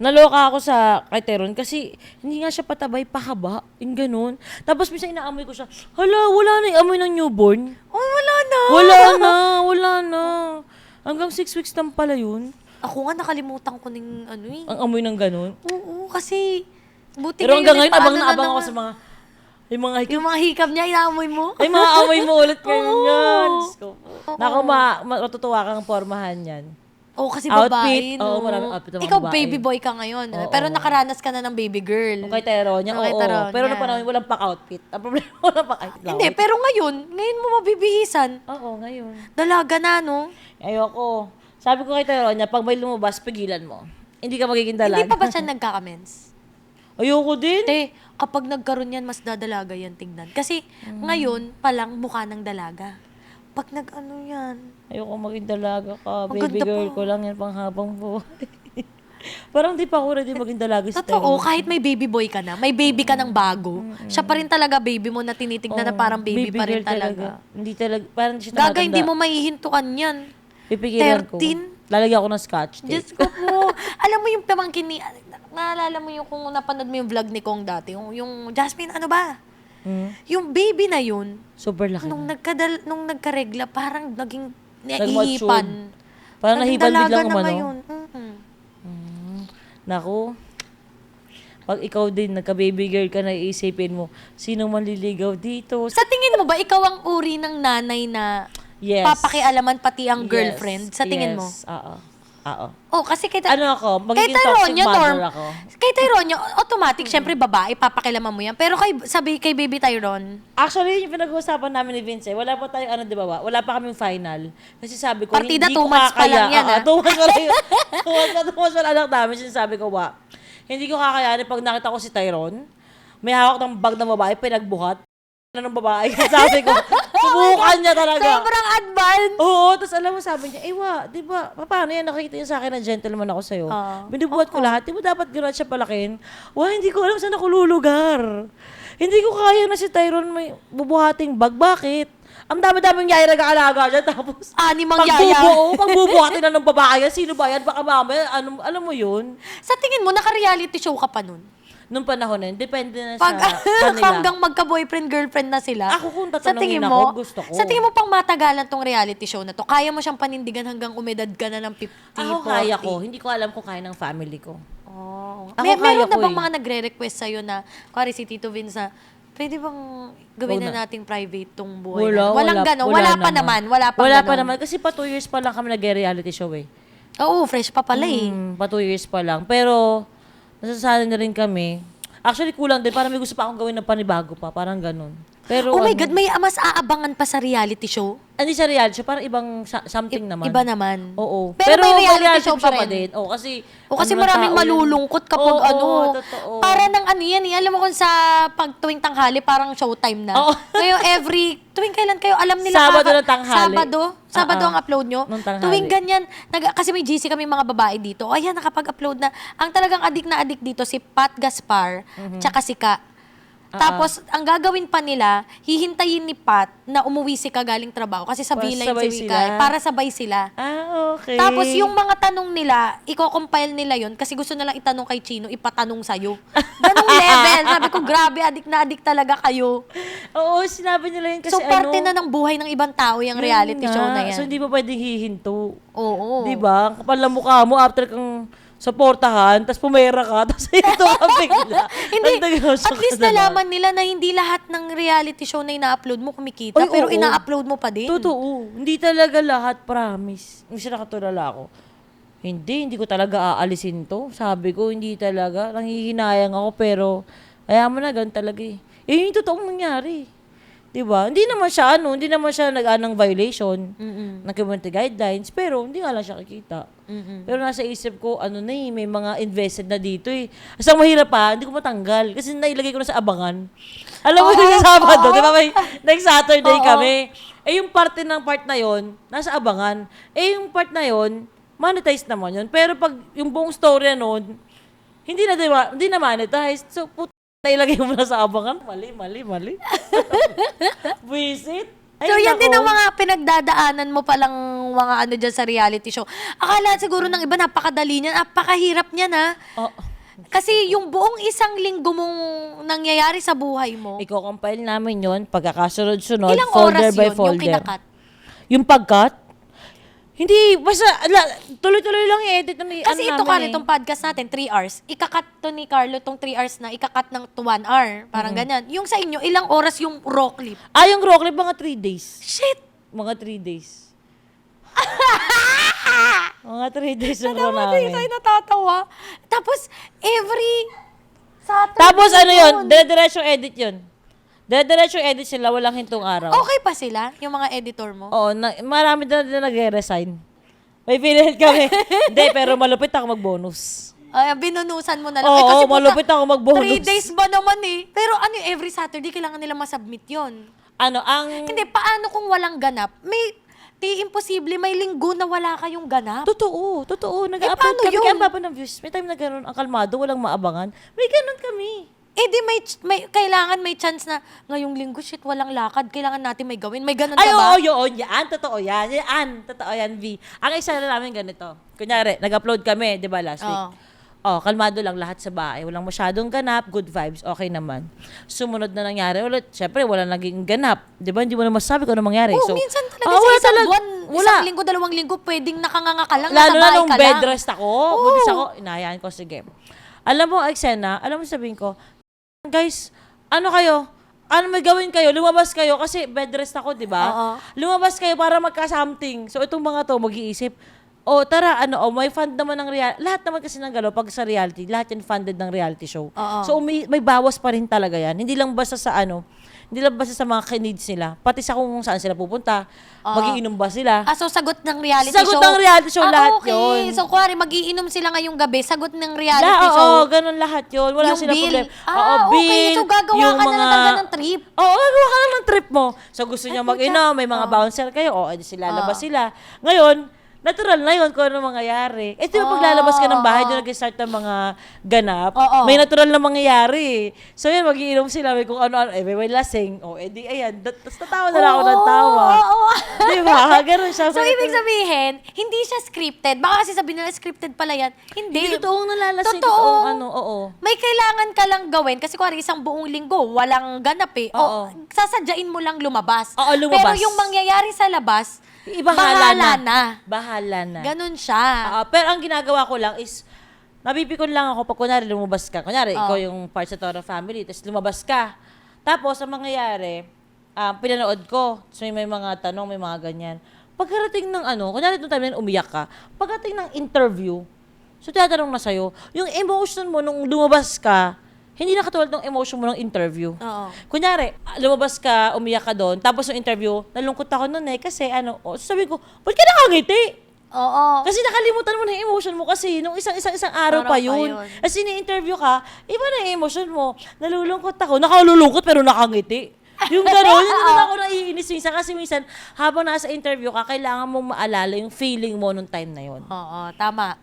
naloka ako sa kay Tyrone kasi hindi nga siya patabay, pahaba. Yung ganun. Tapos minsan inaamoy ko siya, wala na yung amoy ng newborn. Oh, wala na. Wala na. Hanggang 6 weeks lang pala yun. Ako nga, nakalimutan ko ng Ang amoy ng ganun. Oo, kasi, buti Pero hanggang ngayon, ngayon, abang paano na abang ako naman? sa mga, yung mga Yung mga hikam niya, inaamoy mo. ay, mga amoy mo ulit ngayon Oo. yan. Diyos ko po. Naku, matutuwa kang pormahan yan. Oo, kasi Outfit. babae, no? Oo, maraming outfit ng mga Ikaw, babae. baby boy ka ngayon. Oo. Pero nakaranas ka na ng baby girl. Kung kay Tyrone niya, Kung kay oo. Tyrone Pero niya. nung panahon, walang pack-outfit. Ang problema, walang pack-outfit. Hindi, pero ngayon mo mabibihisan. Oo, ngayon. Dalaga na, no? Ayoko. Sabi ko kay Tyrone niya, pag may lumabas, pigilan mo. Hindi ka magiging dalaga. Hindi pa ba siya nagkakamens? Ayoko din. Te, kapag nagkaroon yan, mas dadalaga yan tingnan. Kasi ngayon, palang mukha ng dalaga. Pag nag-ano yan, Ayoko maging dalaga ka. Ang Baby ganda girl pa. ko lang yan pang habang buhay. Parang di pa ako ready maging dalaga si totoo, Tyrone. kahit may baby boy ka na, may baby ka ng bago, siya pa rin talaga baby mo na tinitignan na Oo, parang baby pa rin girl talaga. Hindi talaga. Parang hindi siya Gaga, tumatanda. hindi mo maihintuan yan. Pipigilan ko. 13? Lalagyan ko ng scotch tape. Diyos ko po. Alam mo yung pamangkin ni, naalala mo yung kung napanood mo yung vlog ni Kong dati, yung Jasmine, ano ba? Yung baby na yun, Super laki. nung nagkaregla, parang naging Nag-matured. naihipan. Parang Naging nahipan dalaga biglang na umano. ngayon. Naku. Pag ikaw din, nagka-baby girl ka, naiisipin mo, sino manliligaw dito? Sa tingin mo ba, ikaw ang uri ng nanay na Yes. papakialaman pati ang Yes. girlfriend? Sa tingin mo? Yes. Oo. Oh, kasi kay Ano ako? kay Magiging toxic Tyronia, mother Norm, ako. kay Tyronia, automatic, syempre babae, papakialaman mo yan. Pero kay baby Tyrone, Actually, yung pinag-uusapan namin ni Vince, wala pa tayong di ba? Wala pa kaming final. Kasi sabi ko, Partida, hindi 2 ko months pa lang yan, ah. 2 months pa lang yun. 2 months pa lang anak namin. Sinasabi ko, hindi ko kakayanin pag nakita ko si Tyrone, may hawak ng bag ng babae, pinagbuhat ng babae. Sabi ko, subukan niya talaga. sobrang advanced. Oo, tapos alam mo, sabi niya, di ba, paano yan, nakikita niya sa akin na gentleman ako sa'yo. Binubuhat ko lahat, di ba dapat gano'n siya palakin? Hindi ko alam saan ako lulugar. Hindi ko kaya na si Tyrone may bubuhating bag. Bakit? Ang dami-daming yaya nag-aalaga dyan, tapos Animang yaya. pagbubuhatin na ng babae yan, sino ba yan? Baka mamaya, alam mo yun? Sa tingin mo, naka-reality show ka pa nun? nung panahon na yun, depende na Pag sa kanila. hanggang magka-boyfriend, girlfriend na sila. Ako kung sa tatanungin tingin ako, mo, gusto ko. Sa tingin mo pang matagalan tong reality show na to, kaya mo siyang panindigan hanggang umedad ka na ng 50, Ako 40? kaya ko. Hindi ko alam kung kaya ng family ko. Oh. Ako Meron kaya na ko bang eh. mga nagre-request sa'yo na, kuwari si Tito Vince na, pwede bang gawin Wag na na. nating private tong buhay natin? Walang gano'n. wala Wala pa naman. Wala pa naman. Kasi pa 2 years pa lang kami nag-reality show eh. Oo, fresh pa pala eh. Pa 2 years pa lang. Pero, nasasanay na rin kami. Actually, kulang din. Parang may gusto pa akong gawin na panibago pa. Parang ganun. Pero, Oh my ano, God, may mas aabangan pa sa reality show? Hindi sa reality show, parang ibang something naman. Iba naman. Oo. Pero may reality show pa rin. Oo, kasi... O kasi ano ng maraming tao yun. malulungkot kapag Oo, totoo. Para ng ano yan eh. Alam mo kung sa pag tuwing tanghali, parang showtime na. Oo. Ngayon tuwing kailan kayo, alam nila Sabado ng tanghali. Sabado ang upload nyo. Nung tanghali. Tuwing ganyan, kasi may GC kami mga babae dito. Ayan, nakapag-upload na. Ang talagang adik na adik dito, si Pat Gaspar, tsaka si Ka. Tapos, ang gagawin pa nila, hihintayin ni Pat na umuwi si Ka galing trabaho. Kasi sa Para V-line sabay si sila. Wika. Para sabay sila. Ah, okay. Tapos yung mga tanong nila, i-compile nila yon kasi gusto nalang itanong kay Chino, ipatanong sa'yo. Ganong level. Sabi ko, grabe, adik na adik talaga kayo. Oo, sinabi nila yun kasi So, parte ano, na ng buhay ng ibang tao yung reality yun show nga. na yan. So, hindi pa pwedeng hihinto. Oo. Di ba? Ang kapal na mukha mo after kang supportahan, tapos pumera ka, tapos ito ka bigla. Hindi, Nagdagosyo at ka least na lang. nalaman nila na hindi lahat ng reality show na ina-upload mo kumikita, Ay, pero oo. ina-upload mo pa din. Totoo. Hindi talaga lahat, promise. Hindi siya nakatulala ako. Hindi ko talaga aalisin to. Sabi ko, hindi talaga. Nanghihinayang ako, pero, ayaw mo na, ganun talaga eh. Eh, yung totoong nangyari. Diba? Hindi naman siya nag-anong violation ng community guidelines, pero hindi nga lang siya kikita. Pero nasa isip ko, may mga invested na dito eh. As ang mahirap pa, hindi ko matanggal. Kasi nailagay ko na sa abangan. Alam mo yung sa Sabado, di ba? Next Saturday kami. Eh, yung part na yon nasa abangan. Eh, yung part na yon monetize naman yun. Pero pag yung buong story nun, hindi na monetize. So, nailagay mo na sa abangan. Mali. Buisit. Ay, So, yan nako. din ang mga pinagdadaanan mo palang mga ano dyan sa reality show. Akala siguro ng iba, napakadali niyan, napakahirap niyan ha. Oh, Kasi yung buong isang linggo mong nangyayari sa buhay mo, i-compile namin yun, pagkakasunod-sunod, ilang folder oras by yun yung folder. kinakat? Yung pag-cut? Hindi, basta, tuloy-tuloy lang i-edit ng Kasi ito namin itong podcast natin, 3 hours. Ikakat to ni Carlo, tong 3 hours na, ikakat ng to 1 hour. Parang ganyan. Yung sa inyo, ilang oras yung raw clip? Yung raw clip, mga 3 days. Shit! Mga 3 days. Mga 3 days yung Alam raw mo, namin. tayo natatawa. Tapos, every Saturday Tapos ano yun, yun. dire-diretso edit yun. Dire-diretso edit sila, walang hintong araw. Okay pa sila, yung mga editor mo? Oo, marami na nag-resign. May pinilit kami. Hindi, pero malupit ako mag-bonus. Ay, binunusan mo na lang. Oo, puta, malupit ako mag-bonus. 3 days ba naman eh? Pero ano, every Saturday, kailangan nila masubmit yun. Hindi, paano kung walang ganap? Imposible, may linggo na wala kayong ganap. Totoo. Nag-upload paano kami, yun? kaya ang baba ng views. May time na gano'n, ang kalmado, walang maabangan. May gano'n kami. Eh di kailangan may chance na ngayong linggo, shit, walang lakad. Kailangan natin may gawin. May ganun ka Ay, ba? oo, yun. Yan, totoo yan. Totoo yan, V. Ang isa na namin ganito. Kunyari, nag-upload kami, di ba, last week? Kalmado lang lahat sa bahay. Walang masyadong ganap, good vibes, okay naman. Sumunod na nangyari ulit. Siyempre, wala naging ganap. Di ba? Hindi mo na masasabi kung ano mangyari. Oo, minsan talaga sa wala isang talaga- buwan, wala. isang linggo, 2 linggo, pwedeng nakanganga ka lang, Lalo nasa na bahay nung ka lang. bed rest ako. Buntis ako, inahayaan ko, sige. Alam mo, eksena, sabihin ko, guys, ano kayo? Ano may gawin kayo? Lumabas kayo kasi bed rest ako, di ba? Oo. Lumabas kayo para magka-something. So, itong mga to, mag-iisip, tara, may fund naman ng reality. Lahat naman kasi ng pag sa reality, lahat yan funded ng reality show. Oo. So, may bawas pa rin talaga yan. Hindi lang basta sa mga needs nila. Pati sa kung saan sila pupunta, magiinom ba sila. So sagot ng reality Sagot show? ng reality show, lahat okay. yun. So, kuwari, magiinom sila ngayong gabi, sagot ng reality Oo, show. ganun lahat yun. Wala Yung sila bill. problem. Okay. bill, So, gagawa yung ka na lang talaga ng trip. Oo, gagawa ka lang ng trip mo. So, gusto niya mag-inom, may mga bouncer kayo, edi sila, labas sila. Ngayon, natural na yun kung ano mangyayari. Di ba paglalabas ka ng bahay, doon nag-start ng mga ganap, Oo. may natural na mangyayari. So, yun, mag-iinom sila, may kung ano-ano, may lasing. Edi, ayan, tapos natawa na lang ako ng tawa. Oo. Di ba? Ganun siya. So, ibig sabihin, hindi siya scripted. Baka kasi sabihin nila, scripted pala yan. Hindi. Hindi totoong nalalasing. Totoo. Totoong ano, oo. May kailangan ka lang gawin. Kasi kung isang buong linggo, walang ganap eh. Oo. O, sasadyain mo lang lumabas. Oo, lumabas. Pero yung mangyayari sa labas, Ibang bahala na. Bahala na. Ganun siya. Pero ang ginagawa ko lang is, nabibikon lang ako pag kunwari lumabas ka. Kunyari, ikaw yung part sa Toro Family, tapos lumabas ka. Tapos, ang mangyayari, pinanood ko. So, may mga tanong, may mga ganyan. Pagkarating ng kunyari nung time na yun, umiyak ka. Pagkarating ng interview, so tinatanong na sa'yo, yung emotion mo nung lumabas ka, hindi na katulad ng emotion mo ng interview. Oo. Kunyari, lumabas ka, umiyak ka doon, tapos yung interview, nalungkot ako noon kasi sabi ko, ba't ka nakangiti? Oo. Kasi nakalimutan mo na yung emotion mo kasi nung isang araw pa yun. Kasi ni-interview ka, iba na yung emotion mo. Nalulungkot ako, nakalulungkot pero nakangiti. Yung gano'n, yun naman ako naiinis minsan. Kasi minsan, habang nasa interview ka, kailangan mong maalala yung feeling mo nung time na yun. Oo, tama.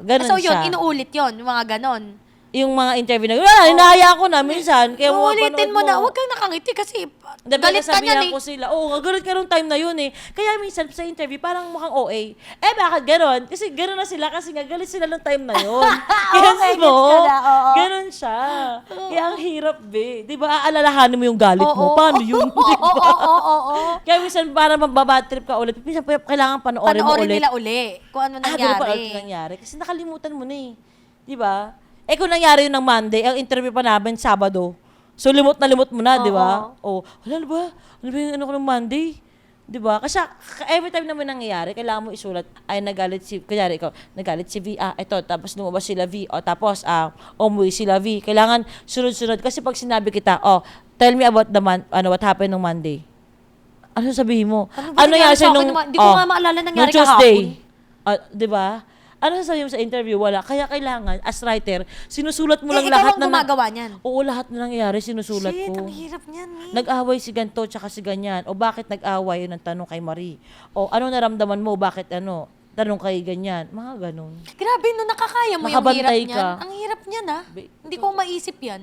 Ganun So, siya. yun, inuulit yun, yung mga ganon. Yung mga interview na, hinahaya ko na minsan. Kaya Uulitin mo na, huwag kang nakangiti kasi galit ka niyan eh. ko sila, galit ka nung time na yun eh. Kaya minsan sa interview, parang mukhang OA. Bakit ganon? Kasi ganon na sila, kasi nga galit sila nung time na yun. Okay, gets ko na, oo. Ganon siya. Kaya ang hirap, Di ba, aalalahanin mo yung galit mo. Paano yun? Oo. Kaya minsan, para magbabad trip ka ulit, minsan kailangan panoorin mo Panoorin ulit. nila uli kung ano Ganun pa ulit nangyari. nangyari. Kasi nakalimutan mo na eh. Di ba? Kung nangyari yun ng Monday, ang interview pa namin Sabado. So, limot mo na, di ba? Ano ba? Ano ba yung ko ng Monday? Di ba? Kasi every time naman nangyayari, kailangan mo isulat, nagalit kunyari ikaw, nagalit si V, tapos lumabas sila V, tapos, umuwi sila V. Kailangan sunod-sunod. Kasi pag sinabi kita, tell me about what happened nung Monday. Ano sabihin mo? Ano nangyari sa akin? Hindi ko nga maalala nangyari nung Tuesday. kahapon. Di ba? Ano sasabihin mo sa interview? Wala. Kaya kailangan, as writer, sinusulat mo lang ikaw lahat ang gumagawa niyan. Oo, lahat na nangyayari, sinusulat Shit, ko. ang hirap niyan eh. Nag-away si ganito, tsaka si ganyan. O bakit nag-away? Yun ang tanong kay Marie. O ano naramdaman mo? Bakit tanong kay ganyan. Mga ganun. Grabe, no, nakakaya mo yung Nakabantay hirap niyan. ka. Ang hirap niyan Hindi ko maisip yan.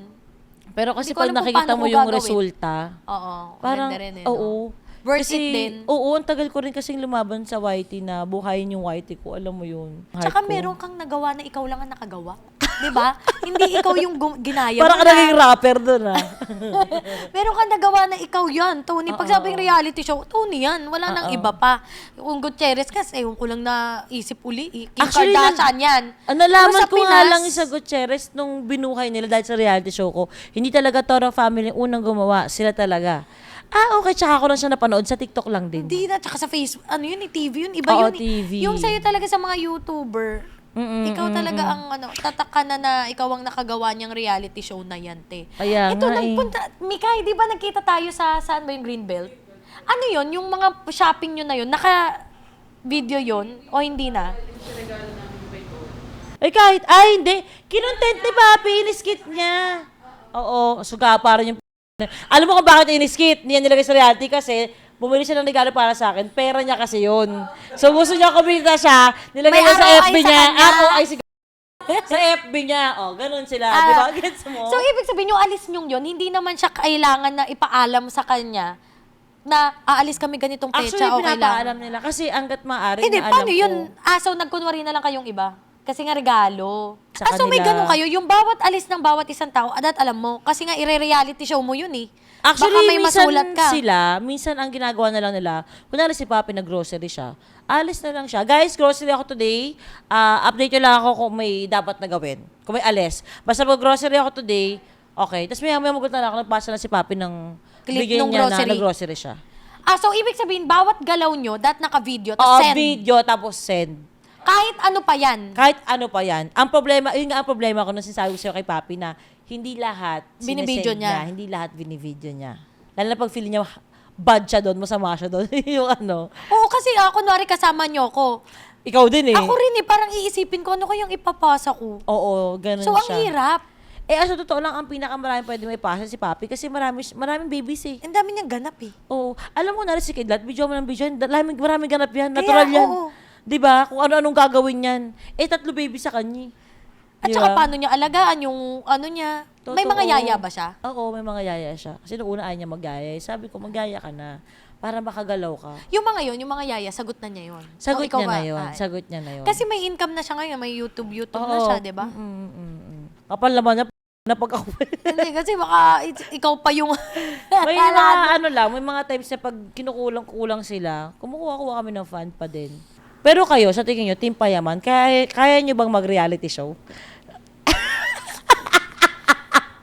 Pero kasi Hindi ko pag alam kung nakikita paano mo ko yung gagawin. resulta, Oo, parang, ganda rin eh, oo. Worth Kasi, it din. Oo, ang tagal ko rin kasing lumaban sa YT na buhayin yung YT ko. Alam mo yun. Tsaka Heart ko. meron kang nagawa na ikaw lang ang nakagawa. Di ba? Hindi ikaw yung ginaya Parang mo ka na. naging rapper dun Meron kang nagawa na ikaw yan, Tony. Pag sabing reality show, Tony yan. Wala nang iba pa. Yung Gutierrez kasi, ewan ko lang naisip uli. Kim Actually, Kardashian yan. Nalaman Pero sa ko nga Pinas- lang sa Gutierrez nung binuhay nila dahil sa reality show ko. Hindi talaga Toro Family unang gumawa. Sila talaga. Okay. Tsaka ko lang siya napanood. Sa TikTok lang din. Hindi na, tsaka sa Facebook, TV yun, iba Oo, yun. TV. Yung sa'yo talaga sa mga YouTuber, ikaw talaga ang tataka na ikaw ang nakagawa niyang reality show na yan, te. Kaya Ito, nga nagpunta, Mikay, di ba nagkita tayo saan ba yung Greenbelt? Ano yun, yung mga shopping nyo na yun, naka-video yun o hindi na? Hindi. Kinontent ni Papi, iniskit niya. Oo, suga parang yung alam mo kung bakit iniskit? Niya nilagay sa reality kasi bumili siya ng regalo para sa akin. Pera niya kasi yun. So gusto niya kumita siya, nilagay May niya sa ROI FB sa niya. kanya. Sa FB niya. Ganun sila. Di ba? Gets mo? So, ibig sabihin, yung alis nyong yun, hindi naman siya kailangan na ipaalam sa kanya na aalis kami ganitong Actually, petsa, okay lang. pinapaalam nila. Kasi hanggat maaari Hindi, na alam paano ko. yun? So nagkunwari na lang kayong iba? Kasi nga regalo. Sa So may kanila. ganun kayo, yung bawat alis ng bawat isang tao, alam mo, kasi nga ire-reality show mo yun eh. Actually, Baka may minsan masulat ka. minsan ang ginagawa na lang nila, kunwari si Papi nag-grocery siya, alis na lang siya. Guys, grocery ako today. Update nyo lang ako kung may dapat na gawin. Kung may alis. Basta mag-grocery ako today, okay. Tapos may magulat na ako, nagpasa na si Papi ng Clip bigay nung niya grocery. na nag-grocery siya. So ibig sabihin, bawat galaw nyo, naka-video, Oo, tapos send. video, tapos send. Kahit ano pa yan. Kahit ano pa yan. Ang problema, yun nga ang problema ko nung sinasabi ko sa'yo kay Papi na hindi lahat Binibidyo sinesend niya. Hindi lahat binibidyo niya. Lalo na pag feeling niya bad siya doon, masama siya doon. Yung Oo, kasi kunwari kasama nyo ko. Ikaw din eh. Ako rin eh, parang iisipin ko, ano kayang ipapasa ko? Oo, ganun So, ang siya. hirap. Sa totoo lang, ang pinakamaraming pwede may pasa si Papi kasi maraming babies eh. Ang dami niyang ganap eh. Oo. Alam mo na si Kidlat, video mo ng video, maraming ganap yan, Kaya, natural yan. oo. 'Di ba? Kung ano-anong gagawin yan. 3 baby sa kanya. At Di saka ba? paano niya alagaan yung ano niya? May Totoo. mga yaya ba siya? Oo, may mga yaya siya. Kasi nung una ayaw niya magyaya. Sabi ko, magyaya ka na. para makagalaw ka. Yung mga yun, yung mga yaya, sagot na niya yun. Sagot O, ikaw niya ba? na yun. Ah, Sagot niya na yun. Kasi may income na siya ngayon, may YouTube na Oo. siya, di ba? Kapal naman niya, na pag ako. Hindi, kasi baka ikaw pa yung... May mga ano lang, may mga times na pag kinukulang sila, kumukuha kami ng fan pa din. Pero kayo, sa tingin nyo, Team Payaman, kaya nyo bang mag-reality show?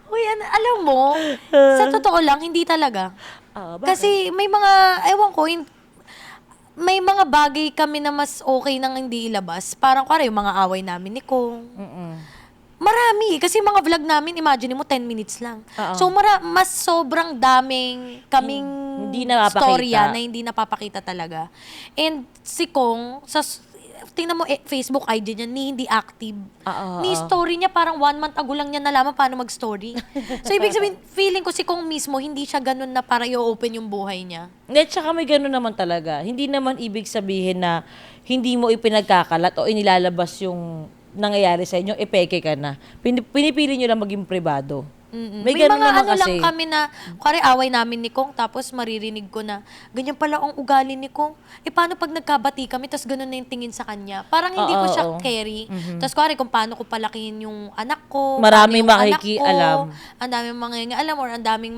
Uy, alam mo, sa totoo lang, hindi talaga. Bakit? Kasi may mga, ewan ko, may mga bagay kami na mas okay nang hindi ilabas. Parang kaya yung mga away namin ni Kong. Marami. Kasi mga vlog namin, imagine mo, 10 minutes lang. Oo. So, mas sobrang daming kaming Hindi napapakita. storya na hindi napapakita talaga. And si Kong, tingnan mo, Facebook ID niya, hindi active. Ni story niya, parang 1 month ago lang niya nalaman paano mag-story. So, ibig sabihin, feeling ko si Kong mismo, hindi siya ganun na para i-open yung buhay niya. Hindi, tsaka may gano'n naman talaga. Hindi naman ibig sabihin na hindi mo ipinagkakalat o inilalabas yung nangyayari sa inyo, epeke ka na. Pinipili nyo lang maging privado. May ganun mga naman ano kasi. lang kami na, kare away namin ni Kong, tapos maririnig ko na, ganyan pala ang ugali ni Kong. Paano pag nagkabati kami, tapos ganun na yung tingin sa kanya? Parang hindi ko siya carry. Tapos kare, kung paano ko palakihin yung anak ko, Maraming paano yung anak makikialam. ko, ang daming mga alam or ang daming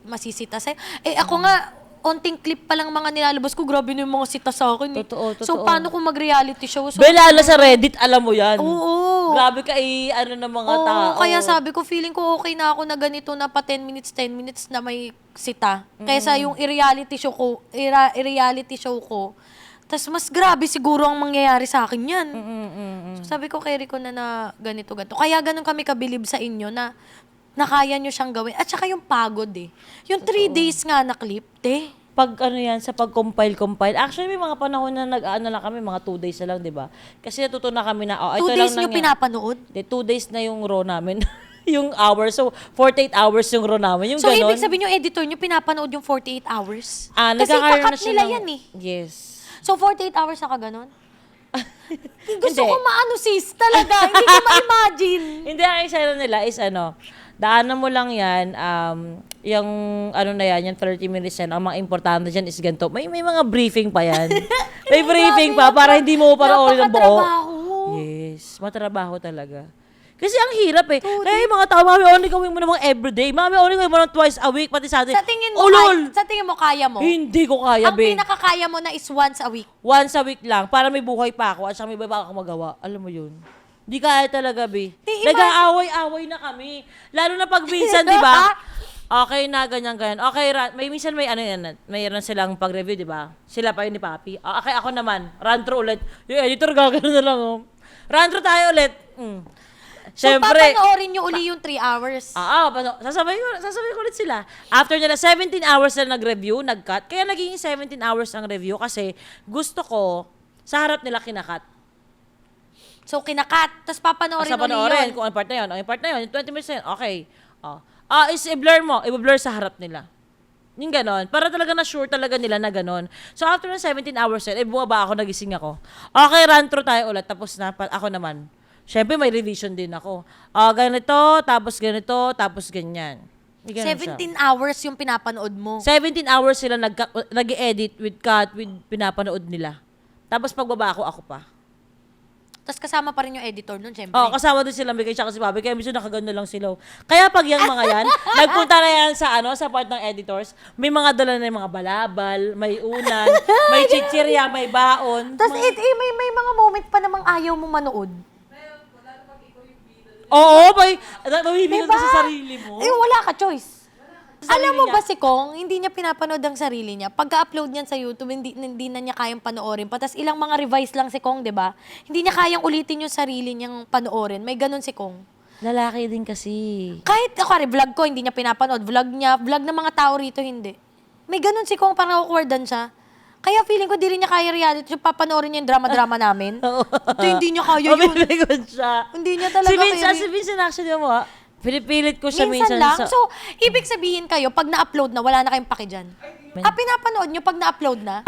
masisita sa'yo. Ako nga, onting clip pa lang mga nilalabas ko, grabe na yung mga sita sa akin. Totoo. So, paano kung mag-reality show? So, Lalo sa Reddit, alam mo yan. Oo. Grabe ka ano ng mga Oo, tao. kaya sabi ko, feeling ko okay na ako na ganito na pa 10 minutes na may sita. Kaysa yung i-reality show ko, tas mas grabe siguro ang mangyayari sa akin yan. So sabi ko, carry ko na ganito. Kaya ganun kami kabilib sa inyo na kaya nyo siyang gawin. At saka yung pagod Yung 3 days nga na clip, Pag ano yan, sa pag-compile. Actually, may mga panahon na nag-ano lang kami, mga 2 days na lang, di ba? Kasi natuto na kami na, 2 ito days lang nyo pinapanood? 2 days na yung raw namin. Yung hours. So, 48 hours yung raw namin. Yung So, ganon. ibig sabihin yung editor nyo pinapanood yung 48 hours? Kasi nagkakaroon kakat na siya nila ng- yan Yes. So, 48 hours na ka ganon? Gusto Hindi. ko maano sis, talaga. Hindi ko ma-imagine. Hindi, ang isa nila is daanan mo lang yan, yung na yan, yung 30 minutes yan, ang mga importante dyan is ganito. May mga briefing pa yan. May briefing pa para hindi mo panoorin ng buo. Napakatrabaho. Yes, matrabaho talaga. Kasi ang hirap Kaya yung mga tao, mami, only gawin mo namang everyday. Mami, only gawin mo namang twice a week, pati sa atin. Sa tingin mo, Ulol! sa tingin mo kaya mo? Hindi ko kaya, Ang be. pinakakaya mo na is once a week. Once a week lang, para may buhay pa ako at saka may iba ako magawa. Alam mo yun? Di kaya talaga, be. Nag-aaway-away na kami. Lalo na pag minsan, di ba? Okay na, ganyan. Okay, may minsan mayroon silang pag-review, di ba? Sila pa yun ni Papi. Okay, ako naman. Run through ulit. Yung editor, gagano na lang. Run through tayo ulit. So, Siyempre. papanoorin nyo uli yung 3 hours. Sasabay ko ulit sila. After nila, 17 hours na nag-review, nag-cut. Kaya naging 17 hours ang review kasi gusto ko, sa harap nila kinakat. So, kinakat. Tapos papanoorin Sa uli panoorin, yun. kung ang part na yun. Ang part na yun, 20 minutes na yun. Okay. Is i-blur mo. I-blur sa harap nila. Yung ganon. Para talaga na-sure talaga nila na ganon. So, after ng 17 hours yun, bumaba ako, nagising ako. Okay, run through tayo ulit. Tapos na, ako naman. Siyempre, may revision din ako. Ganito, tapos ganyan. May ganon siya. 17 hours yung pinapanood mo. 17 hours sila nag-edit with cut, with pinapanood nila. Tapos pagbaba ako pa. Tapos kasama pa rin yung editor nun, syempre. Kasama din sila, Bigay siya kasi Bobby. Kaya minsan nakagano lang sila. Kaya pag yung mga yan, nagpunta na yan sa part ng editors, may mga dala na yung mga balabal, may unan, may chichirya, may baon. Tapos may mga moment pa namang ayaw mo manood. Oo, mabibigyan ka sa sarili mo. Wala ka choice. Sa Alam sarili mo niya. ba si Kong, hindi niya pinapanood ang sarili niya. Pagka-upload niyan sa YouTube, hindi na niya kayang panoorin pa. Tapos ilang mga revise lang si Kong, di ba? Hindi niya kayang ulitin yung sarili niyang panoorin. May ganun si Kong. Lalaki din kasi. Kahit ako, vlog ko, hindi niya pinapanood. Vlog ng mga tao rito, hindi. May ganun si Kong, parang awkwardan siya. Kaya feeling ko, di rin niya kaya reality. Papanoorin niya yung drama-drama namin. Ito, hindi niya kaya yun. Mabibigyan siya. Hindi niya talaga Si Vincent actually mo, pinipilit ko siya Minsan minsan. lang. So, ibig sabihin kayo, pag na-upload na, wala na kayong paki dyan. Pinapanood nyo pag na-upload na?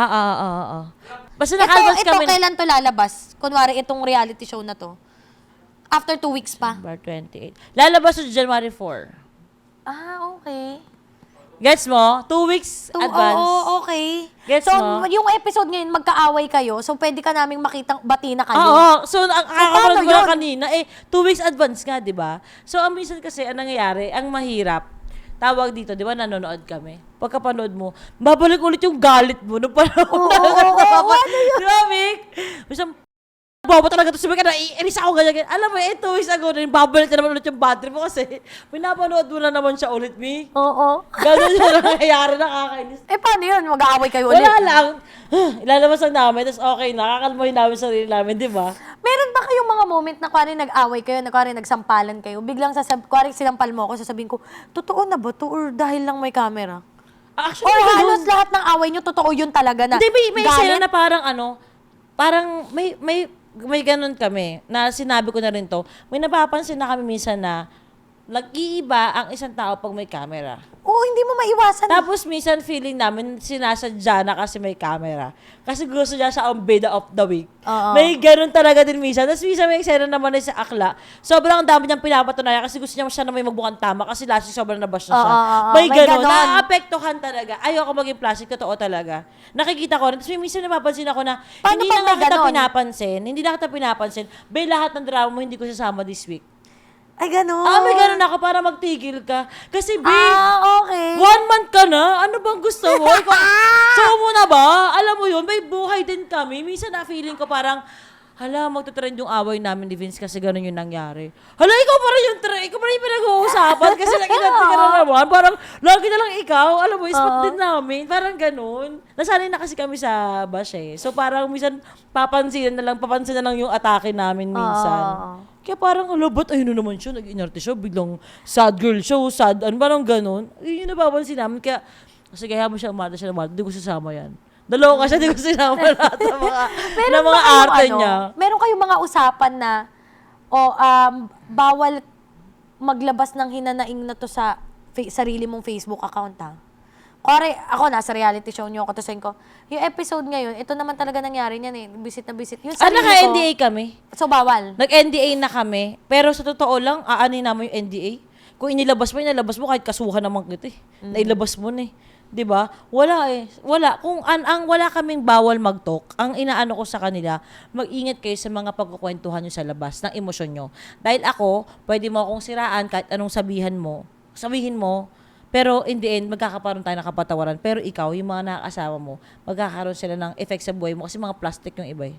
Basta Ito, nakalabas kami. kailan to lalabas? Kunwari, itong reality show na to. After 2 weeks pa. December 28. Lalabas sa January 4. Okay. Gets mo? 2 weeks advance. Oo, okay. Gets so, mo? yung episode ngayon, magkaaway kayo, so pwede ka naming makitang bati na kayo. Oo. So, ang kakapanood paano ko na yun? kanina, 2 weeks advance nga, di ba? So, ang minsan kasi, ang nangyayari, ang mahirap, tawag dito, di ba, nanonood kami. Pagkapanood mo, babalik ulit yung galit mo nung panahon na Di ba, Vic? Minsan, bobo talaga to si Vic, naiinis ako ganyan. Alam mo, 2 weeks ago, babalik na naman ulit yung battery mo kasi pinapanood mo na naman siya ulit, Vic. Oo. Ganun yung nangyayari, nakakainis. Paano yun? Mag-aaway kayo ulit? Wala lang. Ilalabas lang namin, tapos okay na. Kakalmahin namin sarili namin, di ba? Meron ba kayong mga moment na kuwari nag-away kayo, na kuwari nagsampalan kayo, biglang kuwari sinampal mo ako, sasabihin ko, totoo na ba to or dahil lang may camera? Actually, Or ganun. halos lahat ng away nyo, totoo yun talaga na Hindi, may galit? eksena na parang may ganun kami, na sinabi ko na rin to, may napapansin na kami minsan na nag-iiba ang isang tao pag may camera. Oo, hindi mo maiwasan. Tapos minsan feeling namin sinasadya na kasi may camera. Kasi gusto niya siya ang bida of the week. Oo. May ganun talaga din minsan. Tapos minsan may eksena naman na sa akla. Sobrang dami niyang pinapatunayan kasi gusto niya siya na may magbukang tama kasi last week sobrang nabash na siya. Oo. May May ganun. ganon. Naapektuhan talaga. Ayoko maging plastic. Totoo talaga. Nakikita ko rin. Tapos may minsan napapansin ako na Paano hindi pag na may kita ganon? pinapansin. Hindi na kita pinapansin. Bay, lahat ng drama mo hindi ko sasama this week. Ay, gano'n. May ganun ako para magtigil ka. Kasi, babe, Okay. 1 month ka na? Ano bang gusto mo? So mo na ba? Alam mo yun, may buhay din kami. Minsan na feeling ko parang, hala, magtutrend yung away namin ni Vince kasi ganun yung nangyari. Hala, ikaw pa rin yung ikaw pa rin yung pinag-uusapan kasi nakinanti ka na naman. Parang, lagi na lang ikaw. Alam mo, spot din namin. Parang ganun. Nasanay na kasi kami sa bash eh. So parang minsan, papansin na lang yung atake namin minsan. Kaya parang, ba't ayun na naman siya, nag-inarte siya, biglang sad girl show, sad, parang ganun. Yun yung napapansin namin. Kaya, sige, hayaan mo siya, umata siya, hindi ko sasama yan. Dalawa ka siya, hindi ko sasama lahat ng mga, ng mga arte niya. Meron kayong mga usapan na, bawal maglabas ng hinanaing na to sa sarili mong Facebook account, ha? Kuwari, ako nasa reality show niyo ako, tapos ko, yung episode ngayon, ito naman talaga nangyari niyan eh, bisit na bisit. Yung sarili ko, Naka-NDA kami. so bawal. Nag-NDA na kami. Pero sa totoo lang, aanin naman yung NDA. Kung inilabas mo kahit kasuhan naman kita eh. Nailabas mo na eh. 'Di ba? Wala eh. Wala. Kung wala kaming bawal mag-talk, ang inaano ko sa kanila, mag-ingat kayo sa mga pagkukwentuhan nyo sa labas ng emosyon nyo. Dahil ako, pwede mo akong siraan kahit anong sabihin mo, pero in the end, magkakaroon tayo ng kapatawaran. Pero ikaw, yung mga nakakasama mo, magkakaroon sila ng effect sa buhay mo kasi mga plastic yung iba eh.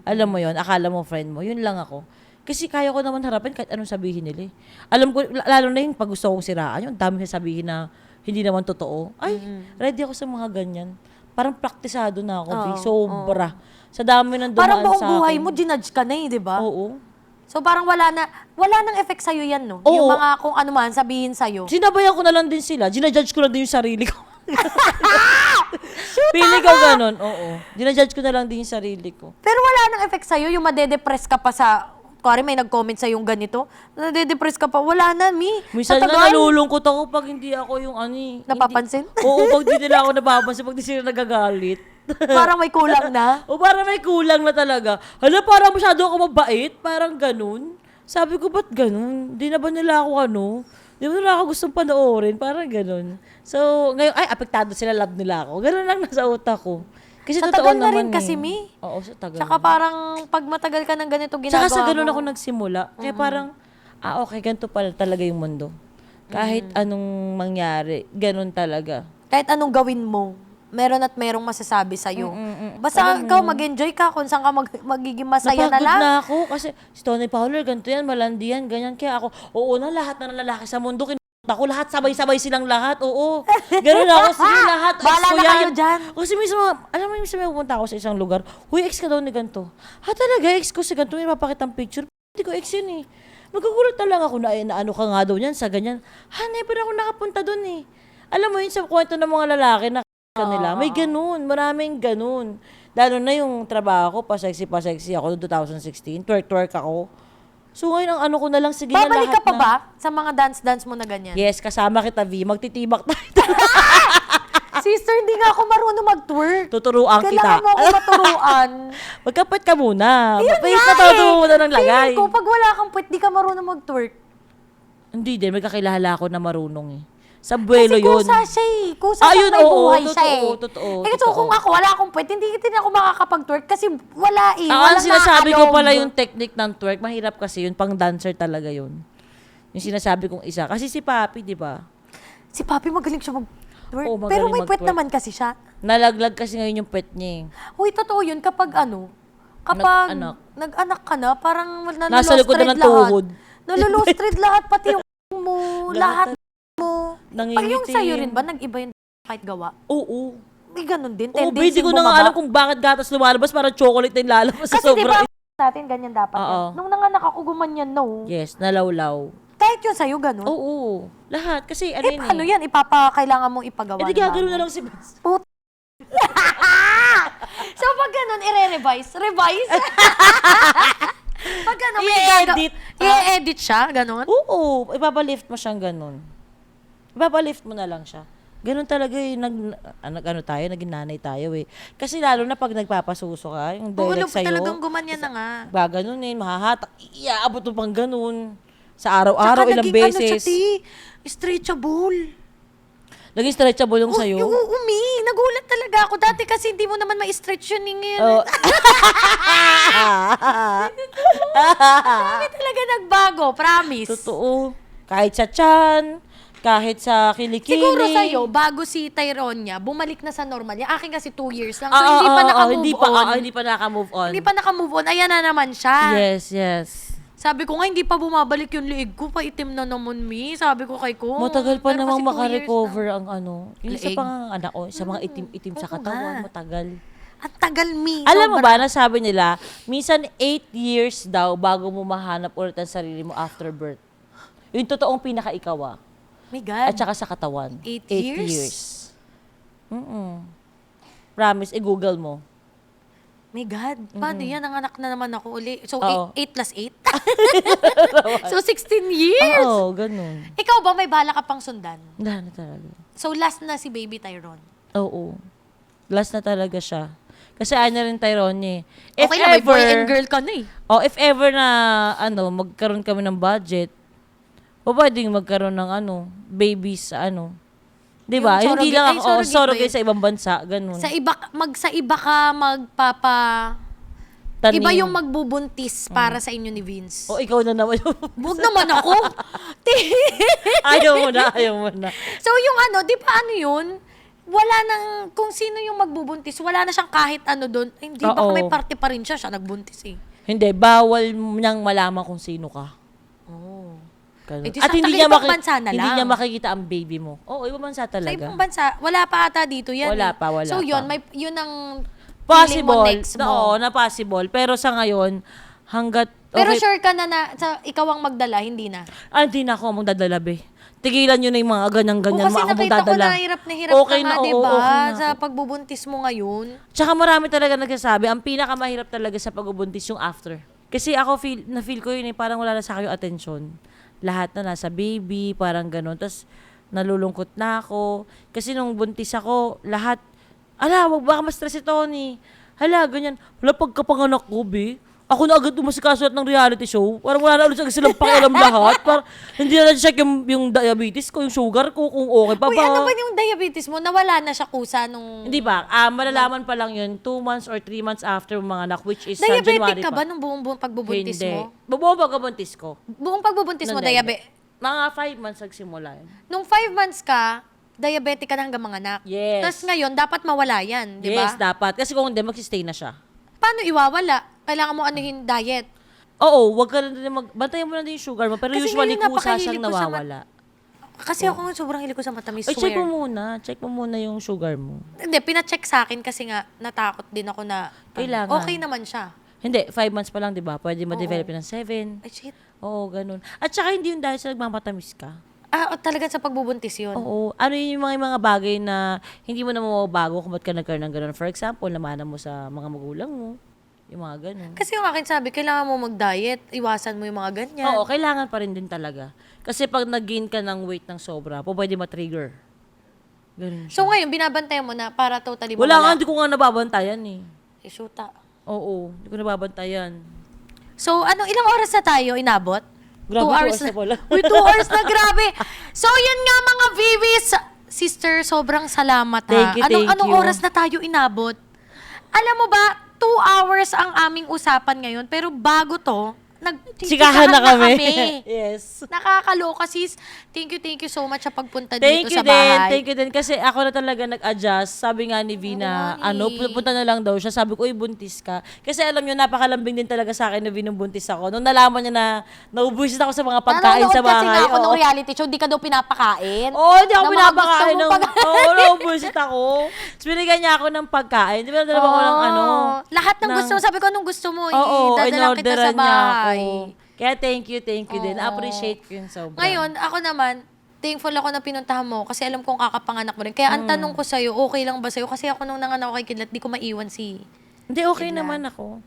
Alam mo yon, akala mo friend mo, yun lang ako. Kasi kaya ko naman harapin kahit anong sabihin nila eh. Alam ko, lalo na yung pag gusto kong siraan, yung dami sabihin na hindi naman totoo. Ay, ready ako sa mga ganyan. Parang praktisado na ako, B. Sobra. Sa dami ng dumaan Parang buong sa buhay akin. mo, ginudge ka na eh, di ba? Oo. So parang wala nang effect sa'yo yan, no? Oo. Yung mga kung ano man sabihin sa'yo. Sinabayan ko na lang din sila. Ginajudge ko na din yung sarili ko. Pili ko ganun, oo. Ginajudge ko na lang din yung sarili ko. Pero wala nang effect sa'yo, yung madedepress ka pa sa, kuwari may nag-comment sa yung ganito, nadedepress ka pa, wala na, Minsan Sa nga tagal, nalulungkot ako pag hindi ako yung Napapansin? Oo, pag hindi nila ako napapansin, pag hindi sila nagagalit. parang may kulang na. O parang may kulang na talaga. Hala, parang masyado ako mabait. Parang ganun. Sabi ko, ba't ganun? Di na ba nila ako Di ba nila ako gustong panoorin? Parang ganun. So, ngayon, apektado sila, love nila ako. Ganun lang nasa utak ko. Kasi Sa totoo tagal na naman rin kasi, eh. Oo, sa tagal. Tsaka parang pag matagal ka ng ganito ginagawa Tsaka sa ganun mo. ako nagsimula. Kaya parang, okay, ganito pala talaga yung mundo. Kahit anong mangyari, ganun talaga. Kahit anong gawin mo, meron at merong masasabi sa'yo. Basta ikaw mag-enjoy ka kung saan ka magiging masaya na Napagod lang. na ako kasi si Tony Fowler, ganito yan, malandi yan, ganyan. Kaya ako, oo na, lahat na ng lalaki sa mundo, ako lahat, sabay-sabay silang lahat, oo. Ganun ako, sige lahat, ex Bahala ko na yan. kayo dyan. Kasi mismo, alam mo, minsan may pupunta ako sa isang lugar, huy, ex ka daw ni ganito. Talaga, ex ko si ganito, may mapakitang picture. Hindi ko ex yun eh. Magkagulat na lang ako na ano ka nga daw yan, sa ganyan. Never ako nakapunta dun eh. Alam mo yun, sa kwento ng mga lalaki na kanila, may ganun, maraming ganun. Lalo na yung trabaho ko, pa-sexy ako noong 2016, twerk ako. So ngayon, ang ano ko na lang, sige na lahat Babalik ka pa na. ba sa mga dance-dance mo na ganyan? Yes, kasama kita, V. Magtitibak tayo. Sister, hindi nga ako marunong mag-twerk. Tuturuan kita. Kailangan mo ako maturuan. Magkapit ka muna. Ayun nga Patawado mo muna ng lagay. Feeling ko, pag wala kang puwet, di ka marunong mag-twerk. Hindi din, may kakilala ako na marunong eh. Sa buwelo Kasi yun. kusa siya eh. Kusa Ah, siyang yun, may oo, buhay totoo, siya eh. totoo, So totoo. kung ako, wala akong puwet, hindi din ako makakapag-twerk kasi wala eh. Ang Walang sinasabi ko nakakalob. pala yung technique ng twerk, mahirap kasi yun, pang dancer talaga yun. Yung sinasabi kong isa. Kasi si Papi, di ba? Si Papi magaling siya mag-twerk. Oo, magaling Pero may puwet mag-twerk. naman kasi siya. Nalaglag kasi ngayon yung pet niya eh. Uy, totoo yun kapag kapag Nag-anak. nag-anak ka na, parang Nasa likod na ng tuhod. Nalulustred lahat, pati yung mo, lahat mo. Pag yung Nangingitim. sa'yo rin ba, nag-iba yung kahit gawa? Oo. May ganun din, Oo, tendency hindi ko na nga alam kung bakit gatas lumalabas, parang chocolate na yung lalabas sa Kasi di ba, sobrang. natin ganyan dapat Oo. yan. Nung nanganak ako, gumanyan, no? Yes, nalawlaw. Kahit yun sa'yo, ganun. Oo. Lahat. Kasi ano yun Paano yan? Kailangan mong ipagawa. Eh, di gagawin na lang si Bes. So, pag ganun, i-revise. Revise? Pag ganun, I-edit. I-edit siya, ganun. Oo. Ipapalift mo siyang ganun. Ipapalift mo na lang siya. Ganun talaga yung naging nanay tayo eh. Kasi lalo na pag nagpapasuso ka, yung direct sa'yo. talagang gumanyan na nga. Gaganunin, mahahatak, iaabot mo pang ganun. Sa araw-araw, ilang beses. Ano siya, stretchable. Naging stretchable yung sa'yo. Nagulat talaga ako. Dati kasi hindi mo naman ma-stretch yun. Oh. Dami talaga nagbago, promise. Totoo. Kahit sa tiyan, kahit sa kilikili. Siguro sa'yo, bago si Tyrone niya, bumalik na sa normal niya. Akin kasi 2 years lang. So, hindi pa naka-move on. Hindi pa naka-move on. Hindi pa naka-move on. Ayan na naman siya. Yes. Sabi ko nga, hindi pa bumabalik yung liig ko. Paitim na naman, mi. Sabi ko kay ko. Matagal pa Pero namang kasi 2 makarecover years ang yung isa Leeg. pang anak ko, sa mga itim-itim sa Oo katawan, nga. matagal. na. Ang tagal, mi. Alam mo Sobra. ba, nasabi nila, minsan 8 years daw bago mo mahanap ulit ang sarili mo after birth. Yung totoong pinaka-ikaw My God. At saka sa katawan. 8 8 years? years. Promise, i-google mo. My God. Paano yan? Nanganak na naman ako uli. So, Oo. 8 plus 8? So, 16 years? Oo, ganun. Ikaw ba may bala ka pang sundan? Wala na talaga. So, last na si Baby Tyrone. Oo. Last na talaga siya. Kasi ano rin Tyrone eh. Okay na, may boy and girl ka na eh. Oh, if ever na magkaroon kami ng budget, pwedeng magkaroon ng babies sa 'Di ba? Yung Hindi surrogate- lang ay, surrogate ba surrogate yun? sa ibang bansa, ganun. Sa iba ka magpapa... Tanim. Iba yung magbubuntis para sa inyo ni Vince. O ikaw na naman yung Huwag naman ako. ayaw mo na. So yung di ba yun? Wala nang, kung sino yung magbubuntis, wala na siyang kahit doon. Ay, hindi, baka Oo. may parte pa rin siya nagbuntis eh. Hindi, bawal niyang malaman kung sino ka. Oh. Ganun. Eh, di At sa hindi ibang niya, bansa na hindi lang. niya makikita ang baby mo. Oo, ibang bansa Sa talaga. ibang bansa, wala pa ata dito yan. Wala eh. pa, wala So yun, pa. yun ang feeling Possible. mo next mo. Oo, na possible. Pero sa ngayon, hanggat... Pero okay, sure ka na ikaw ang magdala, hindi na. hindi na ako magdadala, be. Tigilan nyo na yung mga ganyan-ganyan. Kasi Ako nakita ko magdadala. na hirap Okay ka nga, oo, diba? okay na. Sa pagbubuntis mo ngayon. Tsaka marami talaga nagsasabi, ang pinakamahirap talaga sa pagbubuntis yung after. Kasi ako na-feel ko yun parang wala na sa akin yung atensyon. Lahat na nasa baby, parang ganun. Tapos nalulungkot na ako. Kasi nung buntis ako, lahat, wag baka ma-stress si Tony. Ganyan. Wala pagkapanganak ko, be. Ako na agad umasikaso ng reality show. Parang wala na ulit silang pakialam lahat. Parang hindi na check yung diabetes ko, yung sugar ko, kung okay pa Uy, ba. ano ba yung diabetes mo? Nawala na siya kusa nung... Hindi ba? Malalaman pa lang yun 2 months or 3 months after mga anak, which is sa Diabetic January ka pa. ba nung buong pagbubuntis Hindi. mo? Buong pagbubuntis ko. Buong pagbubuntis mo, Hindi. Mga 5 months nagsimula yun. Nung 5 months ka, diabetic ka na hanggang mga anak. Yes. Tapos ngayon, dapat mawala yan, di ba? Yes, dapat. Kasi kung hindi, magsistay na siya. Paano iwawala? Kailangan mo anuhin diet. Oo, wag ka na din bantayan mo na din yung sugar mo. Pero Kasi usually ngayon, kusa napakahilig siyang ko sa nawawala. Kasi ako sobrang hilig ko sa matamis, Ay, check swear. mo muna. Check mo muna yung sugar mo. Hindi, pina-check sa akin kasi nga natakot din ako na Kailangan. okay naman siya. Hindi, 5 months pa lang, di ba? Pwede ma-develop ng 7. Ay, shit. Oo, ganun. At saka hindi yun dahil sa nagmamatamis ka. Talagang sa pagbubuntis yun. Oo. Ano yun yung mga bagay na hindi mo na mababago kung ba't ka nagkaroon ng ganun. For example, namanan mo sa mga magulang mo. Yung mga ganun. Kasi yung akin sabi, kailangan mo mag-diet, iwasan mo yung mga ganyan. Oo, kailangan pa rin din talaga. Kasi pag nag-gain ka ng weight ng sobra, pwede ma-trigger. Ganun siya. So ngayon, binabantayan mo na para totally Wala nga, mawala. hindi ko nga nababantayan eh. Shoota. Oo, hindi ko nababantayan. So, ilang oras na tayo inabot? Grabe, 2 hours na pala. Uy, 2 hours na, grabe. So, yun nga mga Vivis. Sister, sobrang salamat ha. Thank you, thank Anong you. oras na tayo inabot? Alam mo ba, 2 hours ang aming usapan ngayon, pero bago to, Sikahan na kami. Yes. Nakakaloka, sis. Thank you so much sa pagpunta dito sa bahay. Thank you din. Kasi ako na talaga nag-adjust. Sabi nga ni V na, punta na lang daw siya. Sabi ko, buntis ka. Kasi alam nyo, napakalambing din talaga sa akin na V nung buntis ako. Nung nalaman niya na naubusit ako sa mga pagkain sa bahay. Nanonood kasi nga ako ng reality show, di ka daw pinapakain. Oo, hindi ako ng mga pinapakain gusto ng... mong Oo, naubusit ako. Tapos binigyan niya ako ng pagkain. Di ba dalawa ko ng ano? Lahat ng gusto mo. Sabi ko, anong gusto mo? Oo, Dadala kita sa inorderan niya ako. bahay. Kaya thank you din. Oo. Appreciate ko yun sobra. Ngayon, ako naman, thankful ako na pinuntahan mo kasi alam kong kakapanganak mo rin. Kaya ang tanong ko sa'yo, okay lang ba sa'yo? Kasi ako nung nanganak ako kay Kidlat, di ko maiwan si... Hindi, okay naman ako.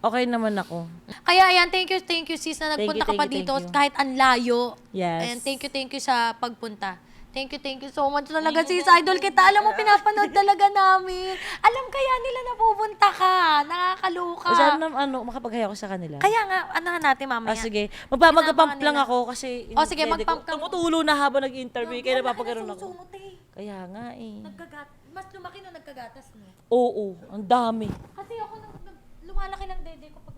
Okay naman ako. Kaya ayan, thank you sis na Thank you, nagpunta ka pa thank you, dito thank you. kahit ang layo. Yes. Ayan, thank you sa pagpunta. Thank you so much talaga sis. Idol kita. Alam mo, pinapanood talaga namin. Alam kaya nila na pupunta ka. Nakakaloka. Sana makapagaya ko sa kanila. Kaya nga, ano natin mamaya. Sige. Sinama Mag-pump ka lang nila. ako kasi... O, sige, mag-pump ka. Tumutulo na habang nag-interview. Kaya napapagkaroon ako. Sumut eh. Kaya nga eh. Mas lumaki nung nagkagatas mo. Oo, ang dami. Kasi ako lumalaki ng dede ko pag